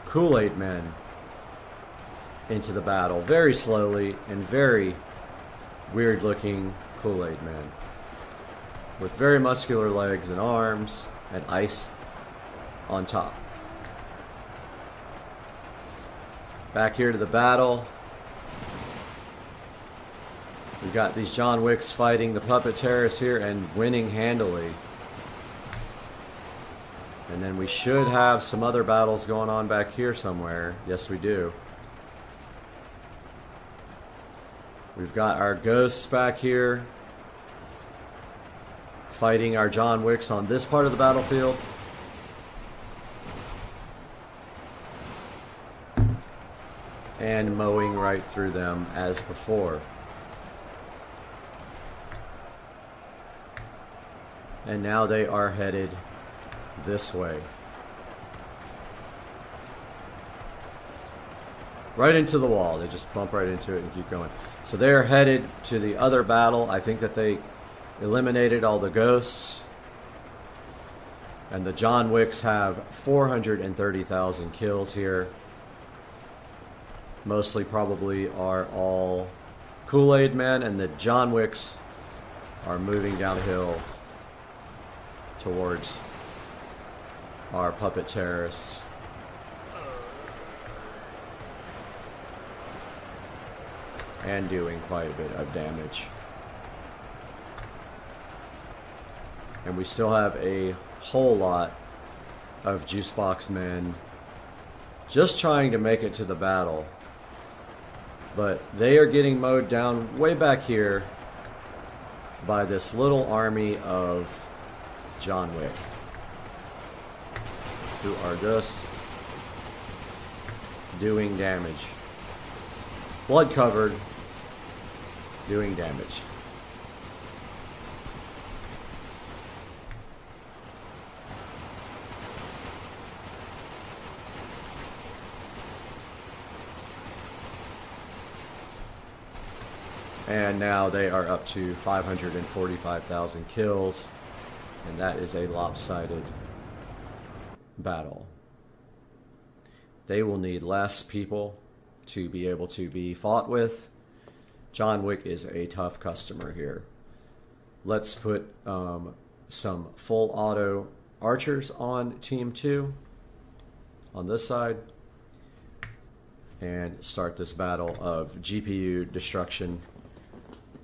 Kool-Aid men into the battle. Very slowly and very weird looking Kool-Aid men. With very muscular legs and arms and ice on top. Back here to the battle. We've got these John Wicks fighting the puppet terrorists here and winning handily. And then we should have some other battles going on back here somewhere. Yes, we do. We've got our ghosts back here fighting our John Wicks on this part of the battlefield. And mowing right through them as before. And now they are headed this way. Right into the wall. They just bump right into it and keep going. So they are headed to the other battle. I think that they eliminated all the ghosts. And the John Wicks have 430,000 kills here. Mostly probably are all Kool-Aid men, and the John Wicks are moving downhill towards our puppet terrorists. And doing quite a bit of damage. And we still have a whole lot of Juicebox men just trying to make it to the battle. But they are getting mowed down way back here by this little army of John Wick, who are just doing damage. Blood covered, doing damage. And now they are up to 545,000 kills, and that is a lopsided battle. They will need less people to be able to be fought with. John Wick is a tough customer here. Let's put some full auto archers on team 2 on this side and start this battle of GPU destruction,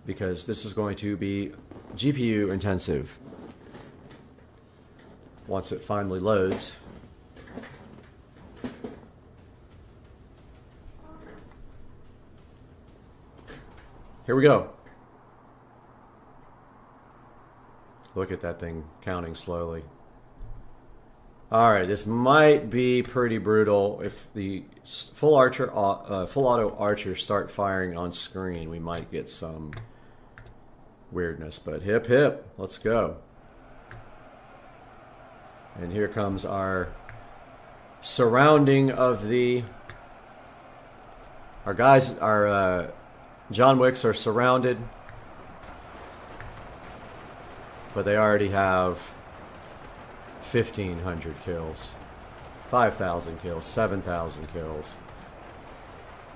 because this is going to be GPU intensive once it finally loads. Here we go. Look at that thing counting slowly. Alright, this might be pretty brutal. If the full auto archers start firing on screen, we might get some weirdness, but hip hip, let's go. And here comes our surrounding of our guys. Our John Wicks are surrounded, but they already have 1,500 kills, 5,000 kills, 7,000 kills,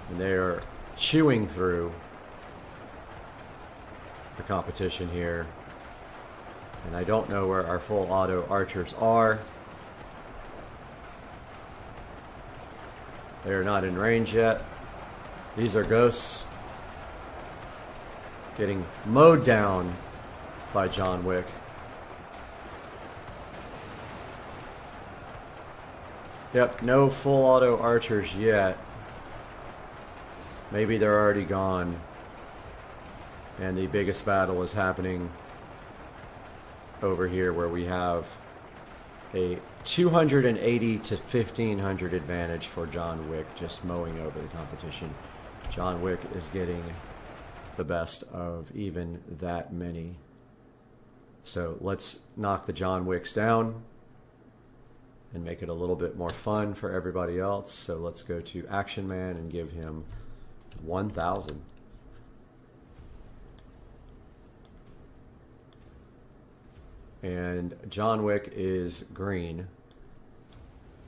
and they are chewing through the competition here. And I don't know where our full auto archers are. They are not in range yet. These are ghosts getting mowed down by John Wick. Yep, no full auto archers yet. Maybe they're already gone. And the biggest battle is happening over here, where we have a 280 to 1,500 advantage for John Wick, just mowing over the competition. John Wick is getting the best of even that many. So let's knock the John Wicks down and make it a little bit more fun for everybody else. So let's go to Action Man and give him 1,000. And John Wick is green.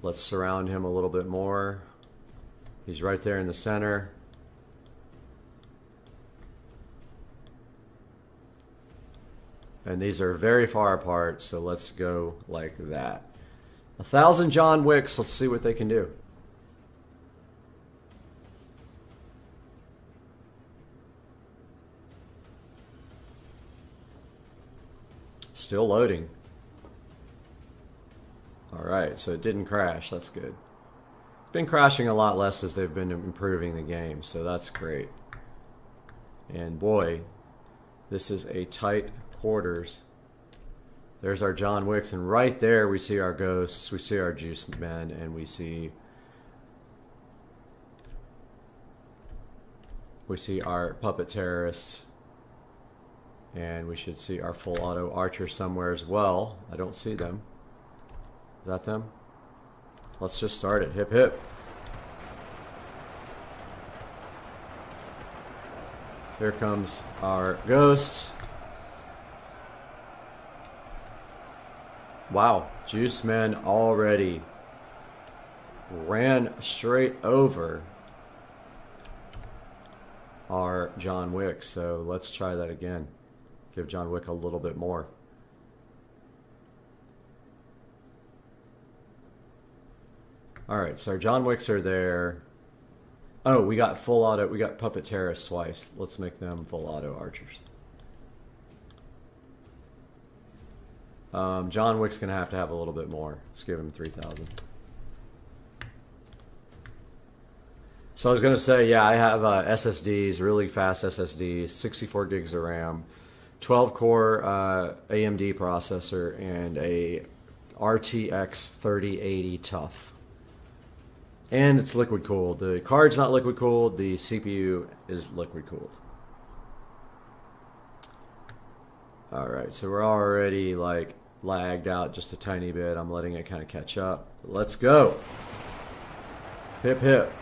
Let's surround him a little bit more. He's right there in the center. And these are very far apart, so let's go like that. 1,000 John Wicks, let's see what they can do. Still loading. Alright, so it didn't crash. That's good. It's been crashing a lot less as they've been improving the game, so that's great. And boy, this is a tight quarters. There's our John Wicks, and right there we see our ghosts, we see our juice men, and we see our puppet terrorists. And we should see our full auto archer somewhere as well. I don't see them. Is that them? Let's just start it. Hip hip. Here comes our ghosts. Wow, Juice Men already ran straight over our John Wick. So let's try that again. Give John Wick a little bit more. Alright, so our John Wicks are there. Oh, we got full auto, we got puppet terrorists twice. Let's make them full auto archers. John Wick's going to have a little bit more. Let's give him 3,000. So I was going to say, yeah, I have SSDs, really fast SSDs, 64 gigs of RAM, 12-core AMD processor, and a RTX 3080 TUF. And it's liquid cooled. The card's not liquid cooled. The CPU is liquid cooled. All right, so we're already like lagged out just a tiny bit. I'm letting it kind of catch up. Let's go. Hip hip.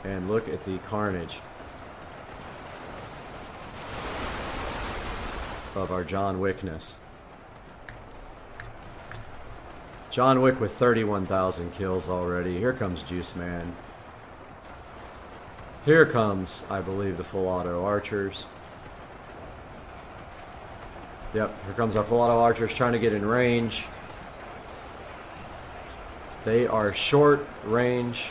And look at the carnage of our John Wickness. John Wick with 31,000 kills already. Here comes Juice Man. Here comes, I believe, the full auto archers. Yep, here comes our full auto archers trying to get in range. They are short range.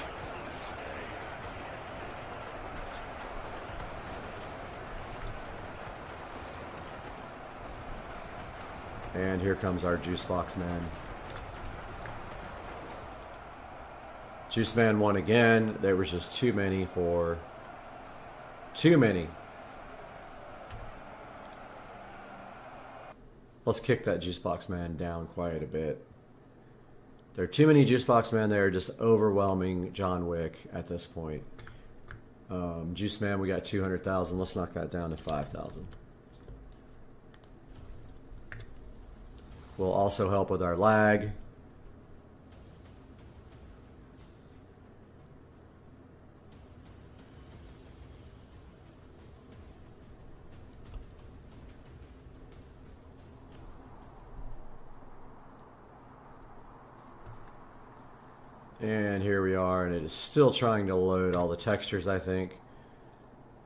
And here comes our Juicebox Man. Juice Man won again. There was just too many for... Too many. Let's kick that Juicebox Man down quite a bit. There are too many Juicebox Men. They're just overwhelming John Wick at this point. Juice Man, we got 200,000. Let's knock that down to 5,000. Will also help with our lag. And here we are, and it is still trying to load all the textures, I think.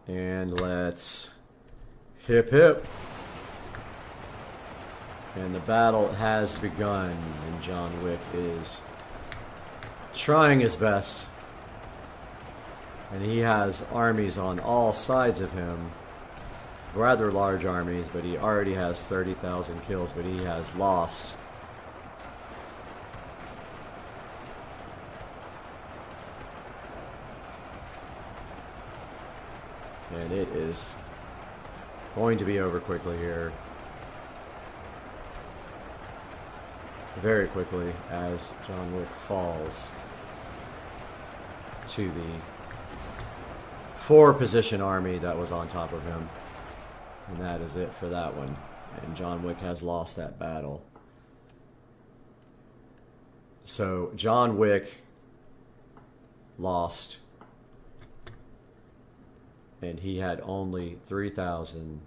And let's hip hip. And the battle has begun, and John Wick is trying his best. And he has armies on all sides of him. Rather large armies, but he already has 30,000 kills, but he has lost. And it is going to be over quickly here. Very quickly as John Wick falls to the 4-position army that was on top of him. And that is it for that one. And John Wick has lost that battle. So John Wick lost. And he had only 3,000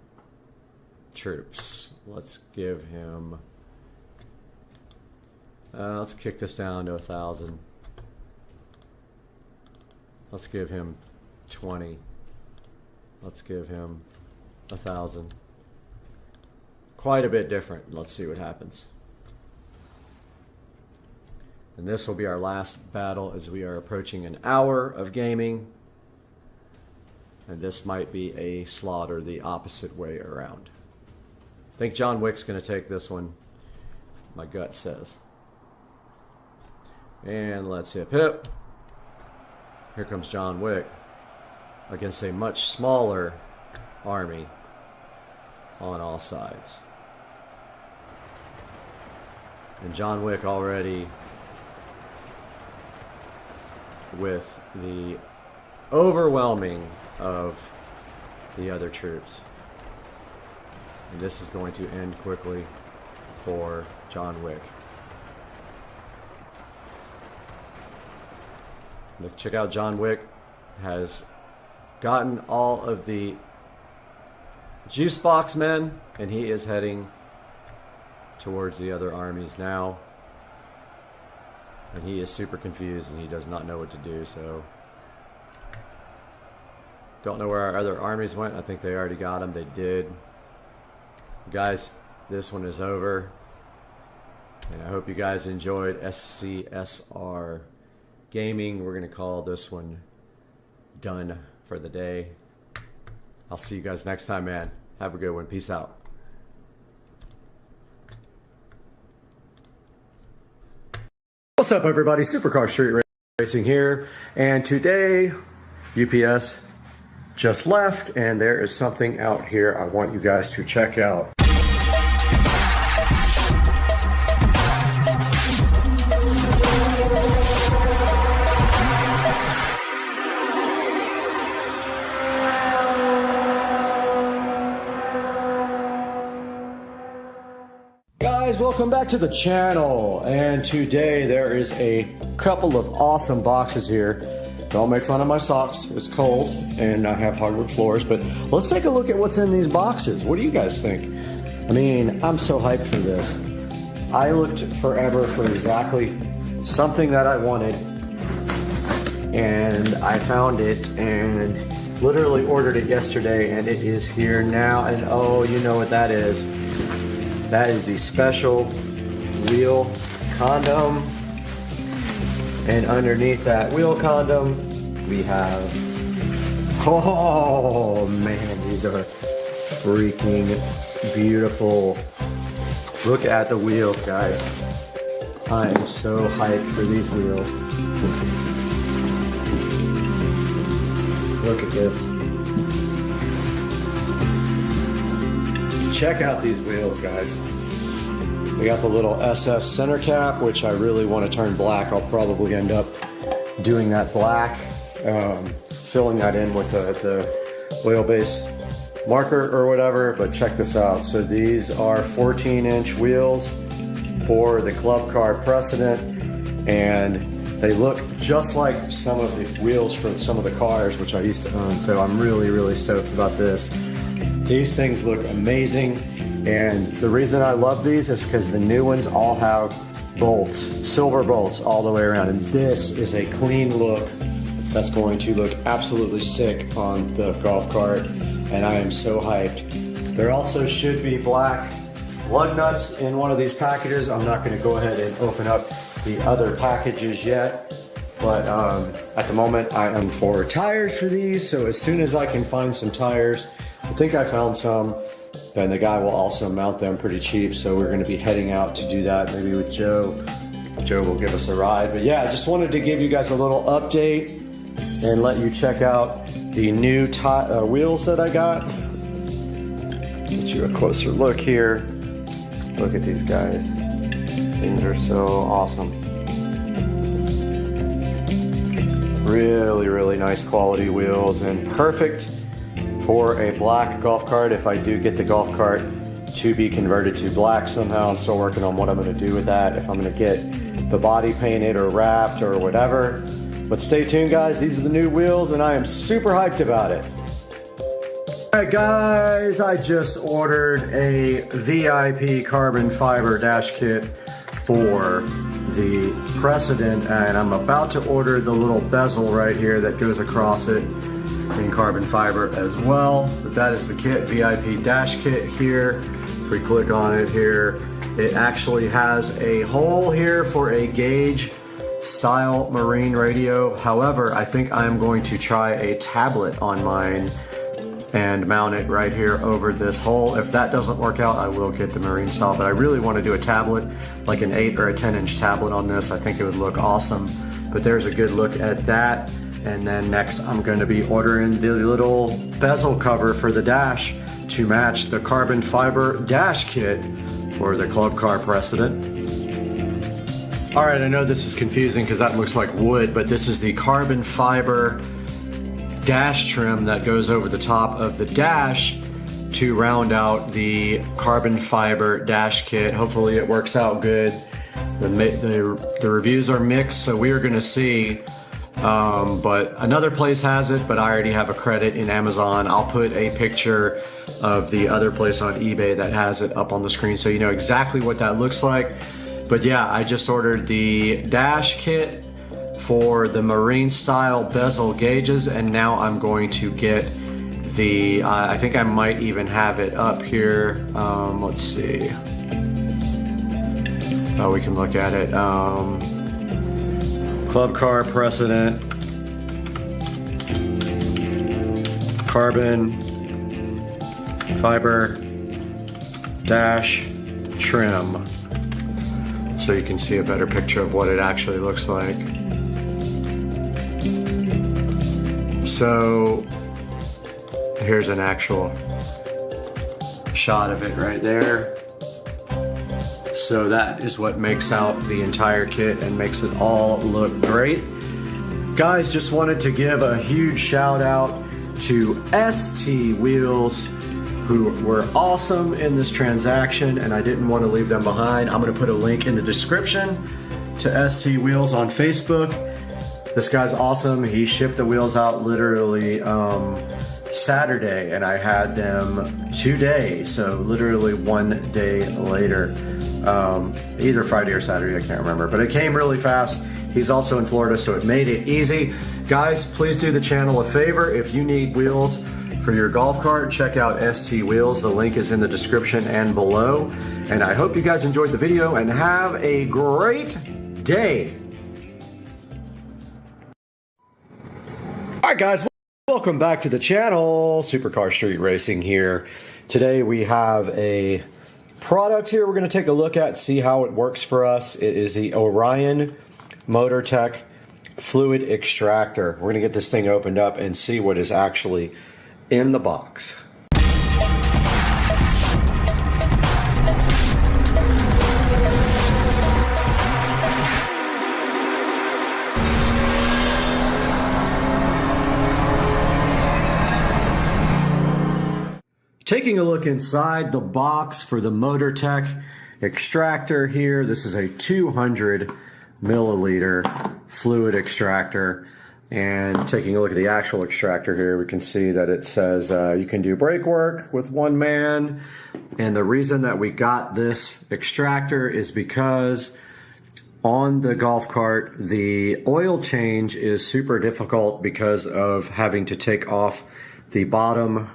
troops. Let's give him... let's kick this down to 1,000. Let's give him 20. Let's give him 1,000. Quite a bit different. Let's see what happens. And this will be our last battle as we are approaching an hour of gaming. And this might be a slaughter the opposite way around. I think John Wick's going to take this one. My gut says. And let's hip hip. Here comes John Wick against a much smaller army on all sides. And John Wick already with the overwhelming of the other troops. And this is going to end quickly for John Wick. Look, check out John Wick has gotten all of the Juicebox men, and he is heading towards the other armies now. And he is super confused and he does not know what to do, so don't know where our other armies went. I think they already got them. They did. Guys, this one is over. And I hope you guys enjoyed SCSR gaming. We're going to call this one done for the day. I'll see you guys next time, man. Have a good one. Peace out. What's up, everybody? Supercar Street Racing here, and today UPS just left, and there is something out here I want you guys to check out. Guys, welcome back to the channel, and today there is a couple of awesome boxes here. Don't make fun of my socks, it's cold and I have hardwood floors, but let's take a look at what's in these boxes. What do you guys think? I mean, I'm so hyped for this. I looked forever for exactly something that I wanted, and I found it and literally ordered it yesterday, and it is here now. And oh, you know what that is. That is the special wheel condom, and underneath that wheel condom we have, oh man, these are freaking beautiful. Look at the wheels, guys. I am so hyped for these wheels. Look at this. Check out these wheels, guys. We got the little SS center cap, which I really want to turn black. I'll probably end up doing that black, filling that in with the wheelbase marker or whatever, but check this out. So these are 14-inch wheels for the Club Car Precedent, and they look just like some of the wheels for some of the cars, which I used to own, so I'm really, really stoked about this. These things look amazing, and the reason I love these is because the new ones all have bolts, silver bolts all the way around, and this is a clean look that's going to look absolutely sick on the golf cart, and I am so hyped. There also should be black lug nuts in one of these packages. I'm not going to go ahead and open up the other packages yet, but at the moment I am for tires for these, so as soon as I can find some tires, I think I found some, then the guy will also mount them pretty cheap, so we're going to be heading out to do that, maybe with Joe. Joe will give us a ride. But yeah, I just wanted to give you guys a little update and let you check out the new wheels that I got. Get you a closer look here. Look at these guys. Things are so awesome. Really, really nice quality wheels, and perfect for a black golf cart if I do get the golf cart to be converted to black somehow. I'm still working on what I'm going to do with that, if I'm going to get the body painted or wrapped or whatever. But stay tuned, guys. These are the new wheels, and I am super hyped about it. Alright guys, I just ordered a VIP carbon fiber dash kit for the Precedent, and I'm about to order the little bezel right here that goes across it in carbon fiber as well. But that is the kit, VIP dash kit here. If we click on it here, it actually has a hole here for a gauge style marine radio. However, I think I'm going to try a tablet on mine and mount it right here over this hole. If that doesn't work out, I will get the marine style, but I really want to do a tablet, like an 8 or a 10-inch tablet on this. I think it would look awesome. But there's a good look at that. And then next I'm going to be ordering the little bezel cover for the dash to match the carbon fiber dash kit for the Club Car Precedent. Alright, I know this is confusing because that looks like wood, but this is the carbon fiber dash trim that goes over the top of the dash to round out the carbon fiber dash kit. Hopefully it works out good. The reviews are mixed, so we are going to see. But another place has it, but I already have a credit in Amazon. I'll put a picture of the other place on eBay that has it up on the screen so you know exactly what that looks like. But yeah, I just ordered the dash kit for the marine style bezel gauges, and now I'm going to get the, I think I might even have it up here. Let's see. Oh, we can look at it. Club Car Precedent, carbon fiber dash trim. so you can see a better picture of what it actually looks like. So here's an actual shot of it right there. So that is what makes out the entire kit and makes it all look great. Guys, just wanted to give a huge shout out to ST Wheels, who were awesome in this transaction, and I didn't want to leave them behind. I'm gonna put a link in the description to ST Wheels on Facebook. This guy's awesome. He shipped the wheels out literally Saturday, and I had them today, so literally 1 day later. Either Friday or Saturday, I can't remember, but it came really fast. He's also in Florida, so it made it easy. Guys, please do the channel a favor. If you need wheels for your golf cart, check out ST Wheels. The link is in the description and below. And I hope you guys enjoyed the video and have a great day. All right, guys, welcome back to the channel. Supercar Street Racing here. Today we have a product here we're going to take a look at, see how it works for us. It is the Orion MotorTech fluid extractor. We're going to get this thing opened up and see what is actually in the box. Taking a look inside the box for the MotorTech extractor here. This is a 200 milliliter fluid extractor. And taking a look at the actual extractor here, we can see that it says you can do brake work with one man. And the reason that we got this extractor is because on the golf cart, the oil change is super difficult because of having to take off the bottom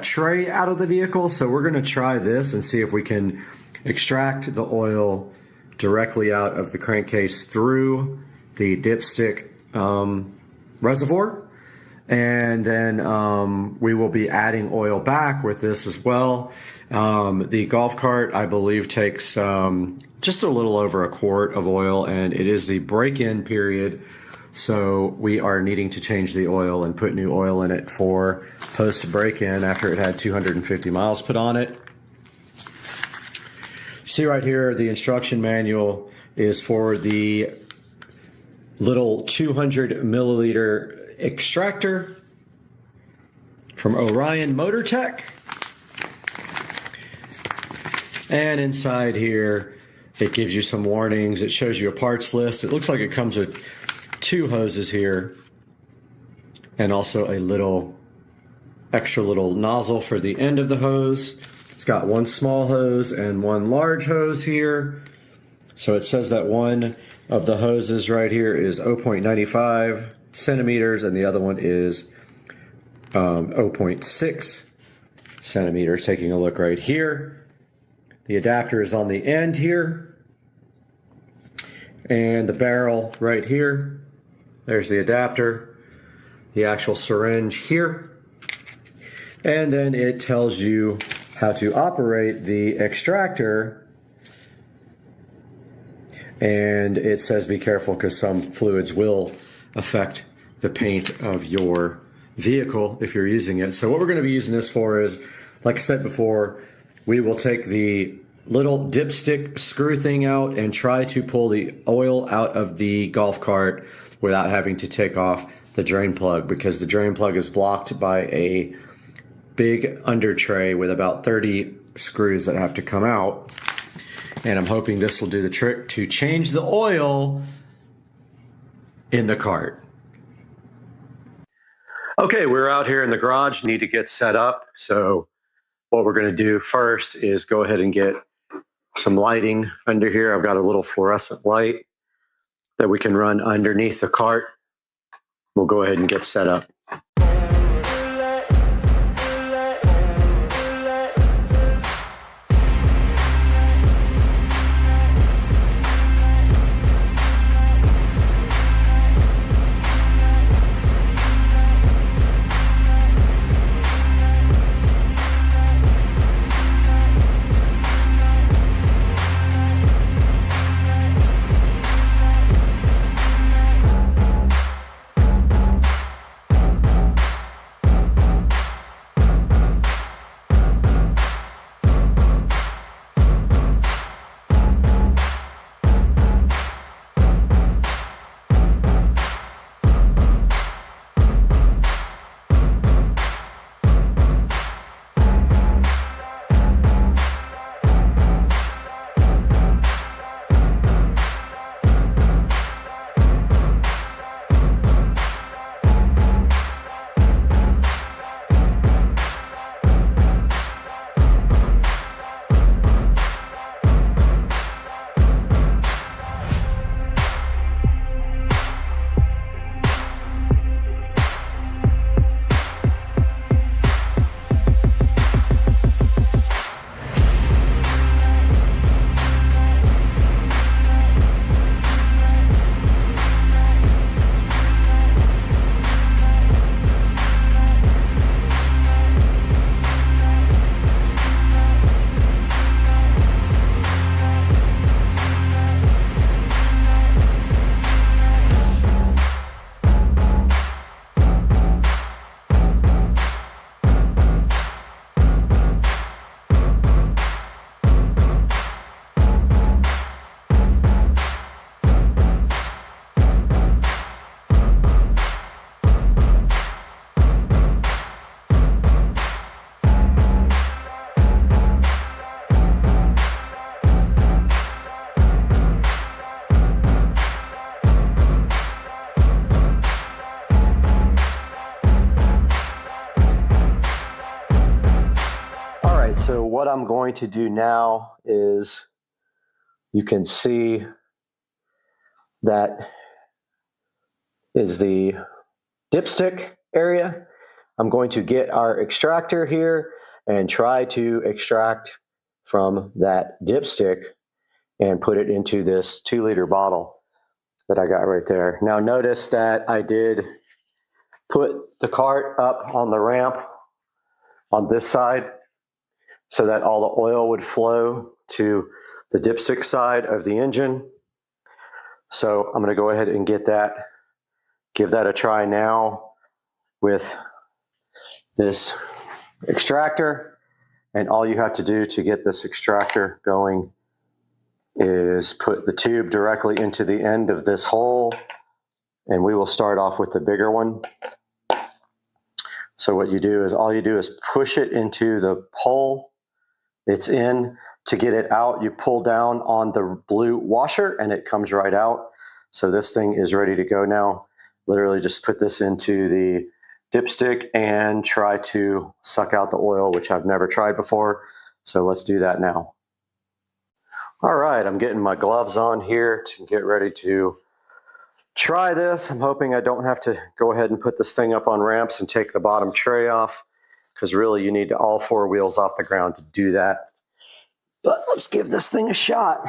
tray out of the vehicle. So we're going to try this and see if we can extract the oil directly out of the crankcase through the dipstick reservoir, and then we will be adding oil back with this as well. The golf cart, I believe, takes just a little over a quart of oil, and it is the break-in period, so we are needing to change the oil and put new oil in it for post break-in after it had 250 miles put on it. See right here, the instruction manual is for the little 200 milliliter extractor from Orion MotorTech. And inside here, it gives you some warnings. It shows you a parts list. It looks like it comes with 2 hoses here and also a little extra little nozzle for the end of the hose. It's got 1 small hose and 1 large hose here. So it says that one of the hoses right here is 0.95 centimeters and the other one is 0.6 centimeters. Taking a look right here. The adapter is on the end here. And the barrel right here. There's the adapter. The actual syringe here. And then it tells you how to operate the extractor. And it says be careful because some fluids will affect the paint of your vehicle if you're using it. So what we're going to be using this for is, like I said before, we will take the little dipstick screw thing out and try to pull the oil out of the golf cart without having to take off the drain plug, because the drain plug is blocked by a big under tray with about 30 screws that have to come out. And I'm hoping this will do the trick to change the oil in the cart. Okay, we're out here in the garage, need to get set up. So what we're going to do first is go ahead and get some lighting under here. I've got a little fluorescent light that we can run underneath the cart. We'll go ahead and get set up. what I'm going to do now is, you can see that is the dipstick area. I'm going to get our extractor here and try to extract from that dipstick and put it into this 2-liter bottle that I got right there. Now notice that I did put the cart up on the ramp on this side so that all the oil would flow to the dipstick side of the engine. So I'm going to go ahead and give that a try now with this extractor. And all you have to do to get this extractor going is put the tube directly into the end of this hole, and we will start off with the bigger one. So what you do is, all you do is push it into the hole it's in. To get it out, you pull down on the blue washer and it comes right out. So this thing is ready to go now. Literally just put this into the dipstick and try to suck out the oil, which I've never tried before. So let's do that now. All right, I'm getting my gloves on here to get ready to try this. I'm hoping I don't have to go ahead and put this thing up on ramps and take the bottom tray off, because really you need all 4 wheels off the ground to do that. But let's give this thing a shot.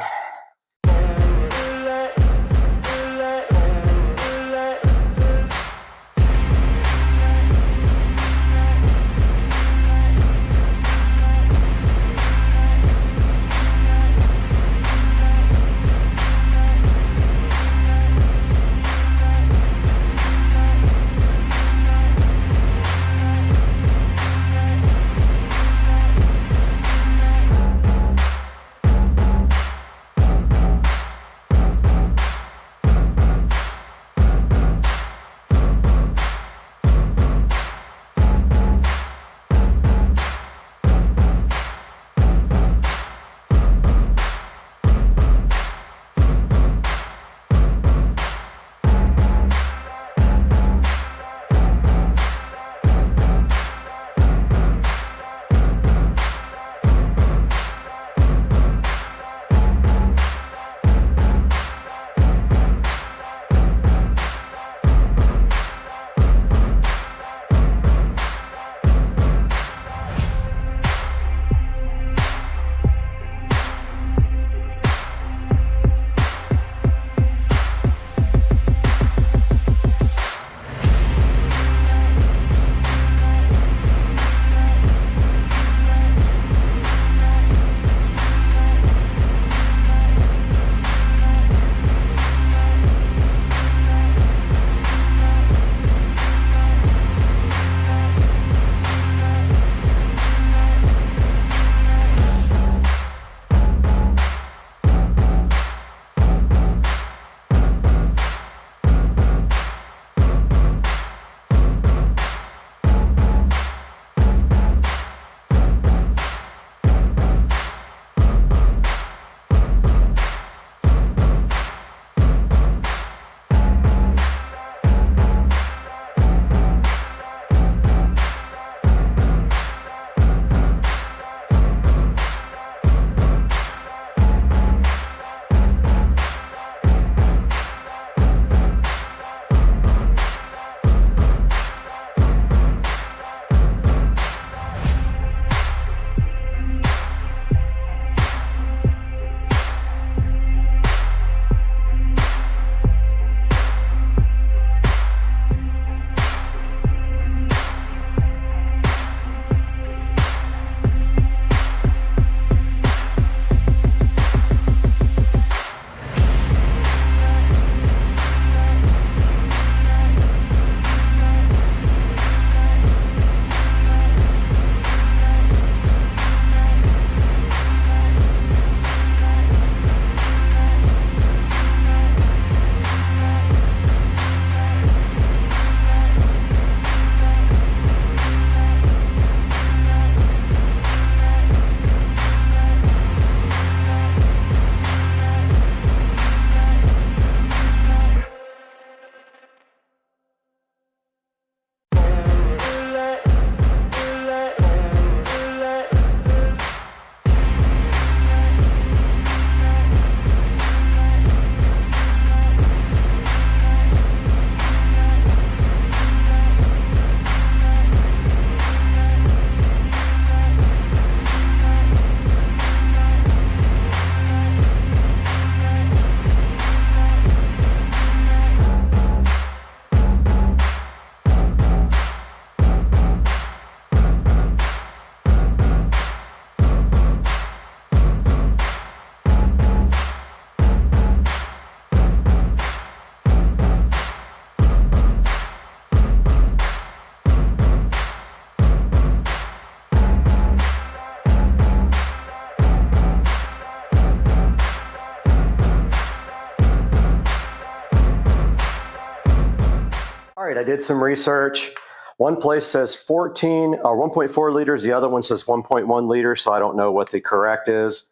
All right, I did some research. One place says 14 or 1.4 liters. The other one says 1.1 liters. So I don't know what the correct is.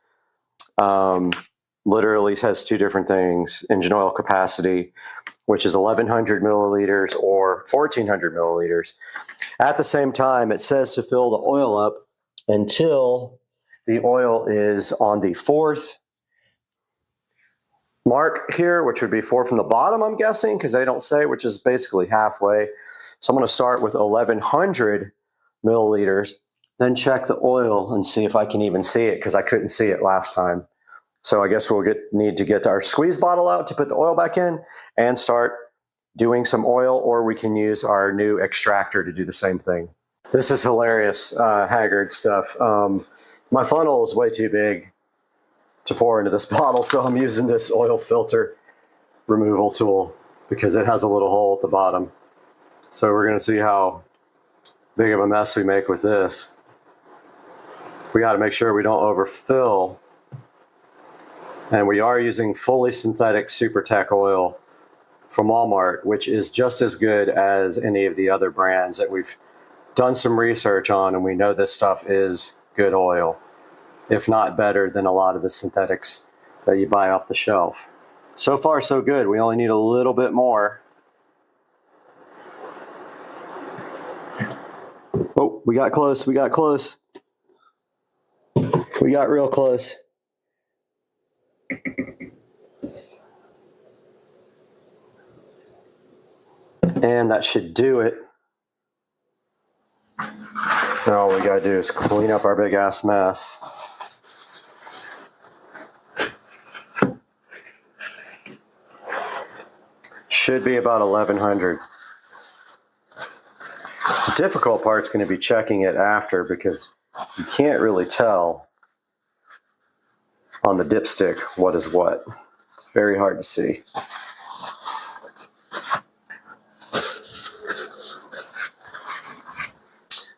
Literally says two different things. Engine oil capacity, which is 1,100 milliliters or 1,400 milliliters. At the same time, it says to fill the oil up until the oil is on the 4th mark here, which would be 4 from the bottom, I'm guessing, because they don't say, which is basically halfway. So I'm going to start with 1,100 milliliters, then check the oil and see if I can even see it, because I couldn't see it last time. So I guess we'll need to get our squeeze bottle out to put the oil back in and start doing some oil, or we can use our new extractor to do the same thing. This is hilarious, Haggard stuff. My funnel is way too big to pour into this bottle, so I'm using this oil filter removal tool because it has a little hole at the bottom. So we're going to see how big of a mess we make with this. We got to make sure we don't overfill. And we are using fully synthetic SuperTech oil from Walmart, which is just as good as any of the other brands that we've done some research on, and we know this stuff is good oil, if not better than a lot of the synthetics that you buy off the shelf. So far, so good. We only need a little bit more. Oh, we got close. We got close. We got real close. And that should do it. Now all we gotta do is clean up our big ass mess. Should be about 1,100. The difficult part's going to be checking it after, because you can't really tell on the dipstick what is what. It's very hard to see.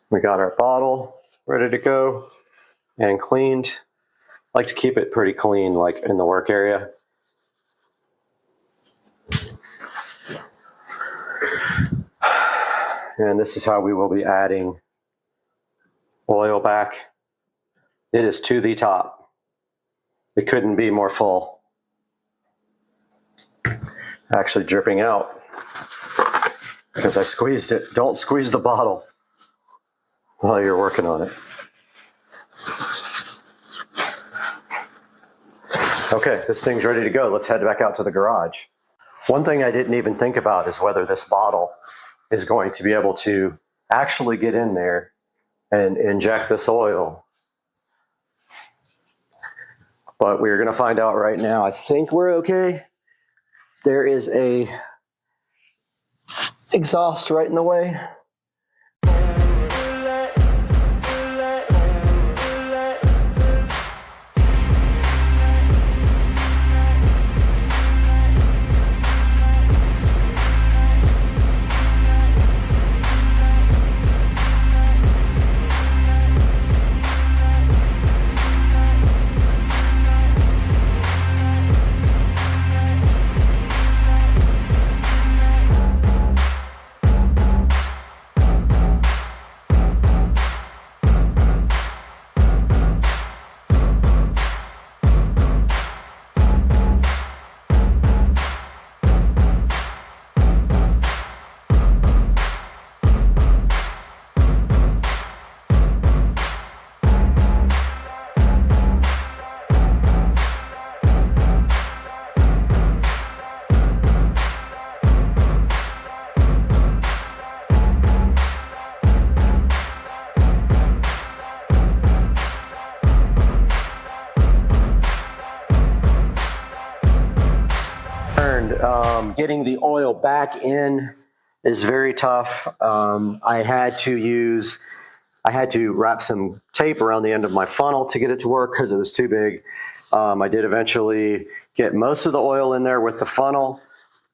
We got our bottle ready to go and cleaned. I like to keep it pretty clean, like in the work area. And this is how we will be adding oil back. It is to the top. It couldn't be more full. Actually dripping out because I squeezed it. Don't squeeze the bottle while you're working on it. Okay, this thing's ready to go. Let's head back out to the garage. One thing I didn't even think about is whether this bottle is going to be able to actually get in there and inject this oil. But we're going to find out right now. I think we're okay. There is a exhaust right in the way. Getting the oil back in is very tough. I had to wrap some tape around the end of my funnel to get it to work because it was too big. I did eventually get most of the oil in there with the funnel.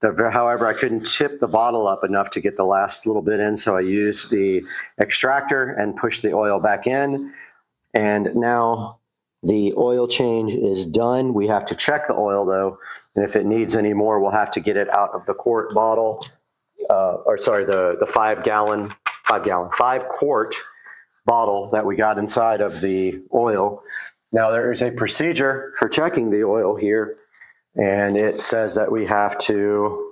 However, I couldn't tip the bottle up enough to get the last little bit in, so I used the extractor and pushed the oil back in. And now the oil change is done. We have to check the oil though, and if it needs any more, we'll have to get it out of the quart bottle or sorry, the 5 quart bottle that we got inside of the oil. Now there is a procedure for checking the oil here, and it says that we have to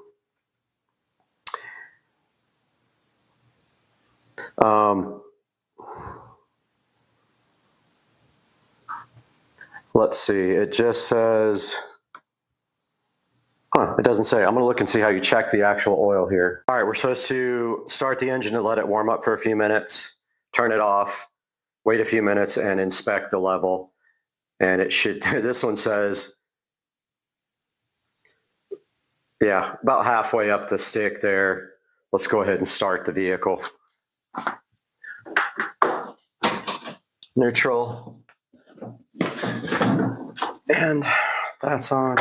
let's see, it just says, it doesn't say. I'm gonna look and see how you check the actual oil here. All right, we're supposed to start the engine and let it warm up for a few minutes, turn it off, wait a few minutes, and inspect the level. And it should, this one says, yeah, about halfway up the stick there. Let's go ahead and start the vehicle. Neutral. And that's on.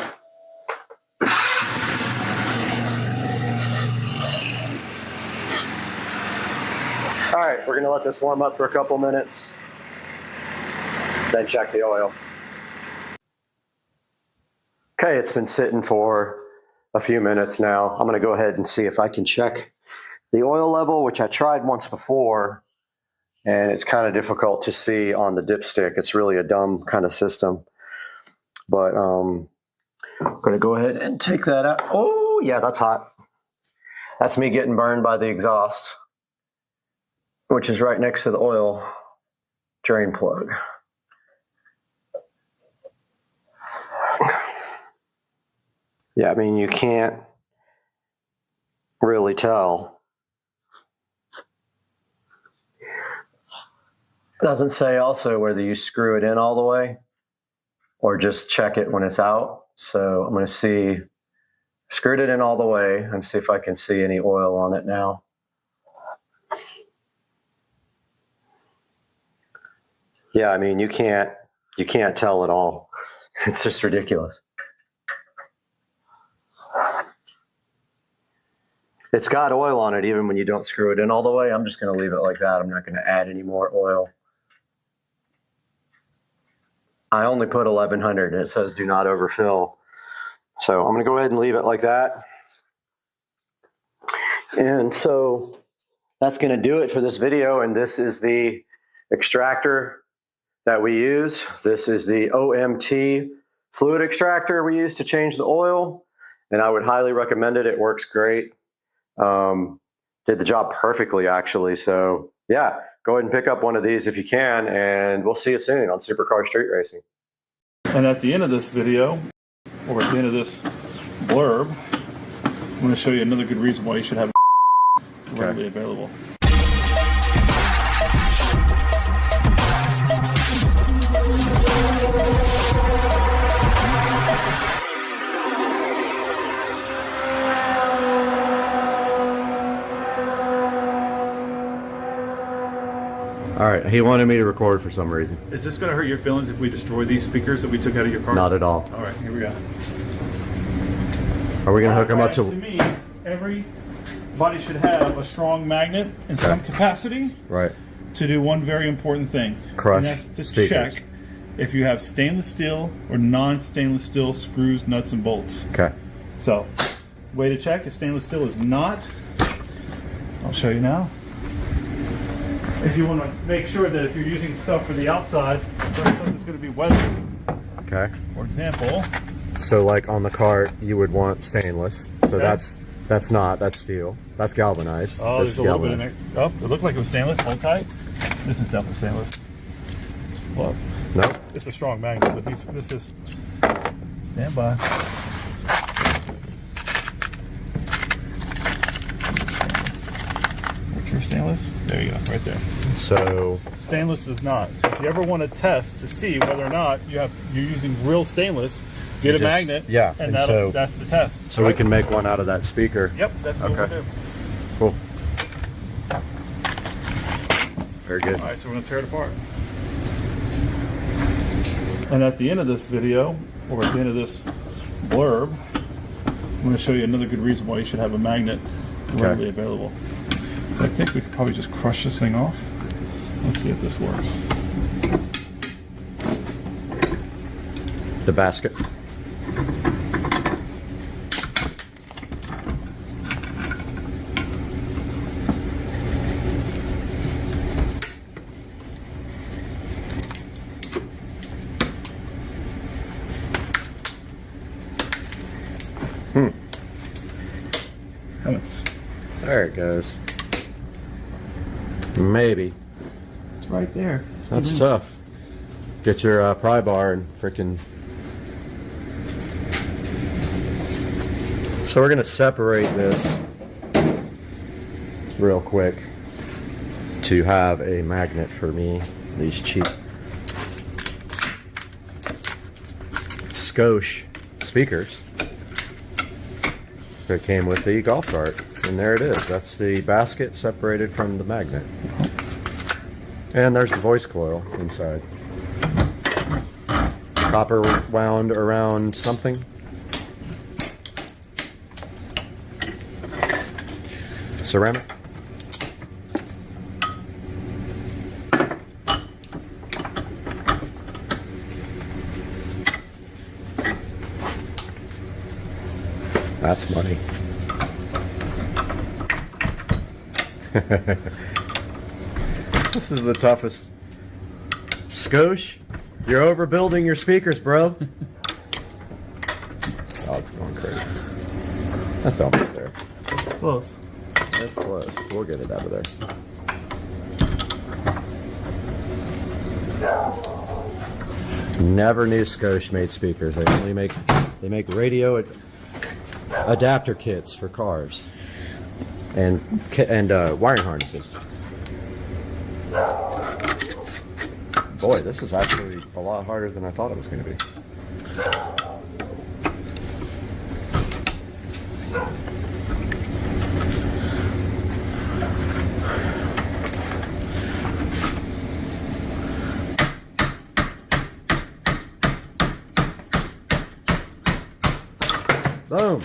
All right, we're gonna let this warm up for a couple minutes, then check the oil. Okay, it's been sitting for a few minutes now. I'm gonna go ahead and see if I can check the oil level, which I tried once before, and it's kind of difficult to see on the dipstick. It's really a dumb kind of system. But I'm gonna go ahead and take that out. Oh yeah, that's hot. That's me getting burned by the exhaust, which is right next to the oil drain plug. Yeah, I mean, you can't really tell. Doesn't say also whether you screw it in all the way or just check it when it's out. So I'm going to see, screwed it in all the way and see if I can see any oil on it now. Yeah, I mean, you can't tell at all. It's just ridiculous. It's got oil on it even when you don't screw it in all the way. I'm just going to leave it like that. I'm not going to add any more oil. I only put 1100 and it says do not overfill. So I'm going to go ahead and leave it like that. And so that's going to do it for this video. And this is the extractor that we use. This is the OMT fluid extractor we use to change the oil. And I would highly recommend it. It works great. Did the job perfectly, actually. So yeah, go ahead and pick up one of these if you can, and we'll see you soon on Supercar Street Racing. And at the end of this video, or at the end of this blurb, I'm going to show you another good reason why you should have readily available. All right, he wanted me to record for some reason. Is this going to hurt your feelings if we destroy these speakers that we took out of your car? Not at all. All right, here we go. Are we going to hook them up to... To me, every body should have a strong magnet in some capacity. Right. To do one very important thing. Crush and that's to speakers. check if you have stainless steel or non-stainless steel screws, nuts, and bolts. Okay. So, way to check if stainless steel is not. I'll show you now. If you want to make sure that if you're using stuff for the outside, for stuff that's going to be weathered. Okay. For example. So like on the cart, you would want stainless. So Okay. that's steel. That's galvanized. Oh, This there's a little bit in there. Oh, it looked like it was stainless. Hold tight. This is definitely stainless. Well, Nope. it's a strong magnet, but this is stand by. True stainless. There you go, right there. So Stainless is not. So if you ever want to test to see whether or not you're using real stainless, get a magnet. Yeah. And so that's the test. So we can make one out of that speaker. Yep, that's what we'll do. Cool. Very good. All right, so we're going to tear it apart. And at the end of this video, or at the end of this blurb, I'm going to show you another good reason why you should have a magnet readily available. So I think we could probably just crush this thing off. Let's see if this works. The basket. There it goes. Maybe. It's right there. That's tough. Get your pry bar and frickin'. So we're gonna separate this real quick to have a magnet for me. These cheap Skosh speakers that came with the golf cart. And there it is. That's the basket separated from the magnet. And there's the voice coil inside. Copper wound around something. Ceramic. That's money. This is the toughest. Skosh, you're overbuilding your speakers, bro. Oh, it's going crazy. That's almost there. Close. That's close. We'll get it out of there. Never knew Skosh made speakers. They only make radio adapter kits for cars and wiring harnesses. Boy, this is actually a lot harder than I thought it was going to be. Boom.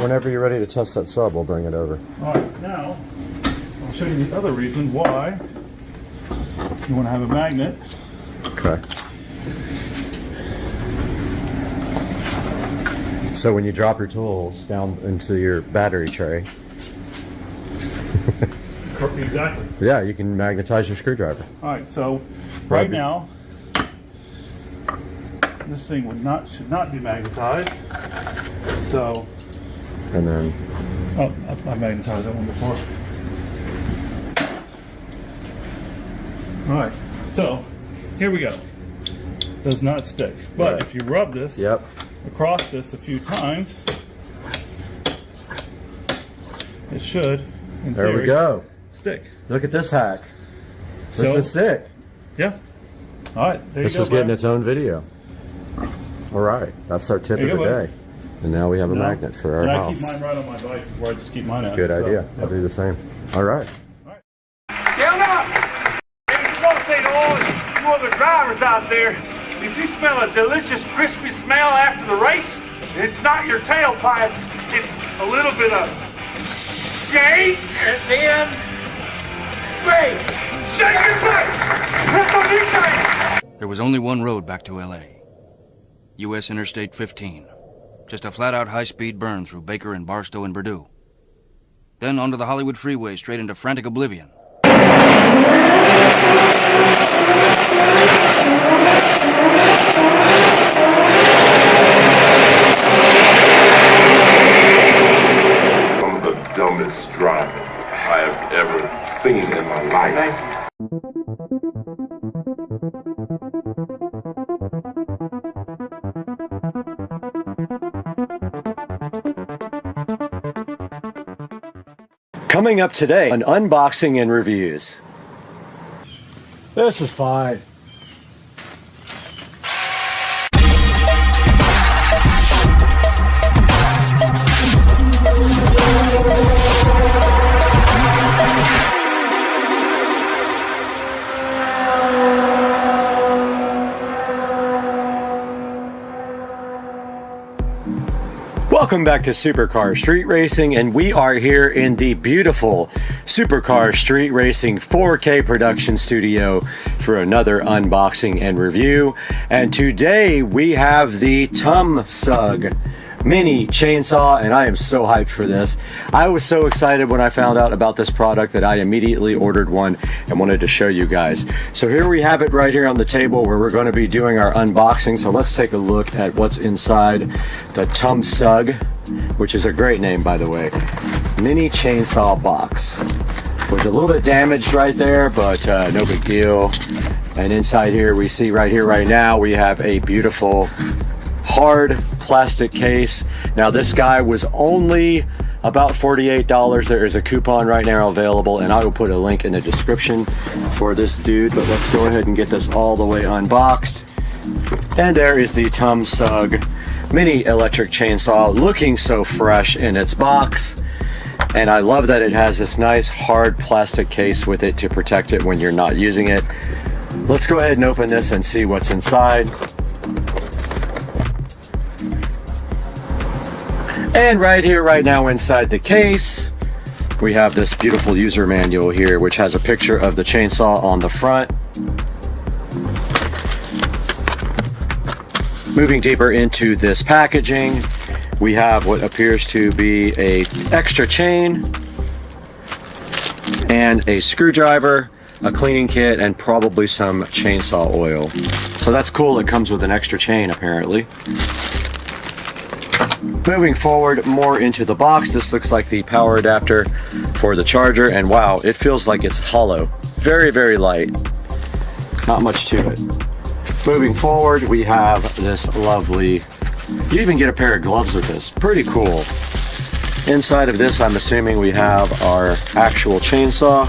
Whenever you're ready to test that sub, we'll bring it over. All right, now I'll show you the other reason why you want to have a magnet. Okay. So when you drop your tools down into your battery tray, Exactly. yeah, you can magnetize your screwdriver. All right, so right now this thing should not be magnetized. So, And then, oh, I magnetized that one before. All right, so here we go. Does not stick, but Right. if you rub this yep. across this a few times, it should, in There theory, we go. stick. Look at this hack. This So- is sick. Yeah. All right, there This you go. is getting bud. its own video. All right, that's our tip There of you the go, bud. day. And now we have a No. magnet for our And house. I keep mine right on my bike, where I just keep mine out. Good so, idea. yep. I'll do the same. All right. Down up! I just want to say to all you other drivers out there, if you smell a delicious crispy smell after the race, it's not your tailpipe, it's a little bit of shake and then bake. Shake and bake! That's what you say! There was only one road back to L.A. U.S. Interstate 15. Just a flat-out high-speed burn through Baker and Barstow and Purdue. Then onto the Hollywood freeway straight into frantic oblivion. Some of the dumbest driving I have ever seen in my life. Coming up today, an unboxing and reviews. This is fine. Welcome back to Supercar Street Racing, and we are here in the beautiful Supercar Street Racing 4K production studio for another unboxing and review. And today we have the TUM Sug mini chainsaw, and I am so hyped for this. I was so excited when I found out about this product that I immediately ordered one and wanted to show you guys. So here we have it right here on the table where we're going to be doing our unboxing. So let's take a look at what's inside the SUG, which is a great name, by the way. Mini chainsaw box. Was a little bit damaged right there, but no big deal. And inside here we see right now we have a beautiful hard plastic case. Now this guy was only about $48. There is a coupon right now available, and I will put a link in the description for this dude. But let's go ahead and get this all the way unboxed. And there is the SUG mini electric chainsaw, looking so fresh in its box. And I love that it has this nice hard plastic case with it to protect it when you're not using it. Let's go ahead and open this and see what's inside. And right here, right now inside the case, we have this beautiful user manual here, which has a picture of the chainsaw on the front. Moving deeper into this packaging, we have what appears to be a extra chain and a screwdriver, a cleaning kit, and probably some chainsaw oil. So that's cool. It comes with an extra chain apparently. Moving forward more into the box, this looks like the power adapter for the charger, and wow, it feels like it's hollow. Very, very light. Not much to it. Moving forward, we have this lovely, you even get a pair of gloves with this. Pretty cool. Inside of this, I'm assuming we have our actual chainsaw.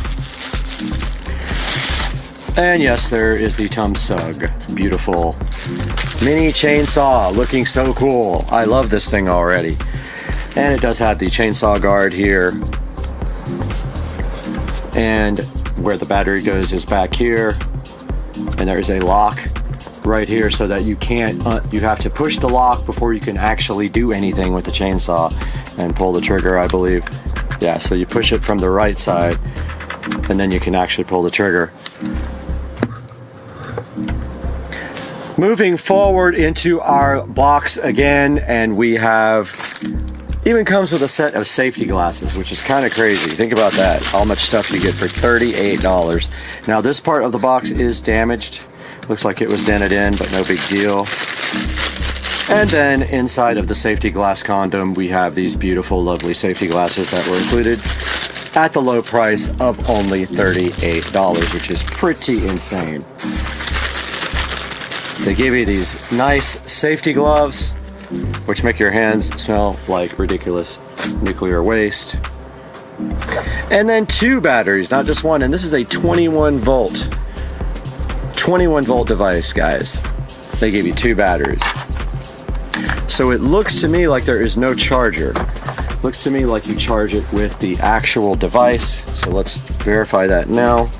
And yes, there is the SUG. Beautiful mini chainsaw, looking so cool. I love this thing already. And it does have the chainsaw guard here. And where the battery goes is back here. And there is a lock right here so that you can't, you have to push the lock before you can actually do anything with the chainsaw and pull the trigger, I believe. Yeah, so you push it from the right side and then you can actually pull the trigger. Moving forward into our box again, and we have, even comes with a set of safety glasses, which is kind of crazy. Think about that, how much stuff you get for $38. Now this part of the box is damaged. Looks like it was dented in, but no big deal. And then inside of the safety glass condom, we have these beautiful, lovely safety glasses that were included at the low price of only $38, which is pretty insane. They give you these nice safety gloves, which make your hands smell like ridiculous nuclear waste. And then 2 batteries, not just one, and this is a 21 volt device, guys. They give you 2 batteries. So it looks to me like there is no charger. Looks to me like you charge it with the actual device. So let's verify that now.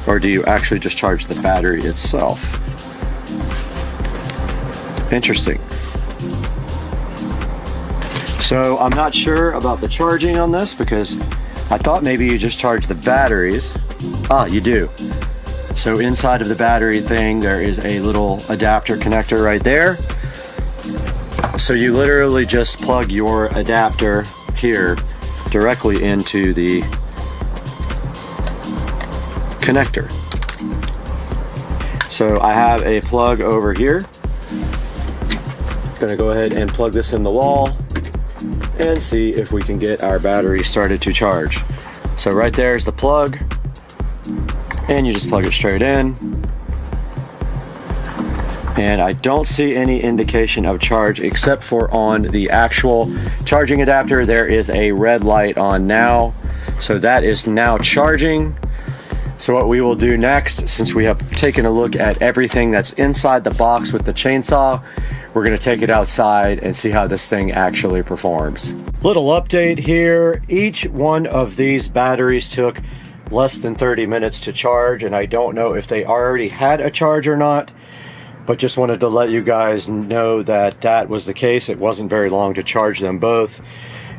Or do you actually just charge the battery itself? Interesting. So I'm not sure about the charging on this because I thought maybe you just charge the batteries. Ah, you do. So inside of the battery thing, there is a little adapter connector right there. So you literally just plug your adapter here directly into the connector. So I have a plug over here. Gonna go ahead and plug this in the wall and see if we can get our battery started to charge. So right there is the plug, and you just plug it straight in. And I don't see any indication of charge except for on the actual charging adapter. There is a red light on now. So that is now charging. So what we will do next, since we have taken a look at everything that's inside the box with the chainsaw, we're gonna take it outside and see how this thing actually performs. Little update here. Each one of these batteries took less than 30 minutes to charge, and I don't know if they already had a charge or not, but just wanted to let you guys know that that was the case. It wasn't very long to charge them both,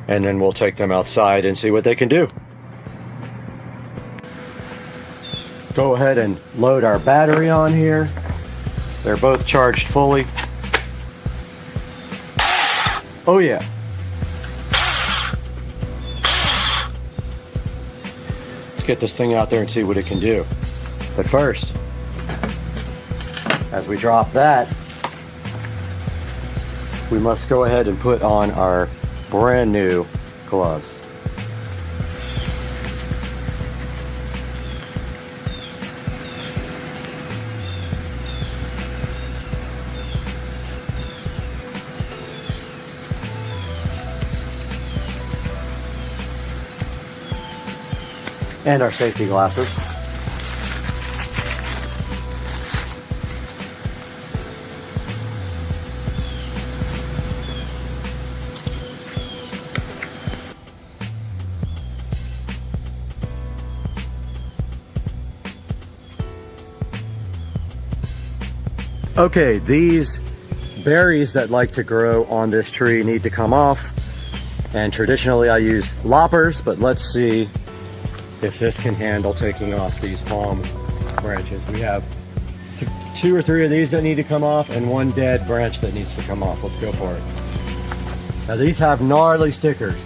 and then we'll take them outside and see what they can do. Go ahead and load our battery on here. They're both charged fully. Oh yeah. Let's get this thing out there and see what it can do. But first, as we drop that, we must go ahead and put on our brand new gloves. And our safety glasses. Okay, these berries that like to grow on this tree need to come off. And traditionally I use loppers, but let's see if this can handle taking off these palm branches. We have 2 or 3 of these that need to come off and 1 dead branch that needs to come off. Let's go for it. Now these have gnarly stickers.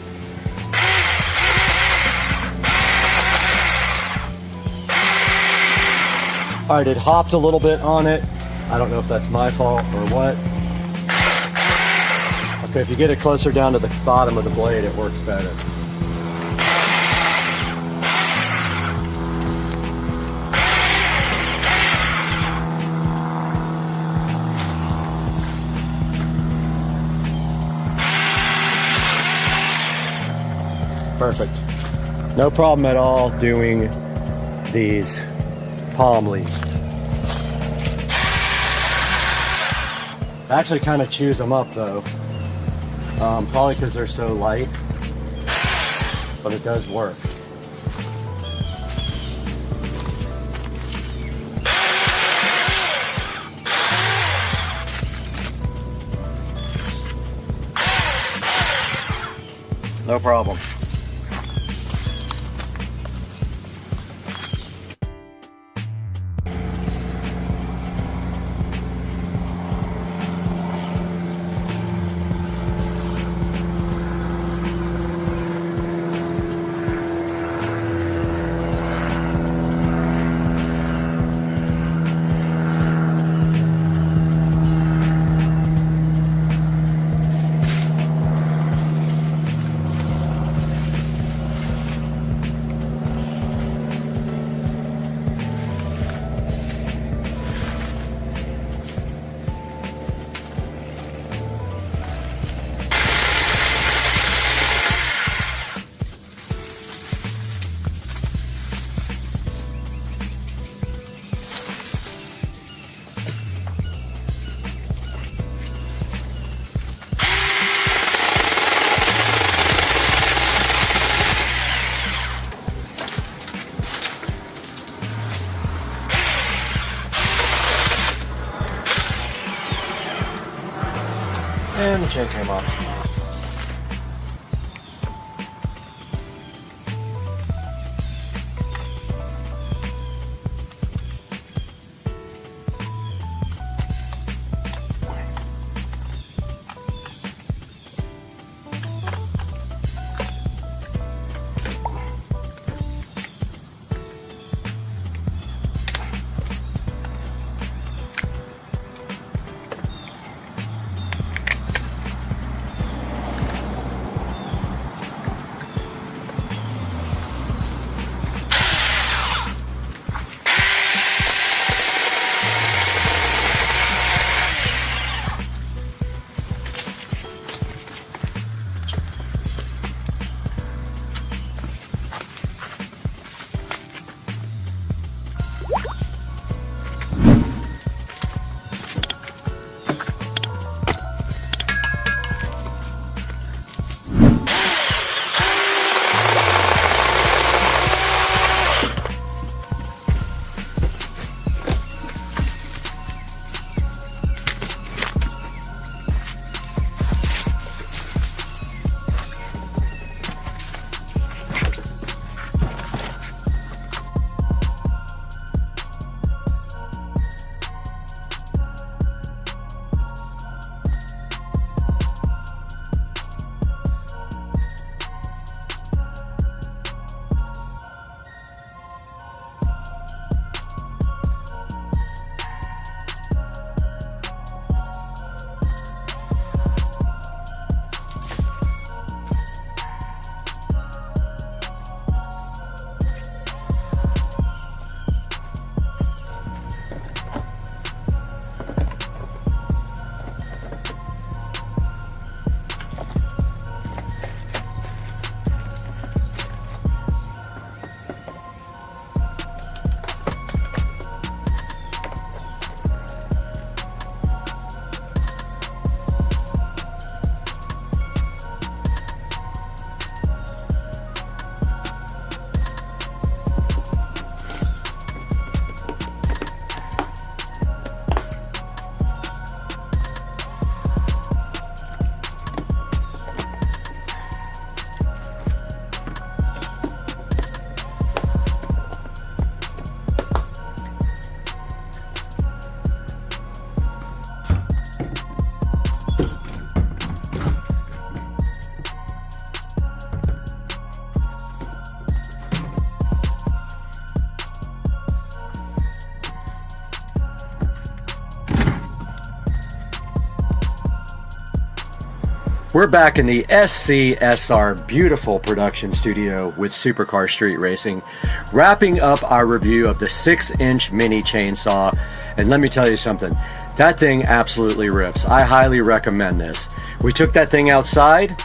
All right, it hopped a little bit on it. I don't know if that's my fault or what. Okay, if you get it closer down to the bottom of the blade, it works better. Perfect. No problem at all doing these palm leaves. I actually kind of chews them up though, probably because they're so light, but it does work. No problem. And the chain came off. We're back in the SCSR beautiful production studio with Supercar Street Racing, wrapping up our review of the 6-inch mini chainsaw. And let me tell you something, that thing absolutely rips. I highly recommend this. We took that thing outside.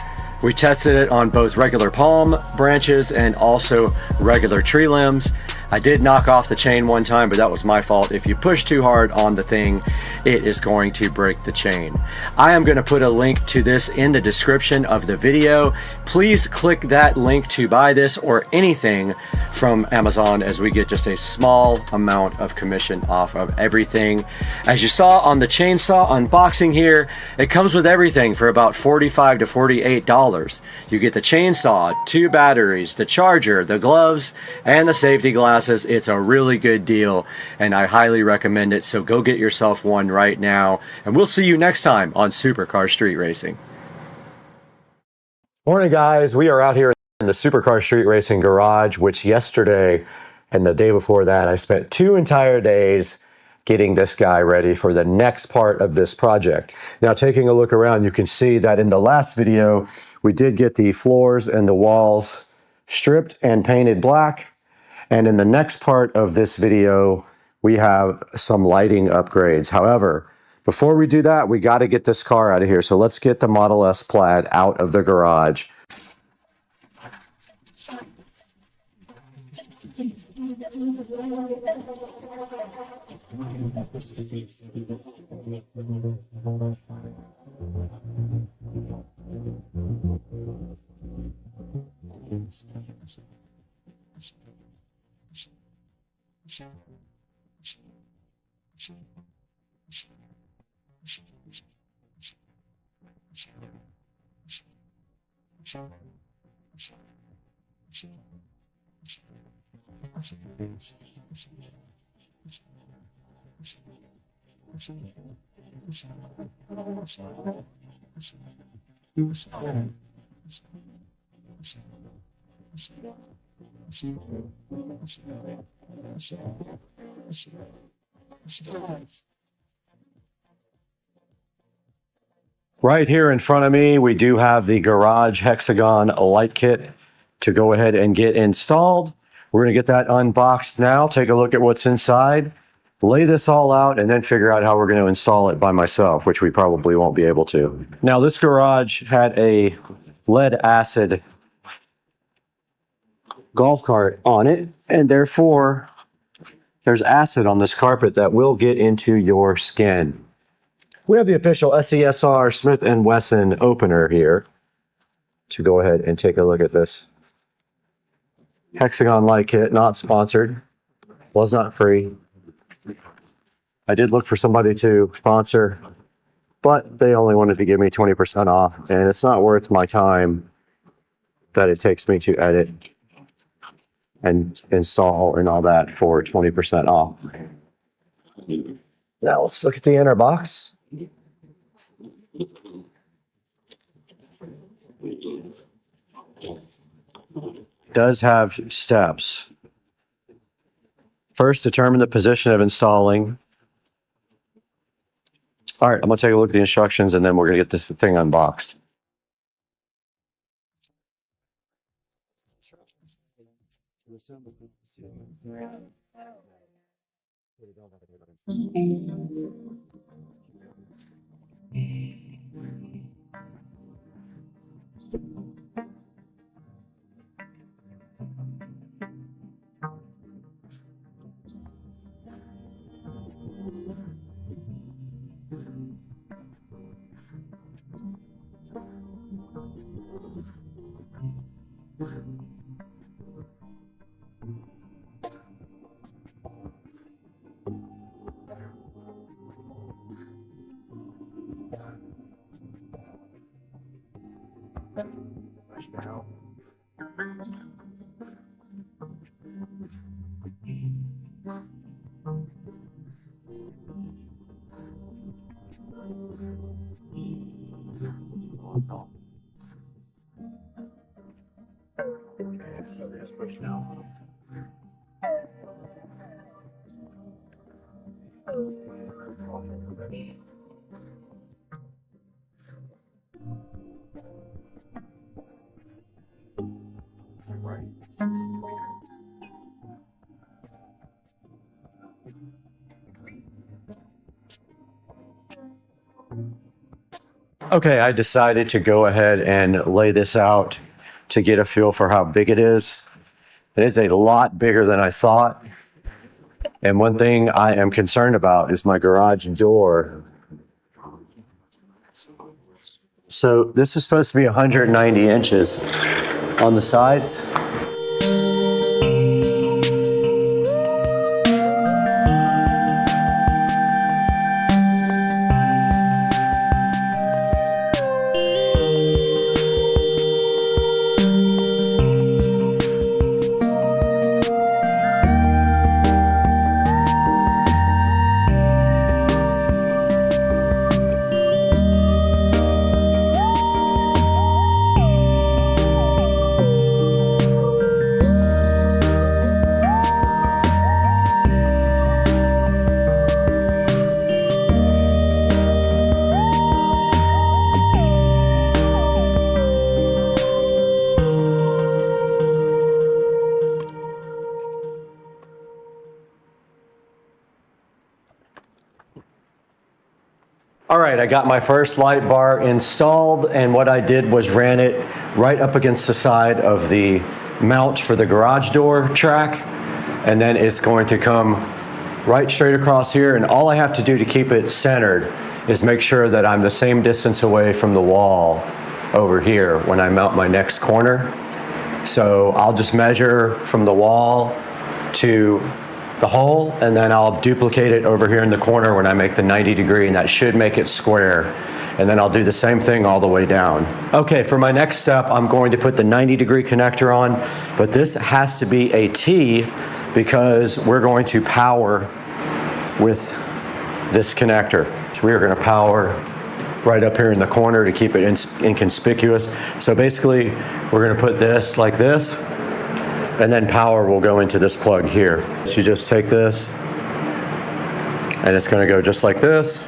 We tested it on both regular palm branches and also regular tree limbs. I did knock off the chain one time, but that was my fault. If you push too hard on the thing, it is going to break the chain. I am going to put a link to this in the description of the video. Please click that link to buy this or anything from Amazon, as we get just a small amount of commission off of everything. As you saw on the chainsaw unboxing here, it comes with everything for about $45 to $48. You get the chainsaw, 2 batteries, the charger, the gloves, and the safety glasses. It's a really good deal, and I highly recommend it, so go get yourself one right now, and we'll see you next time on Supercar Street Racing. Morning, guys. We are out here in the Supercar Street Racing garage, which yesterday and the day before that, I spent 2 entire days getting this guy ready for the next part of this project. Now, taking a look around, you can see that in the last video, we did get the floors and the walls stripped and painted black. And in the next part of this video, we have some lighting upgrades. However, before we do that, we got to get this car out of here. So let's get the Model S Plaid out of the garage. Right here in front of me, we do have the garage hexagon light kit to go ahead and get installed. We're going to get that unboxed now, take a look at what's inside, lay this all out, and then figure out how we're going to install it by myself, which we probably won't be able to. Now, this garage had a lead acid golf cart on it, and therefore there's acid on this carpet that will get into your skin. We have the official SCSR Smith & Wesson opener here to go ahead and take a look at this hexagon light kit. Not sponsored, was not free. I did look for somebody to sponsor, but they only wanted to give me 20% off, and it's not worth my time that it takes me to edit and install and all that for 20% off. Now let's look at the inner box. Does have steps. First, determine the position of installing. All right, I'm going to take a look at the instructions, and then we're going to get this thing unboxed. Okay, I decided to go ahead and lay this out to get a feel for how big it is. It is a lot bigger than I thought. And one thing I am concerned about is my garage door. So this is supposed to be 190 inches on the sides. All right, I got my first light bar installed, and what I did was ran it right up against the side of the mount for the garage door track, and then it's going to come right straight across here, and all I have to do to keep it centered is make sure that I'm the same distance away from the wall over here when I mount my next corner. So I'll just measure from the wall to the hole, and then I'll duplicate it over here in the corner when I make the 90 degree, and that should make it square. And then I'll do the same thing all the way down. Okay, for my next step, I'm going to put the 90 degree connector on, but this has to be a T because we're going to power with this connector. So we are going to power right up here in the corner to keep it inconspicuous. So basically, we're going to put this like this, and then power will go into this plug here. So you just take this, and it's going to go just like this.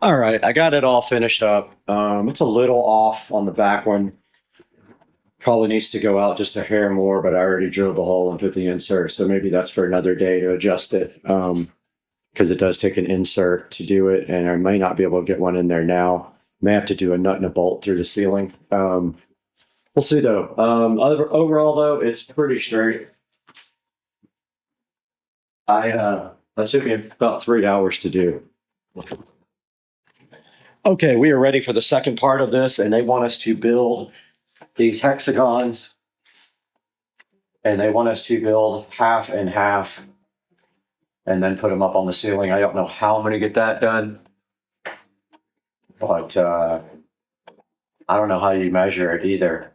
All right, I got it all finished up. It's a little off on the back one. Probably needs to go out just a hair more, but I already drilled the hole and put the insert, so maybe that's for another day to adjust it, because it does take an insert to do it, and I may not be able to get one in there now. May have to do a nut and a bolt through the ceiling. We'll see though. Overall though, it's pretty straight. That took me about 3 hours to do. Okay, we are ready for the second part of this, and they want us to build these hexagons, and they want us to build half and half, and then put them up on the ceiling. I don't know how I'm going to get that done, but I don't know how you measure it either.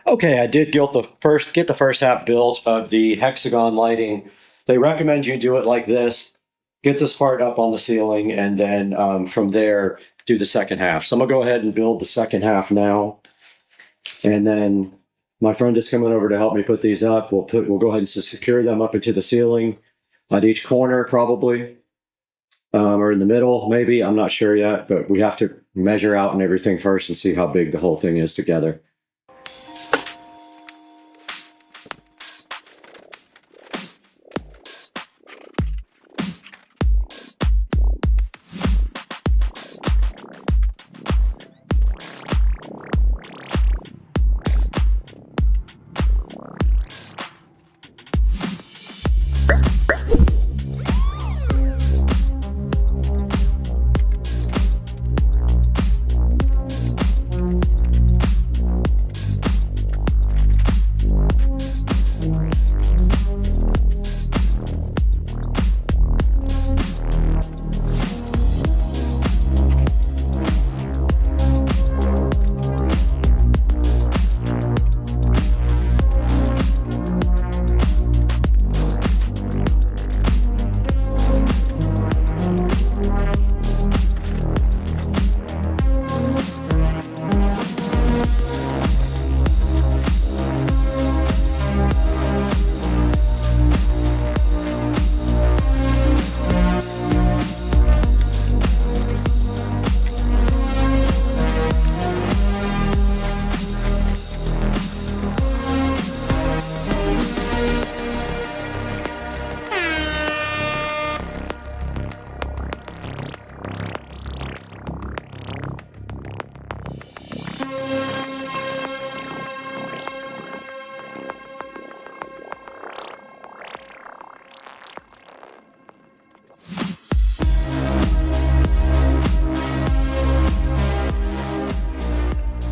Okay, I did get the first half built of the hexagon lighting. They recommend you do it like this. Get this part up on the ceiling, and then from there, do the second half. So I'm gonna go ahead and build the second half now. And then my friend is coming over to help me put these up. We'll go ahead and secure them up into the ceiling at each corner probably, or in the middle maybe. I'm not sure yet, but we have to measure out and everything first and see how big the whole thing is together.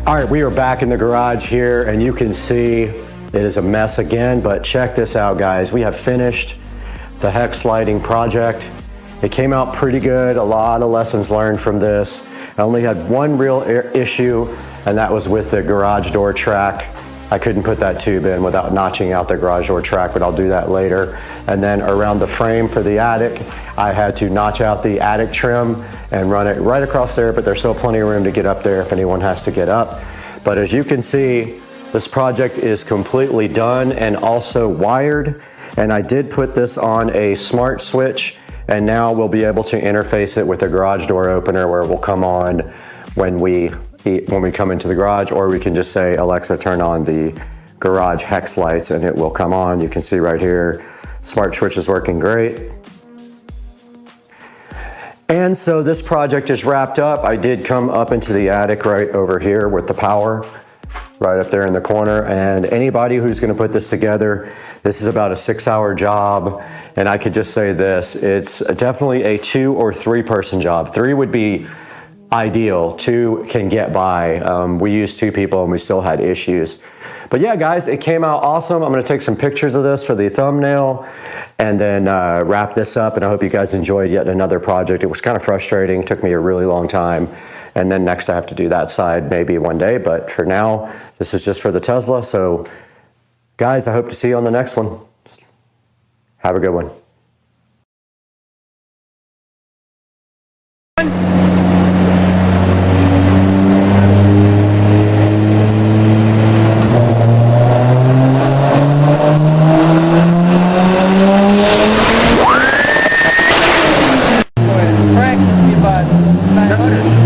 All right, we are back in the garage here, and you can see it is a mess again, but check this out, guys. We have finished the hex lighting project. It came out pretty good, a lot of lessons learned from this. I only had one real issue, and that was with the garage door track. I couldn't put that tube in without notching out the garage door track, but I'll do that later. And then around the frame for the attic, I had to notch out the attic trim and run it right across there, but there's still plenty of room to get up there if anyone has to get up. But as you can see, this project is completely done and also wired. And I did put this on a smart switch, and now we'll be able to interface it with a garage door opener where it will come on when we come into the garage, or we can just say, Alexa, turn on the garage hex lights, and it will come on. You can see right here, smart switch is working great. And so this project is wrapped up. I did come up into the attic right over here with the power, right up there in the corner. And anybody who's gonna put this together, this is about a 6-hour job. And I could just say this, it's definitely a 2 or 3 person job. 3 would be ideal, 2 can get by. We used 2 people and we still had issues. But yeah, guys, it came out awesome. I'm gonna take some pictures of this for the thumbnail and then wrap this up. And I hope you guys enjoyed yet another project. It was kind of frustrating, it took me a really long time. And then next I have to do that side maybe one day, but for now, this is just for the Tesla. So guys, I hope to see you on the next one. Have a good one.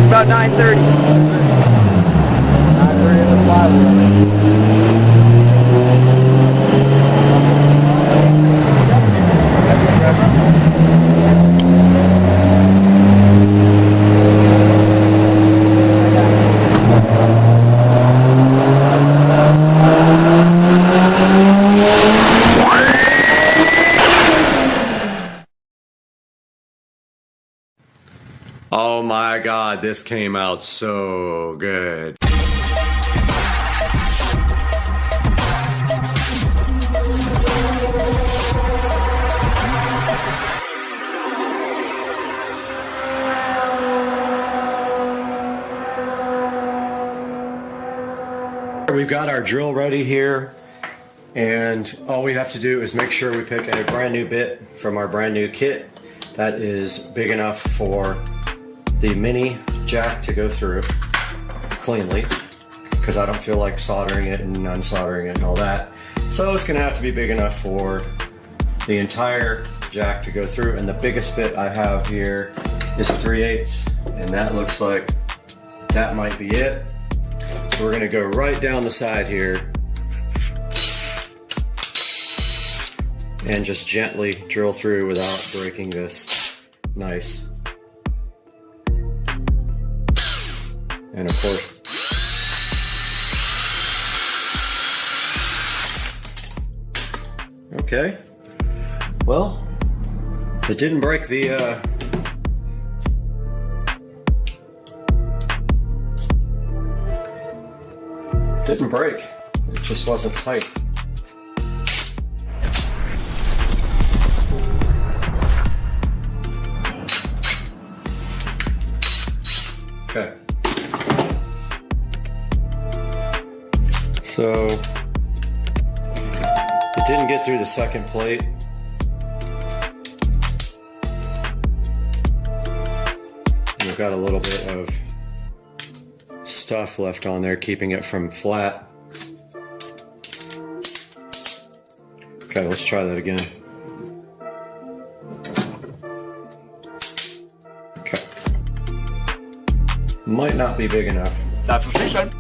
About 9:30. 9:30 in the Oh my God, this came out so good. We've got our drill ready here, and all we have to do is make sure we pick a brand new bit from our brand new kit that is big enough for the mini jack to go through cleanly, because I don't feel like soldering it and unsoldering it and all that. So it's gonna have to be big enough for the entire jack to go through, and the biggest bit I have here is 3/8, and that looks like that might be it. So we're gonna go right down the side here and just gently drill through without breaking this. Nice. And of course, okay. Well, it didn't break the didn't break. It just wasn't tight. Okay. So it didn't get through the second plate. We've got a little bit of stuff left on there, keeping it from flat. Okay, let's try that again. Okay. Might not be big enough. That's what she said.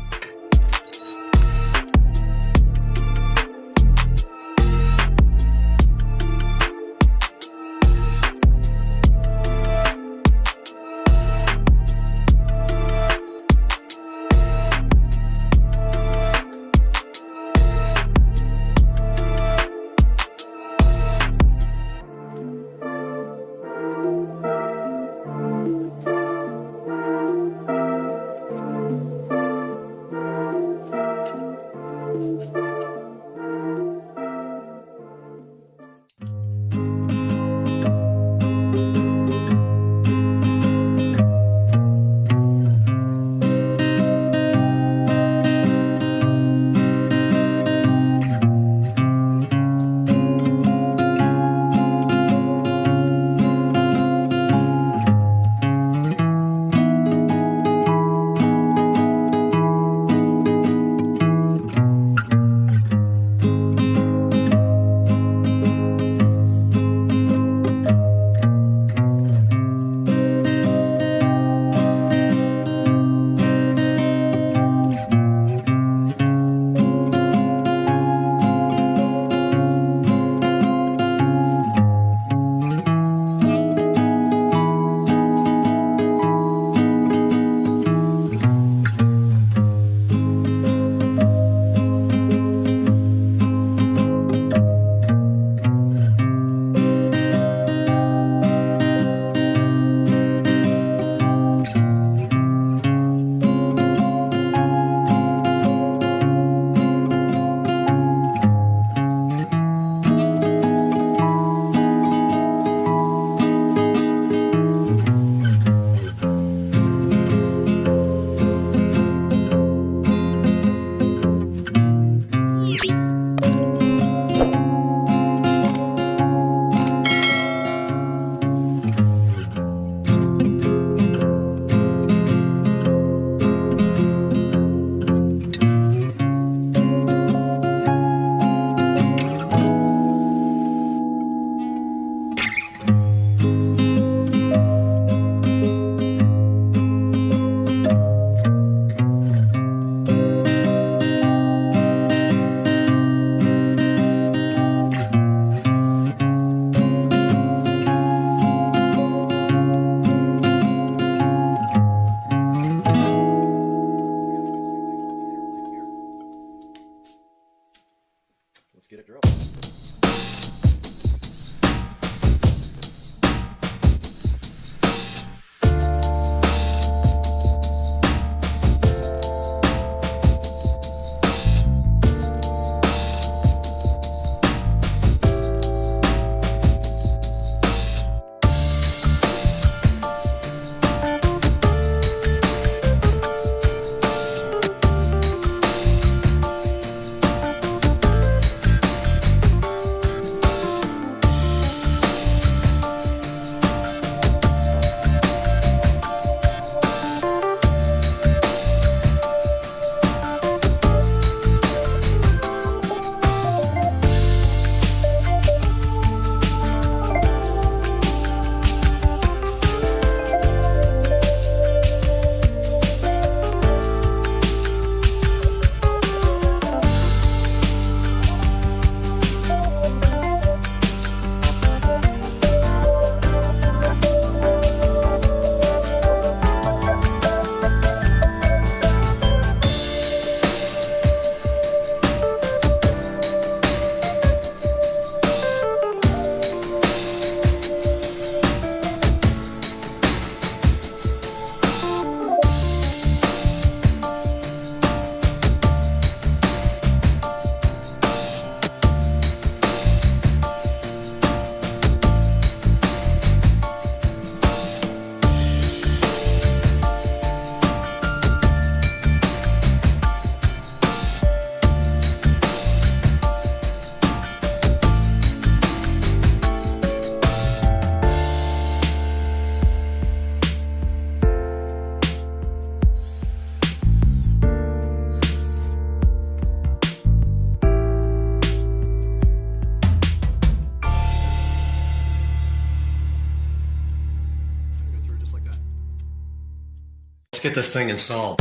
get this thing installed.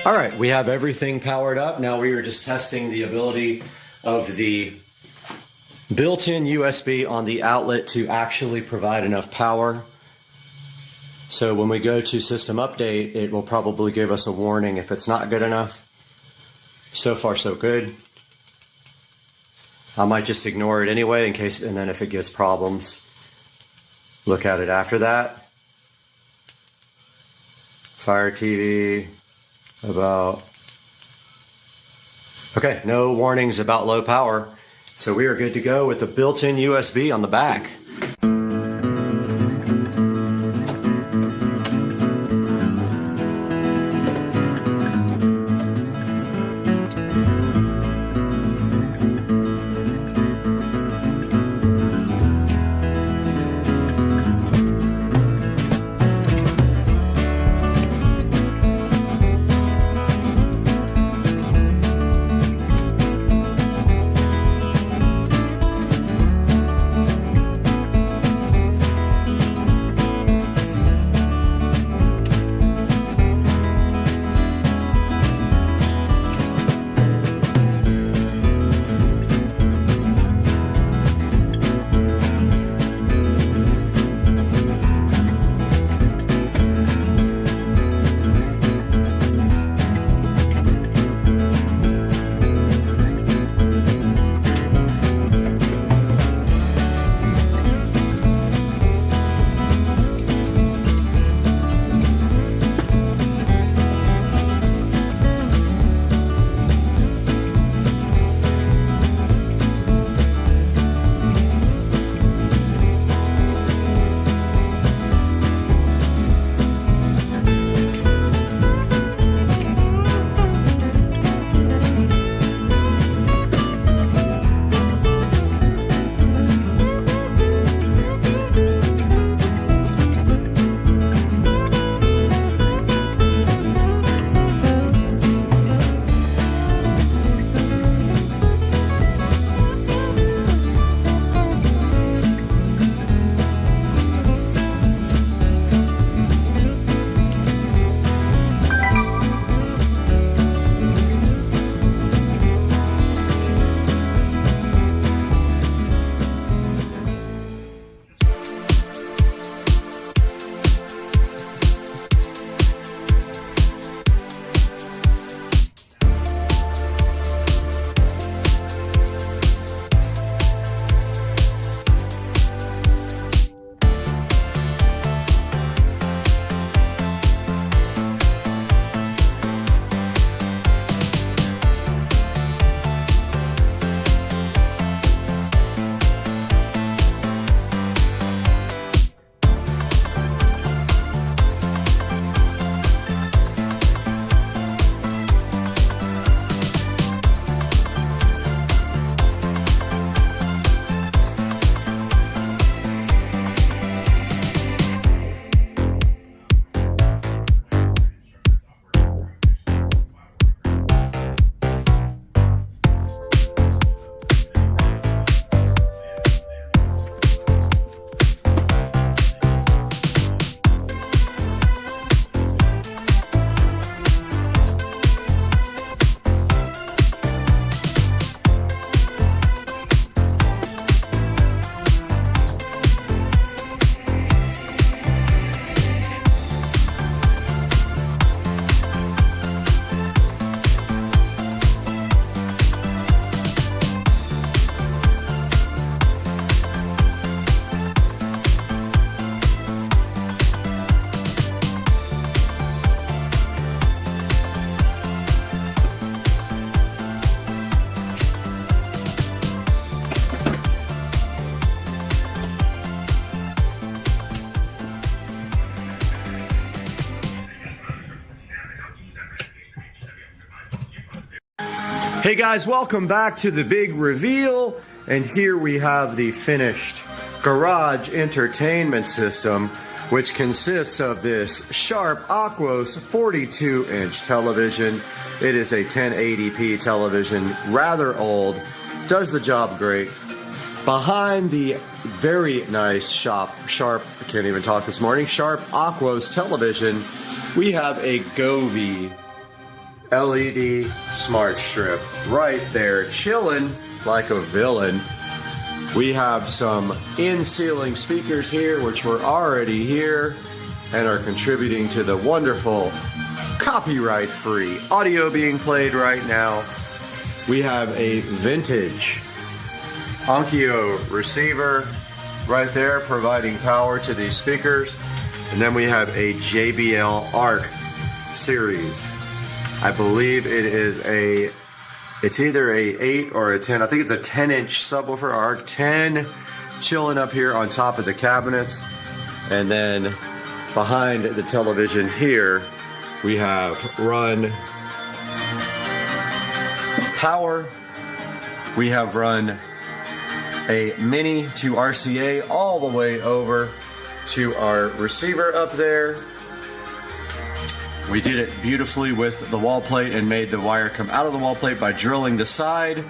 All right, we have everything powered up. Now we are just testing the ability of the built-in USB on the outlet to actually provide enough power. So when we go to system update, it will probably give us a warning if it's not good enough. So far, so good. I might just ignore it anyway in case, and then if it gives problems, look at it after that. Fire TV, about, okay, no warnings about low power. So we are good to go with the built-in USB on the back. Hey guys, welcome back to the big reveal. And here we have the finished garage entertainment system, which consists of this Sharp Aquos 42-inch television. It is a 1080p television, rather old, does the job great. Behind the very nice Sharp, I can't even talk this morning, Sharp Aquos television, we have a Govee LED smart strip right there, chilling like a villain. We have some in-ceiling speakers here, which were already here and are contributing to the wonderful copyright-free audio being played right now. We have a vintage Onkyo receiver right there providing power to these speakers. And then we have a JBL Arc series. I believe it is it's either a 8 or a 10. I think it's a 10-inch subwoofer Arc 10 chilling up here on top of the cabinets. And then behind the television here, we have run power. We have run a mini to RCA all the way over to our receiver up there. We did it beautifully with the wall plate and made the wire come out of the wall plate by drilling the side.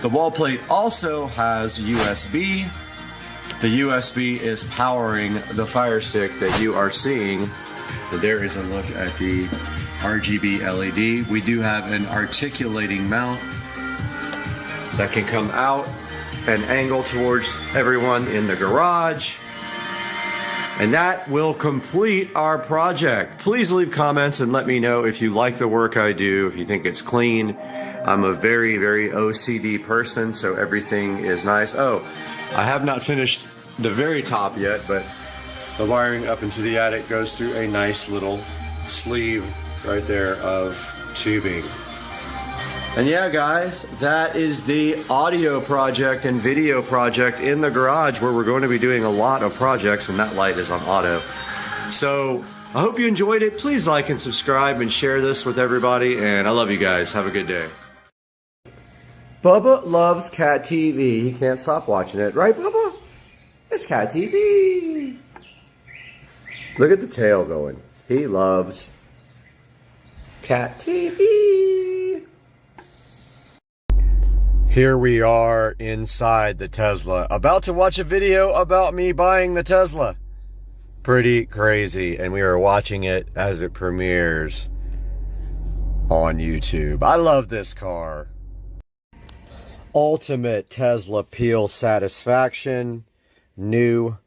The wall plate also has USB. The USB is powering the Fire Stick that you are seeing. There is a look at the RGB LED. We do have an articulating mount that can come out and angle towards everyone in the garage. And that will complete our project. Please leave comments and let me know if you like the work I do, if you think it's clean. I'm a very, very OCD person, so everything is nice. Oh, I have not finished the very top yet, but the wiring up into the attic goes through a nice little sleeve right there of tubing. And yeah, guys, that is the audio project and video project in the garage, where we're going to be doing a lot of projects, and that light is on auto. So I hope you enjoyed it. Please like and subscribe and share this with everybody, and I love you guys. Have a good day. Bubba loves Cat TV. He can't stop watching it. Right, Bubba? It's Cat TV. Look at the tail going. He loves Cat TV. Here we are inside the Tesla, about to watch a video about me buying the Tesla. Pretty crazy, and we are watching it as it premieres on YouTube. I love this car. Ultimate Tesla peel satisfaction. New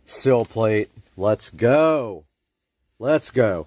sill plate. Let's go. Let's go.